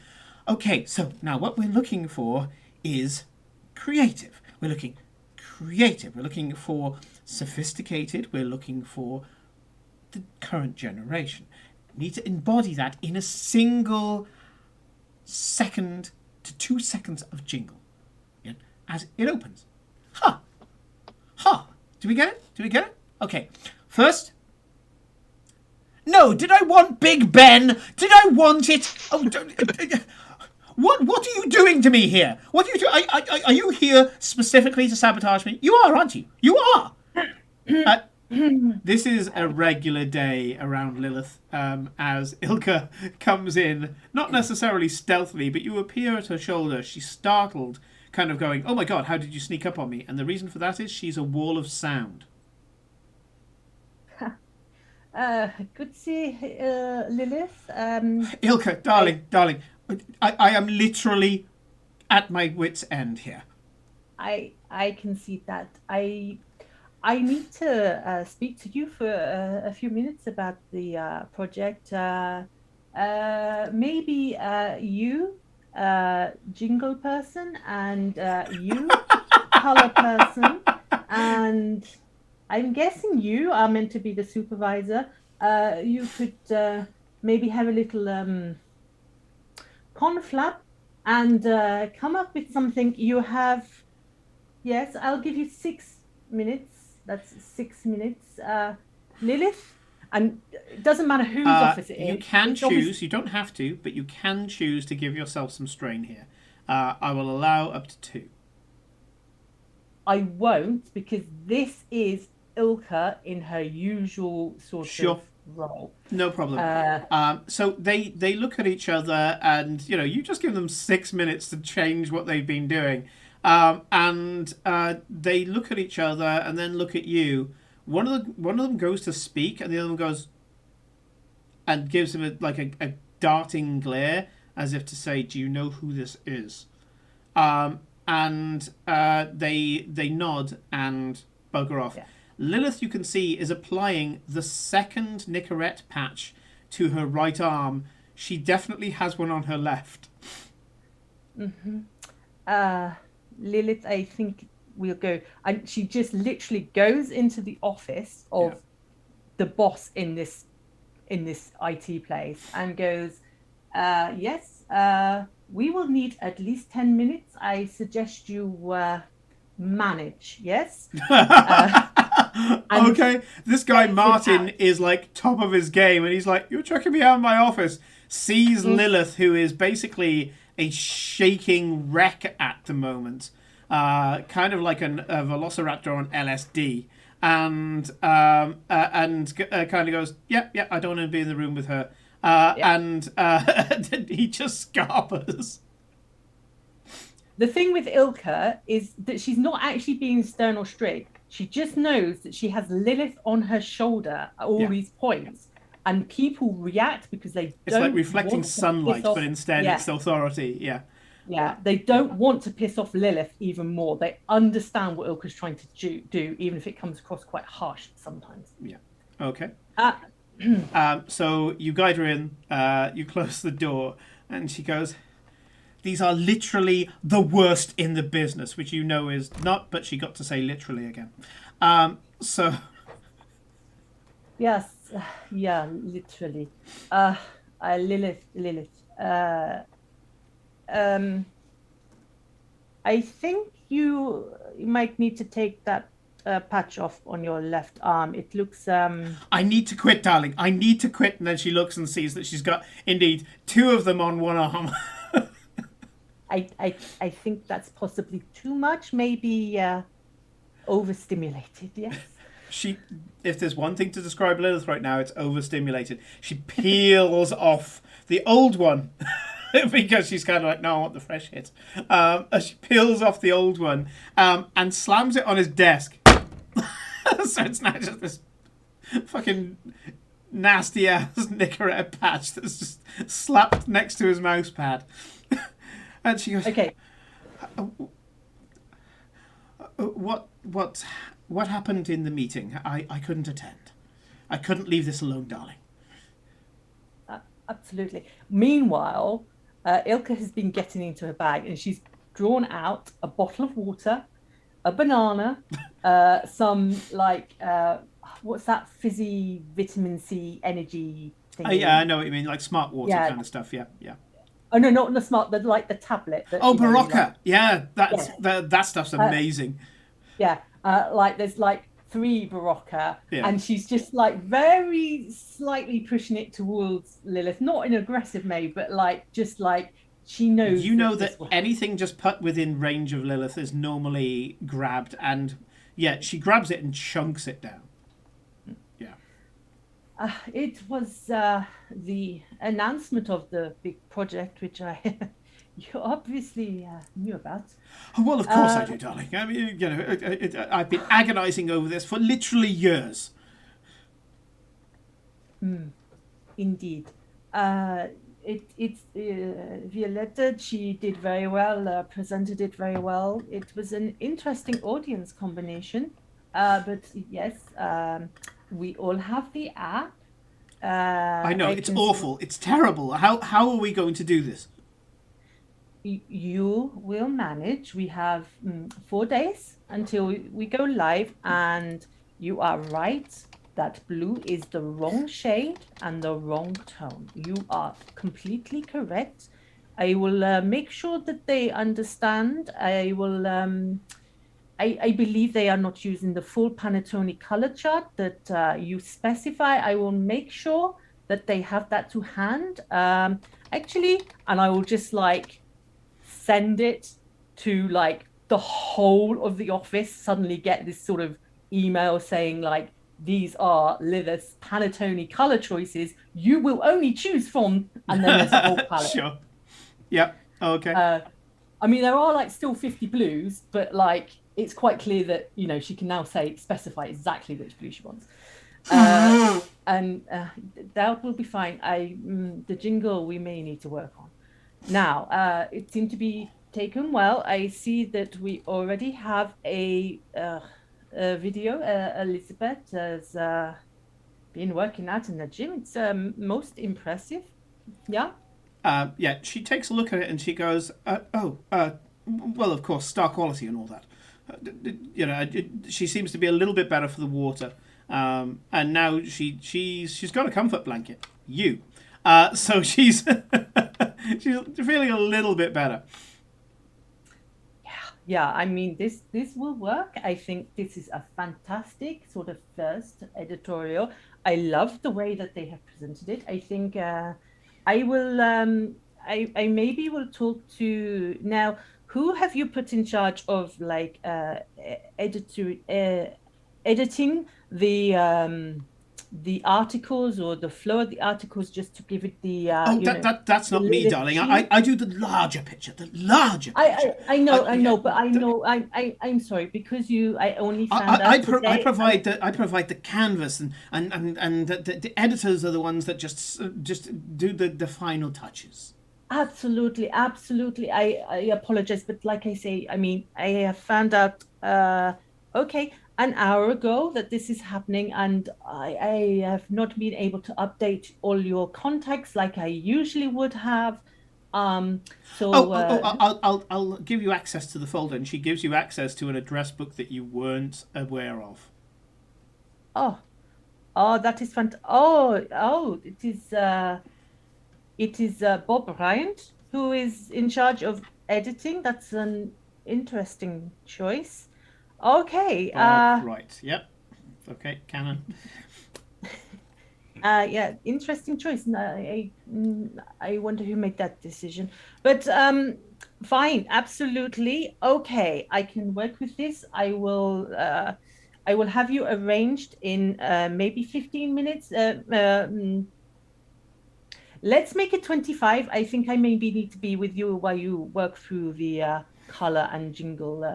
Okay, so now what we're looking for is creative. We're looking creative. We're looking for sophisticated. We're looking for the current generation. We need to embody that in a single second to 2 seconds of jingle. Yeah, as it opens. Ha! Do we get it? Okay. First. No, did I want Big Ben? Did I want it? Oh, What are you doing to me here? What are you doing? Are you here specifically to sabotage me? You are, aren't you? You are! This is a regular day around Lilith, as Ilka comes in, not necessarily stealthily, but you appear at her shoulder. She's startled, kind of going, oh my god, how did you sneak up on me? And the reason for that is she's a wall of sound. Good to see Lilith. Ilka, darling. I am literally at my wit's end here. I can see that. I need to speak to you for a few minutes about the project. Maybe you, jingle person, and you, color person, and I'm guessing you are meant to be the supervisor. You could maybe have a little conflap and come up with something. You have, yes, I'll give you 6 minutes. That's 6 minutes. Lilith, and it doesn't matter whose office it is. You can choose, you don't have to, but you can choose to give yourself some strain here. I will allow up to 2. I won't, because this is Ilka in her usual sort of roll. No problem. So they look at each other, and you just give them 6 minutes to change what they've been doing, and they look at each other and then look at you. One of them goes to speak, and the other one goes and gives him a darting glare, as if to say, "Do you know who this is?" And they nod and bugger off. Yeah. Lilith, you can see, is applying the second Nicorette patch to her right arm. She definitely has one on her left. Lilith, I think we'll go. And she just literally goes into the office of the boss in this IT place and goes, yes, we will need at least 10 minutes. I suggest you manage, yes? Okay, this guy Martin is like top of his game, and he's like, "You're checking me out of my office." Sees Lilith, who is basically a shaking wreck at the moment, kind of like a velociraptor on LSD, and kind of goes, "Yep, I don't want to be in the room with her," and he just scarpers. The thing with Ilka is that she's not actually being stern or strict. She just knows that she has Lilith on her shoulder at all these points, and people react because they don't. It's like reflecting want to sunlight, piss off. but instead it's authority. Yeah, they don't want to piss off Lilith even more. They understand what Ilka's trying to do, even if it comes across quite harsh sometimes. Yeah. Okay. So you guide her in, you close the door, and she goes, "These are literally the worst in the business," which is not, but she got to say literally again. So. Yes, literally. Lilith. I think you might need to take that patch off on your left arm. It looks. I need to quit, darling. I need to quit. And then she looks and sees that she's got indeed 2 of them on one arm. I think that's possibly too much. Maybe overstimulated. Yes. If there's one thing to describe Lilith right now, it's overstimulated. She peels off the old one because she's kind of like, "No, I want the fresh hit." She peels off the old one and slams it on his desk. So it's not just this fucking nasty ass Nicorette patch that's just slapped next to his mouse pad. And she goes, "Okay, what happened in the meeting? I couldn't attend. I couldn't leave this alone, darling." Absolutely. Meanwhile, Ilka has been getting into her bag, and she's drawn out a bottle of water, a banana, some what's that fizzy vitamin C energy thing? Yeah, I know what you mean, like smart water kind of stuff. Yeah. Oh no, not the smart, the tablet. Barocca. Yeah, that stuff's amazing. There's 3 Barocca, and she's just very slightly pushing it towards Lilith, not in an aggressive way, but she knows. You know that anything just put within range of Lilith is normally grabbed, and she grabs it and chunks it down. It was the announcement of the big project, which you obviously knew about. Well, of course I do, darling. I mean, I've been agonizing over this for literally years. Indeed. Violetta, she did very well, presented it very well. It was an interesting audience combination. But yes, we all have the app. I know, it's awful. It's terrible. How are we going to do this? You will manage. We have 4 days until we go live, and you are right that blue is the wrong shade and the wrong tone. You are completely correct. I will make sure that they understand. I will. I believe they are not using the full Pantone color chart that you specify. I will make sure that they have that to hand. Actually, and I will just send it to the whole of the office. Suddenly get this sort of email saying these are Lilith's Pantone color choices. You will only choose from, and then there's a whole palette. Sure. Yep. Okay. I mean, there are like still 50 blues, but like it's quite clear that she can now specify exactly which blue she wants. And that will be fine. The jingle we may need to work on. Now, it seemed to be taken well. I see that we already have a video. Elizabeth has been working out in the gym. It's most impressive. Yeah. Yeah, she takes a look at it and she goes, well, of course, star quality and all that. She seems to be a little bit better for the water. And now she's got a comfort blanket. So she's she's feeling a little bit better. Yeah. I mean, this will work. I think this is a fantastic sort of first editorial. I love the way that they have presented it. I think I will. I maybe will talk to now. Who have you put in charge of like editing the articles or the flow of the articles, just to give it the that's not me, darling. I do the larger picture, I know, but I'm sorry, because I only found out today. I provide the canvas, and the editors are the ones that just do the final touches. Absolutely. I apologize, but like I say, I mean, I have found out an hour ago that this is happening, and I have not been able to update all your contacts like I usually would have. I'll give you access to the folder, and she gives you access to an address book that you weren't aware of. Oh, that is fantastic. It is Bob Bryant who is in charge of editing. That's an interesting choice. Okay. Right. Yep. Okay. Canon. Yeah. Interesting choice. I wonder who made that decision. But fine. Absolutely. Okay. I can work with this. I will have you arranged in maybe 15 minutes. Let's make it 25. I think I maybe need to be with you while you work through the color and jingle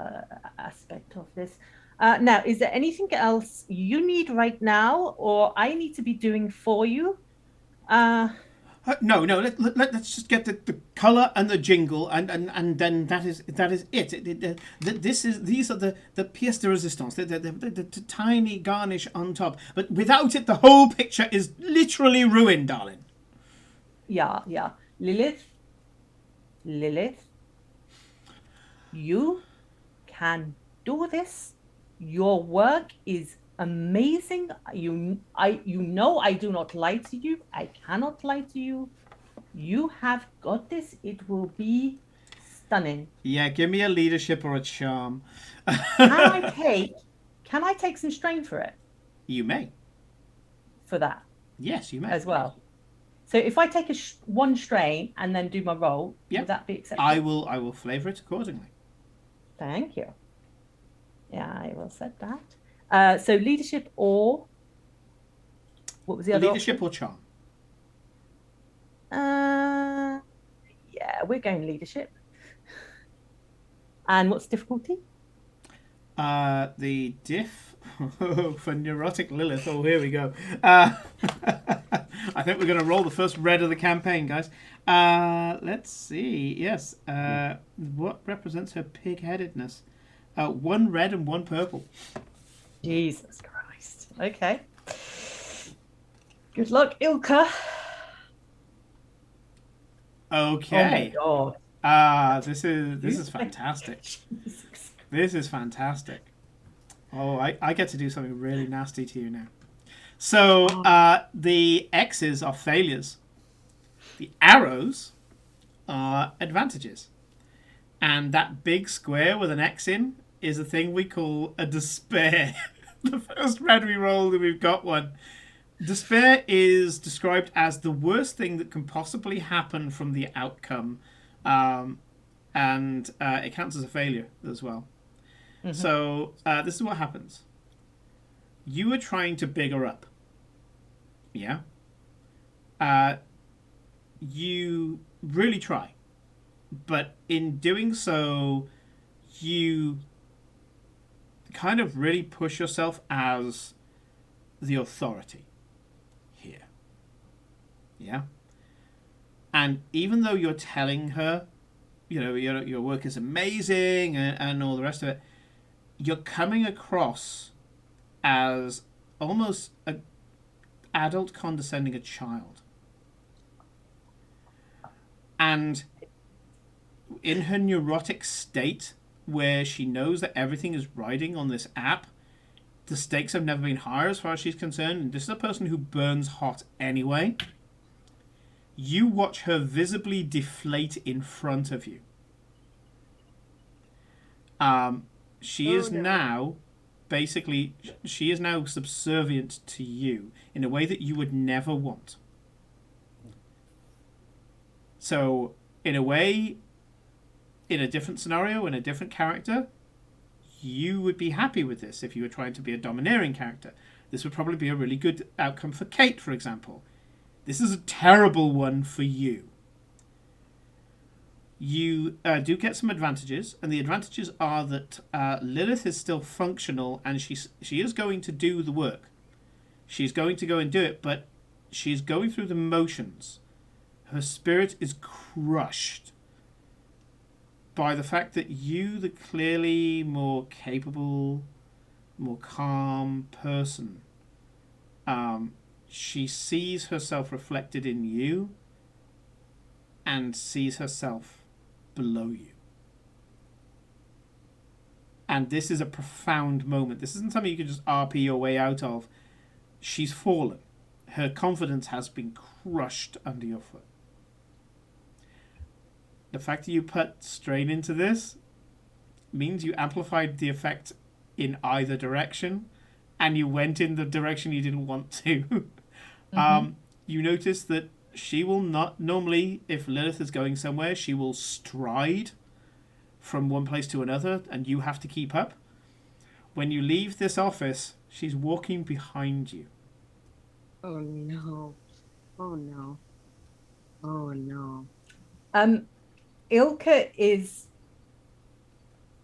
aspect of this. Now, is there anything else you need right now, or I need to be doing for you? No. Let's just get the color and the jingle, and then that is it. These are the pièce de résistance, the tiny garnish on top. But without it, the whole picture is literally ruined, darling. Yeah. Lilith, you can do this. Your work is amazing. I do not lie to you. I cannot lie to you. You have got this. It will be stunning. Yeah, give me a leadership or a charm. Can I take some strain for it? You may. For that? Yes, you may. As well. So if I take one strain and then do my roll, would that be acceptable? I will flavour it accordingly. Thank you. Yeah, I will set that. So leadership or what was the other leadership option? Or charm? Yeah, we're going leadership. And what's difficulty? The diff for neurotic Lilith. Oh, here we go. I think we're going to roll the first red of the campaign, guys. Let's see. Yes. What represents her pig-headedness? 1 red and 1 purple. Jesus Christ. Okay. Good luck, Ilka. Okay. Oh my God. This is fantastic. This is fantastic. Oh, I get to do something really nasty to you now. So the X's are failures. The arrows are advantages. And that big square with an X in is a thing we call a despair. The first red we rolled and we've got one. Despair is described as the worst thing that can possibly happen from the outcome. And it counts as a failure as well. Mm-hmm. So this is what happens. You are trying to big her up. Yeah. You really try, but in doing so, you kind of really push yourself as the authority here. Yeah. And even though you're telling her, your work is amazing and all the rest of it, you're coming across as almost an adult condescending a child. And in her neurotic state, where she knows that everything is riding on this app, the stakes have never been higher as far as she's concerned, and this is a person who burns hot anyway. You watch her visibly deflate in front of you. She is now subservient to you in a way that you would never want. So, in a way, in a different scenario, in a different character, you would be happy with this if you were trying to be a domineering character. This would probably be a really good outcome for Kate, for example. This is a terrible one for you. You do get some advantages, and the advantages are that Lilith is still functional, and she is going to do the work. She's going to go and do it, but she's going through the motions. Her spirit is crushed by the fact that you, the clearly more capable, more calm person, she sees herself reflected in you and sees herself below you. And this is a profound moment. This isn't something you can just RP your way out of. She's fallen. Her confidence has been crushed under your foot. The fact that you put strain into this means you amplified the effect in either direction, and you went in the direction you didn't want to. You notice that she will not normally, if Lilith is going somewhere, she will stride from one place to another, and you have to keep up. When you leave this office, she's walking behind you. Oh no. Oh no. Oh no. Ilka is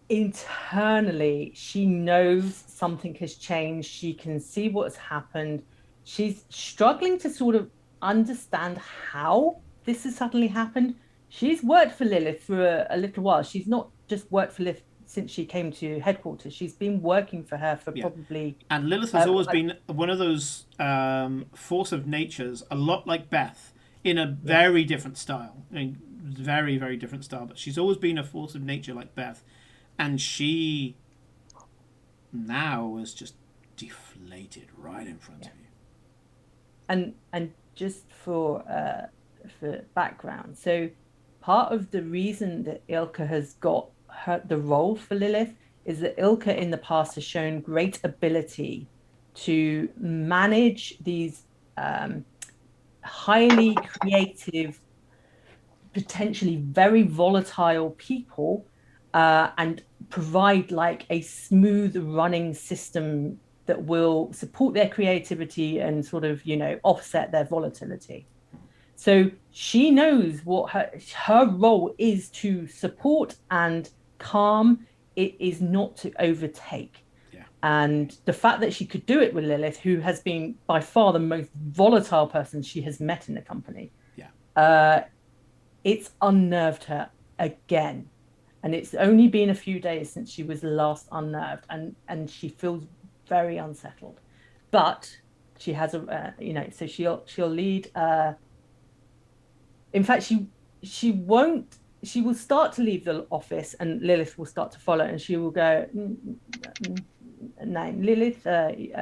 internally, she knows something has changed. She can see what's happened. She's struggling to sort of understand how this has suddenly happened. She's worked for Lilith for a little while. She's not just worked for Lilith since she came to headquarters. She's been working for her for probably... And Lilith has always been one of those force of natures, a lot like Beth, in a very different style. I mean, very, very different style. But she's always been a force of nature like Beth. And she now is just deflated right in front of you. And just for background, so part of the reason that Ilka has got the role for Lilith is that Ilka in the past has shown great ability to manage these highly creative, potentially very volatile people, and provide like a smooth running system that will support their creativity and sort of, offset their volatility. So she knows what her role is, to support and calm. It is not to overtake. Yeah. And the fact that she could do it with Lilith, who has been by far the most volatile person she has met in the company, it's unnerved her again. And it's only been a few days since she was last unnerved, and she feels very unsettled. But she has so she'll lead. In fact, she will start to leave the office, and Lilith will start to follow, and she will go, Lilith,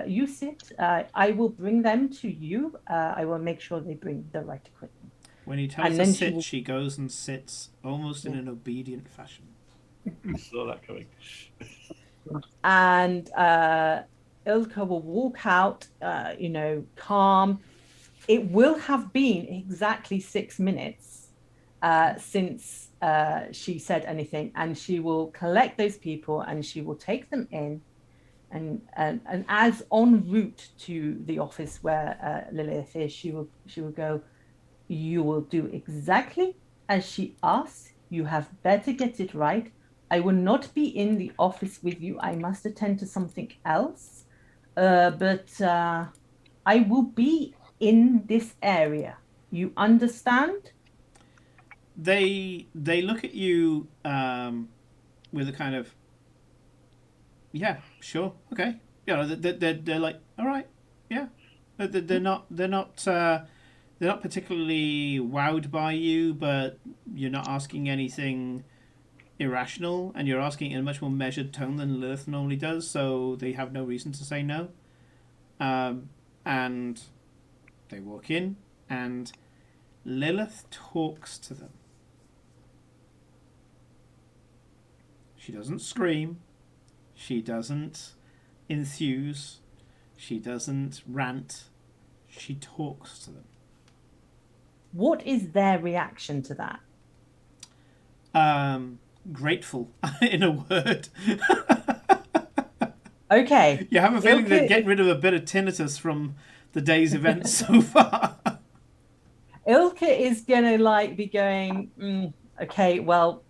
you sit. I will bring them to you. I will make sure they bring the right equipment. When he tells her to sit, she goes and sits almost in an obedient fashion. I saw that coming. And Ilka will walk out, calm. It will have been exactly 6 minutes since she said anything, and she will collect those people and she will take them in, and as en route to the office where Lilith is, she will go, "You will do exactly as she asks. You have better get it right. I will not be in the office with you. I must attend to something else. But I will be in this area. You understand?" They look at you with a kind of, yeah, sure, okay. You know, they're like, all right, yeah. They're not particularly wowed by you, but you're not asking anything irrational, and you're asking in a much more measured tone than Lilith normally does, so they have no reason to say no. And they walk in, and Lilith talks to them. She doesn't scream. She doesn't enthuse. She doesn't rant. She talks to them. What is their reaction to that? Grateful, in a word. Okay. You have a feeling they're getting rid of a bit of tinnitus from the day's events so far. Ilka is gonna be going, okay, well,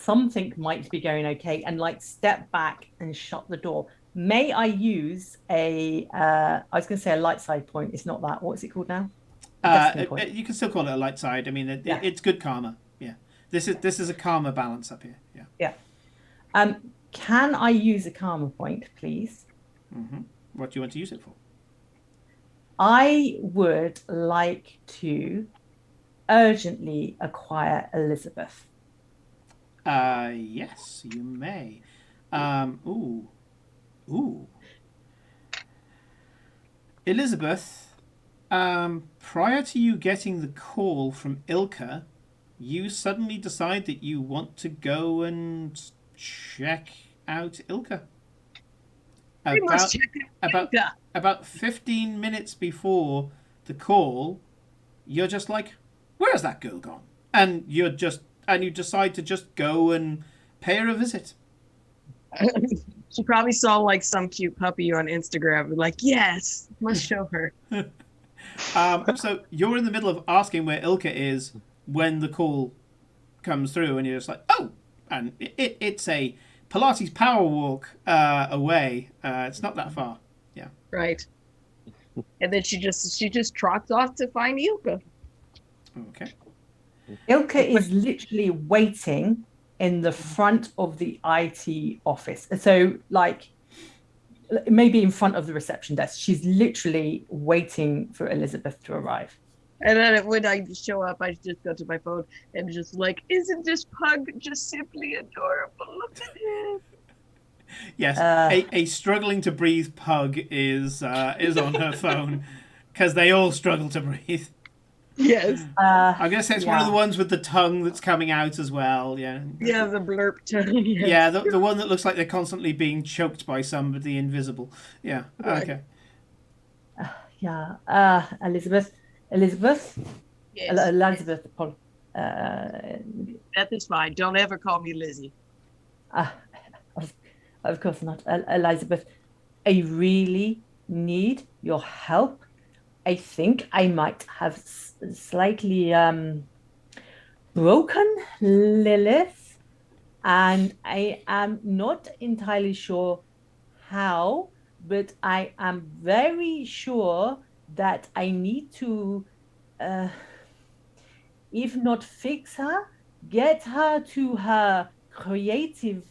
something might be going okay, and step back and shut the door. May I use I was gonna say a light side point. It's not that. What's it called now? You can still call it a light side. I mean, it's good karma. Yeah, this is a karma balance up here. Yeah. Yeah. Can I use a karma point, please? Mm-hmm. What do you want to use it for? I would like to urgently acquire Elizabeth. Yes, you may. Ooh. Elizabeth, prior to you getting the call from Ilka, you suddenly decide that you want to go and check out Ilka. About 15 minutes before the call, you're just like, where's that girl gone? And you decide to just go and pay her a visit. She probably saw some cute puppy on Instagram. Like, yes, must show her. So you're in the middle of asking where Ilka is when the call comes through, and you're just like, oh, and it's a Pilates power walk away. It's not that far. Yeah. Right. And then she just trots off to find Ilka. Okay. Ilka is literally waiting in the front of the IT office. So maybe in front of the reception desk. She's literally waiting for Elizabeth to arrive. And then when I show up, I just go to my phone and just isn't this pug just simply adorable? Look at him. Yes, a struggling to breathe pug is on her phone because they all struggle to breathe. Yes. I'm gonna say it's one of the ones with the tongue that's coming out as well. Yeah. Yeah, the blurp tongue. Yes. Yeah, the one that looks like they're constantly being choked by somebody invisible. Yeah. Right. Okay. Elizabeth. Yes. Elizabeth. That is fine. Don't ever call me Lizzie. Of course not. Elizabeth, I really need your help. I think I might have slightly broken Lilith, and I am not entirely sure how, but I am very sure that I need to, if not fix her, get her to her creative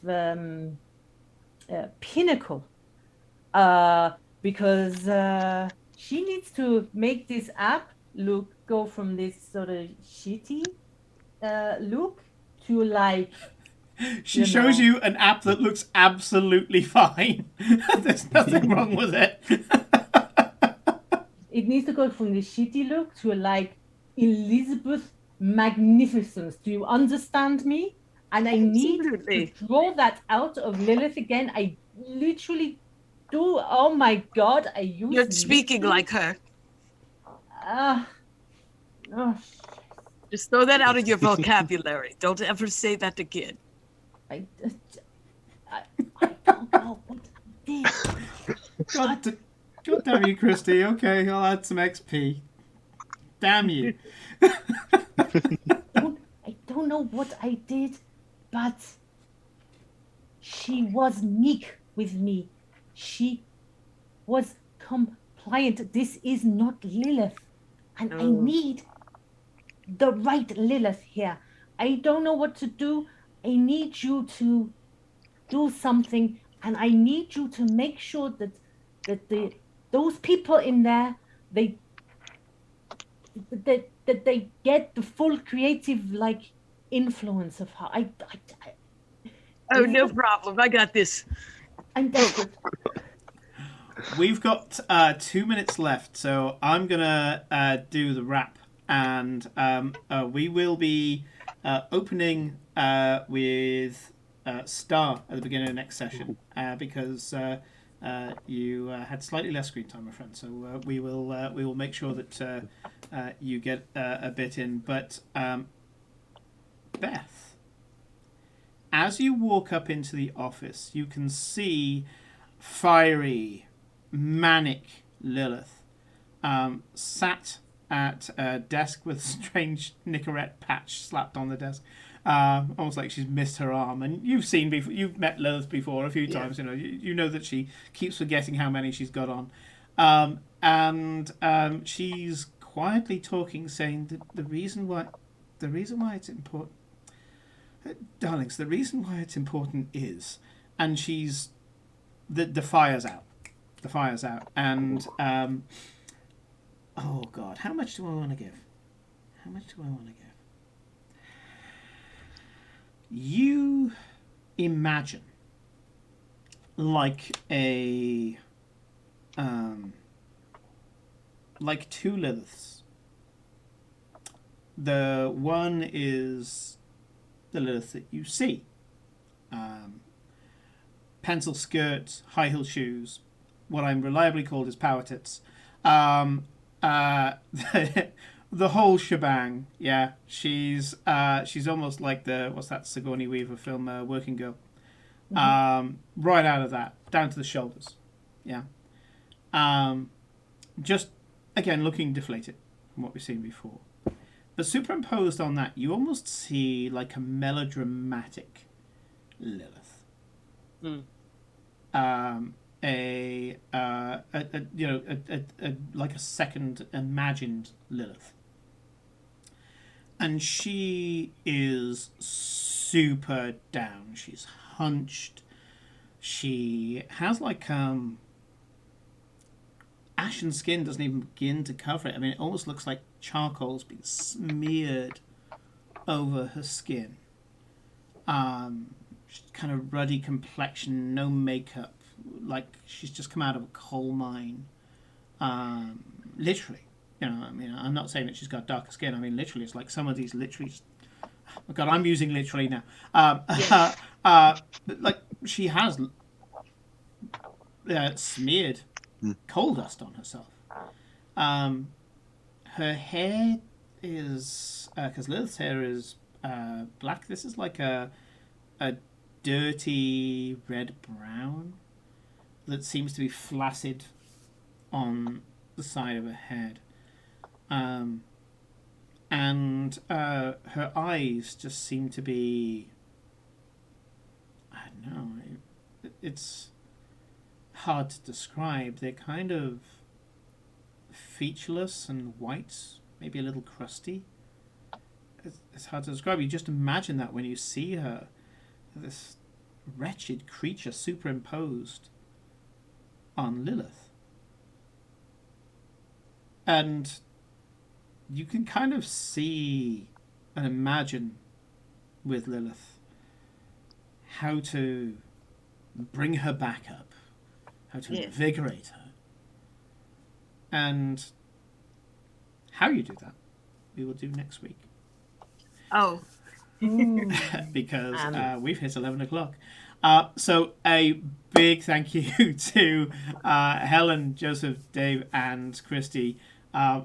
pinnacle, because she needs to make this app go from this sort of shitty look to she shows you an app that looks absolutely fine. There's nothing wrong with it. It needs to go from the shitty look to Elizabeth magnificence. Do you understand me? And I need to draw that out of Lilith again. I literally do. Oh my God! You're speaking like her. Just throw that out of your vocabulary. Don't ever say that again. I don't know what I'm did. God damn you, Christy. Okay, I'll add some XP. Damn you. I don't know what I did, but she was meek with me. She was compliant. This is not Lilith. And I need the right Lilith here. I don't know what to do. I need you to do something, and I need you to make sure that those people in there they that they get the full creative like influence of her. Oh, no problem. I got this. I'm desperate. We've got 2 minutes left, so I'm gonna do the wrap, and we will be opening with Star at the beginning of the next session because you had slightly less screen time, my friend. So we will make sure that you get a bit in. But Beth, as you walk up into the office, you can see fiery, manic Lilith sat at a desk with a strange Nicorette patch slapped on the desk. Almost like she's missed her arm. And you've met Lilith before a few times. You know that she keeps forgetting how many she's got on, and she's quietly talking, saying that the reason why it's important, darlings, the reason why it's important is, and she's the fire's out, and oh God, how much do I want to give? You imagine like like two Liliths. The one is the Lilith that you see. Pencil skirts, high heel shoes, what I'm reliably called is power tits. The whole shebang. Yeah, she's almost like what's that Sigourney Weaver film, Working Girl. Right out of that, down to the shoulders. Yeah. Just again looking deflated from what we've seen before. But superimposed on that, you almost see like a melodramatic Lilith. Like a second imagined Lilith. And she is super down. She's hunched. She has like ashen skin, doesn't even begin to cover it. I mean, it almost looks like charcoal's been smeared over her skin. Kind of ruddy complexion, no makeup, like she's just come out of a coal mine. Literally, I mean, I'm not saying that she's got darker skin. I mean, literally, it's like some of these literally. Oh God, I'm using literally now. Like she has smeared coal dust on herself. Her hair is because Lilith's hair is black. This is like a dirty red brown that seems to be flaccid on the side of her head, and her eyes just seem to be, I don't know, it's hard to describe. They're kind of featureless and white, maybe a little crusty. It's hard to describe. You just imagine that when you see her, this wretched creature superimposed on Lilith. And you can kind of see and imagine with Lilith how to bring her back up, how to invigorate her. And how you do that, we will do next week. Oh. Because we've hit 11 o'clock. So a big thank you to Helen, Joseph, Dave, and Christy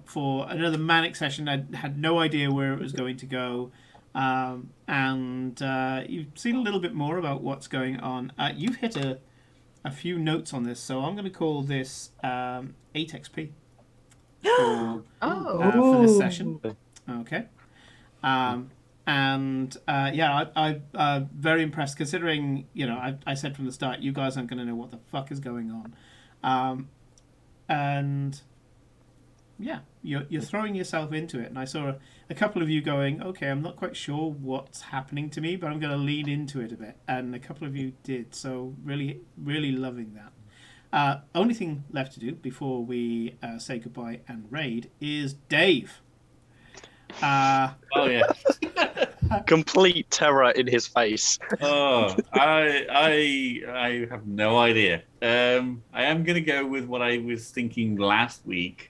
for another manic session. I had no idea where it was going to go. And you've seen a little bit more about what's going on. You've hit a few notes on this, so I'm going to call this 8 XP for this session. Okay. And I'm very impressed, considering, I said from the start, you guys aren't going to know what the fuck is going on. And yeah, you're throwing yourself into it. And I saw a couple of you going, okay, I'm not quite sure what's happening to me, but I'm going to lean into it a bit. And a couple of you did. So really, really loving that. Only thing left to do before we say goodbye and raid is Dave. Oh yeah. Complete terror in his face. Oh, I have no idea. I am going to go with what I was thinking last week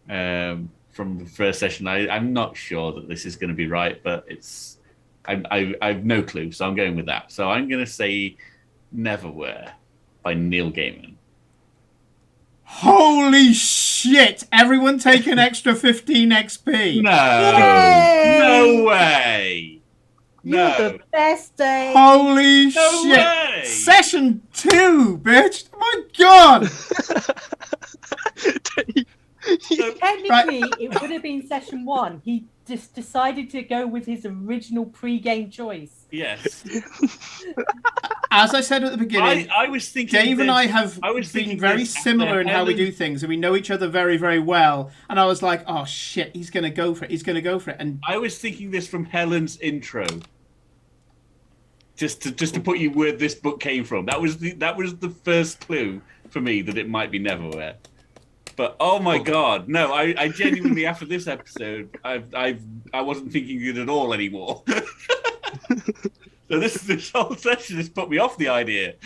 from the first session. I'm not sure that this is going to be right, but I've no clue, so I'm going with that. So I'm going to say Neverwhere by Neil Gaiman. Holy shit! Everyone take an extra 15 XP. No way. You're the best, Dave. Holy No shit! way. Session 2, bitch! My God! Technically, it would have been session 1. He just decided to go with his original pre-game choice. Yes. As I said at the beginning, I was thinking Dave and I have was been thinking very this similar in after how we Helen- do things, and we know each other very, very well. And I was like, oh shit, he's going to go for it. He's going to go for it. And I was thinking this from Helen's intro. Just to put you where this book came from. That was the first clue for me that it might be Neverwhere. But oh my God, no! I genuinely, after this episode, I wasn't thinking it at all anymore. So this whole session has put me off the idea.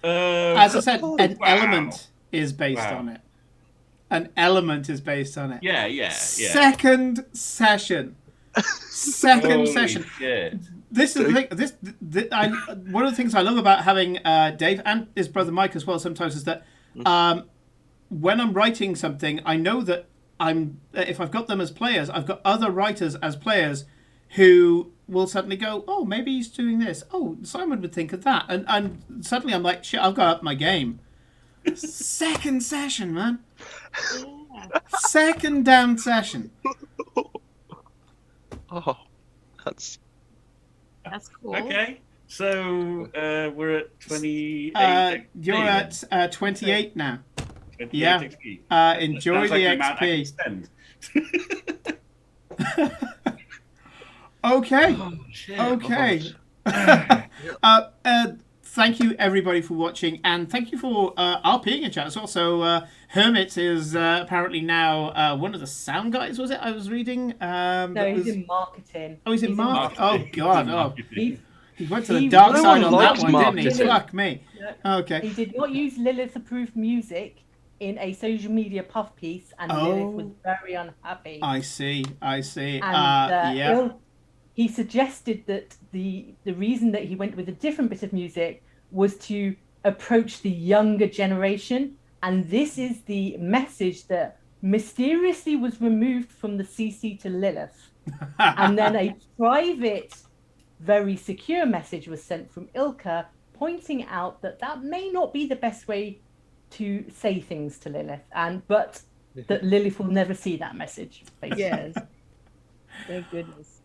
as I said, an element is based on it. An element is based on it. Yeah. Second session. Second session. Shit. This is the thing. One of the things I love about having Dave and his brother Mike as well sometimes is that when I'm writing something, I know that if I've got them as players, I've got other writers as players who will suddenly go, oh, maybe he's doing this. Oh, Simon would think of that. And suddenly I'm like, shit, I've got up my game. Second session, man. Yeah. Second damn session. Oh, that's cool. Okay, so we're at 28. You're at 28 now. 28 Yeah. XP. Enjoy Sounds the like amount I can XP. spend. Okay. Oh, shit. Okay. Thank you everybody for watching, and thank you for RPing in chat as well. So Hermit is apparently now one of the sound guys. Was it? I was reading. No, he's in marketing. Oh, he's in marketing. Oh marketing. God. He's in Oh, marketing. he went to the dark No side one on that likes one, didn't he? marketing. Fuck me. Okay. He did not use Lilith-approved music in a social media puff piece, and Lilith was very unhappy. I see. And yeah. he suggested that the reason that he went with a different bit of music was to approach the younger generation, and this is the message that mysteriously was removed from the CC to Lilith. And then a private, very secure message was sent from Ilka pointing out that may not be the best way to say things to Lilith, but that Lilith will never see that message, basically. Yes. Thank goodness.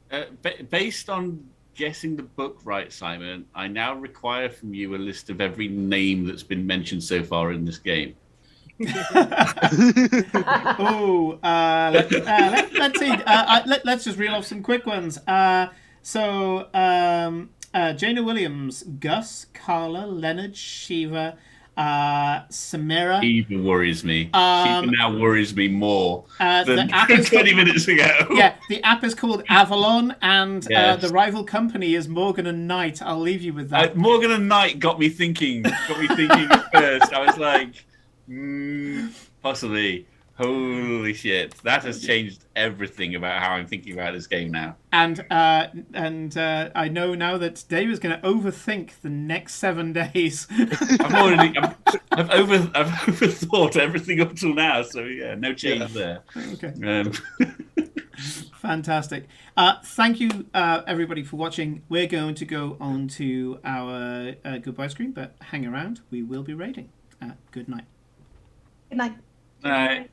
Based on guessing the book right, Simon, I now require from you a list of every name that's been mentioned so far in this game. Oh, let's see. Let's just reel off some quick ones. So Jaina Williams, Gus, Carla, Leonard, Shiva, Samira. Even worries me. She now worries me more than 20 minutes ago. Yeah, the app is called Avalon, and Yes. the rival company is Morgan and Knight. I'll leave you with that. Morgan and Knight got me thinking at first. I was like, possibly. Holy shit. That has changed everything about how I'm thinking about this game now. And I know now that Dave is going to overthink the next 7 days. I've overthought everything up till now, so yeah, no change there. Okay. Fantastic. Thank you, everybody, for watching. We're going to go on to our goodbye screen, but hang around. We will be raiding. Good night. Good night. All right.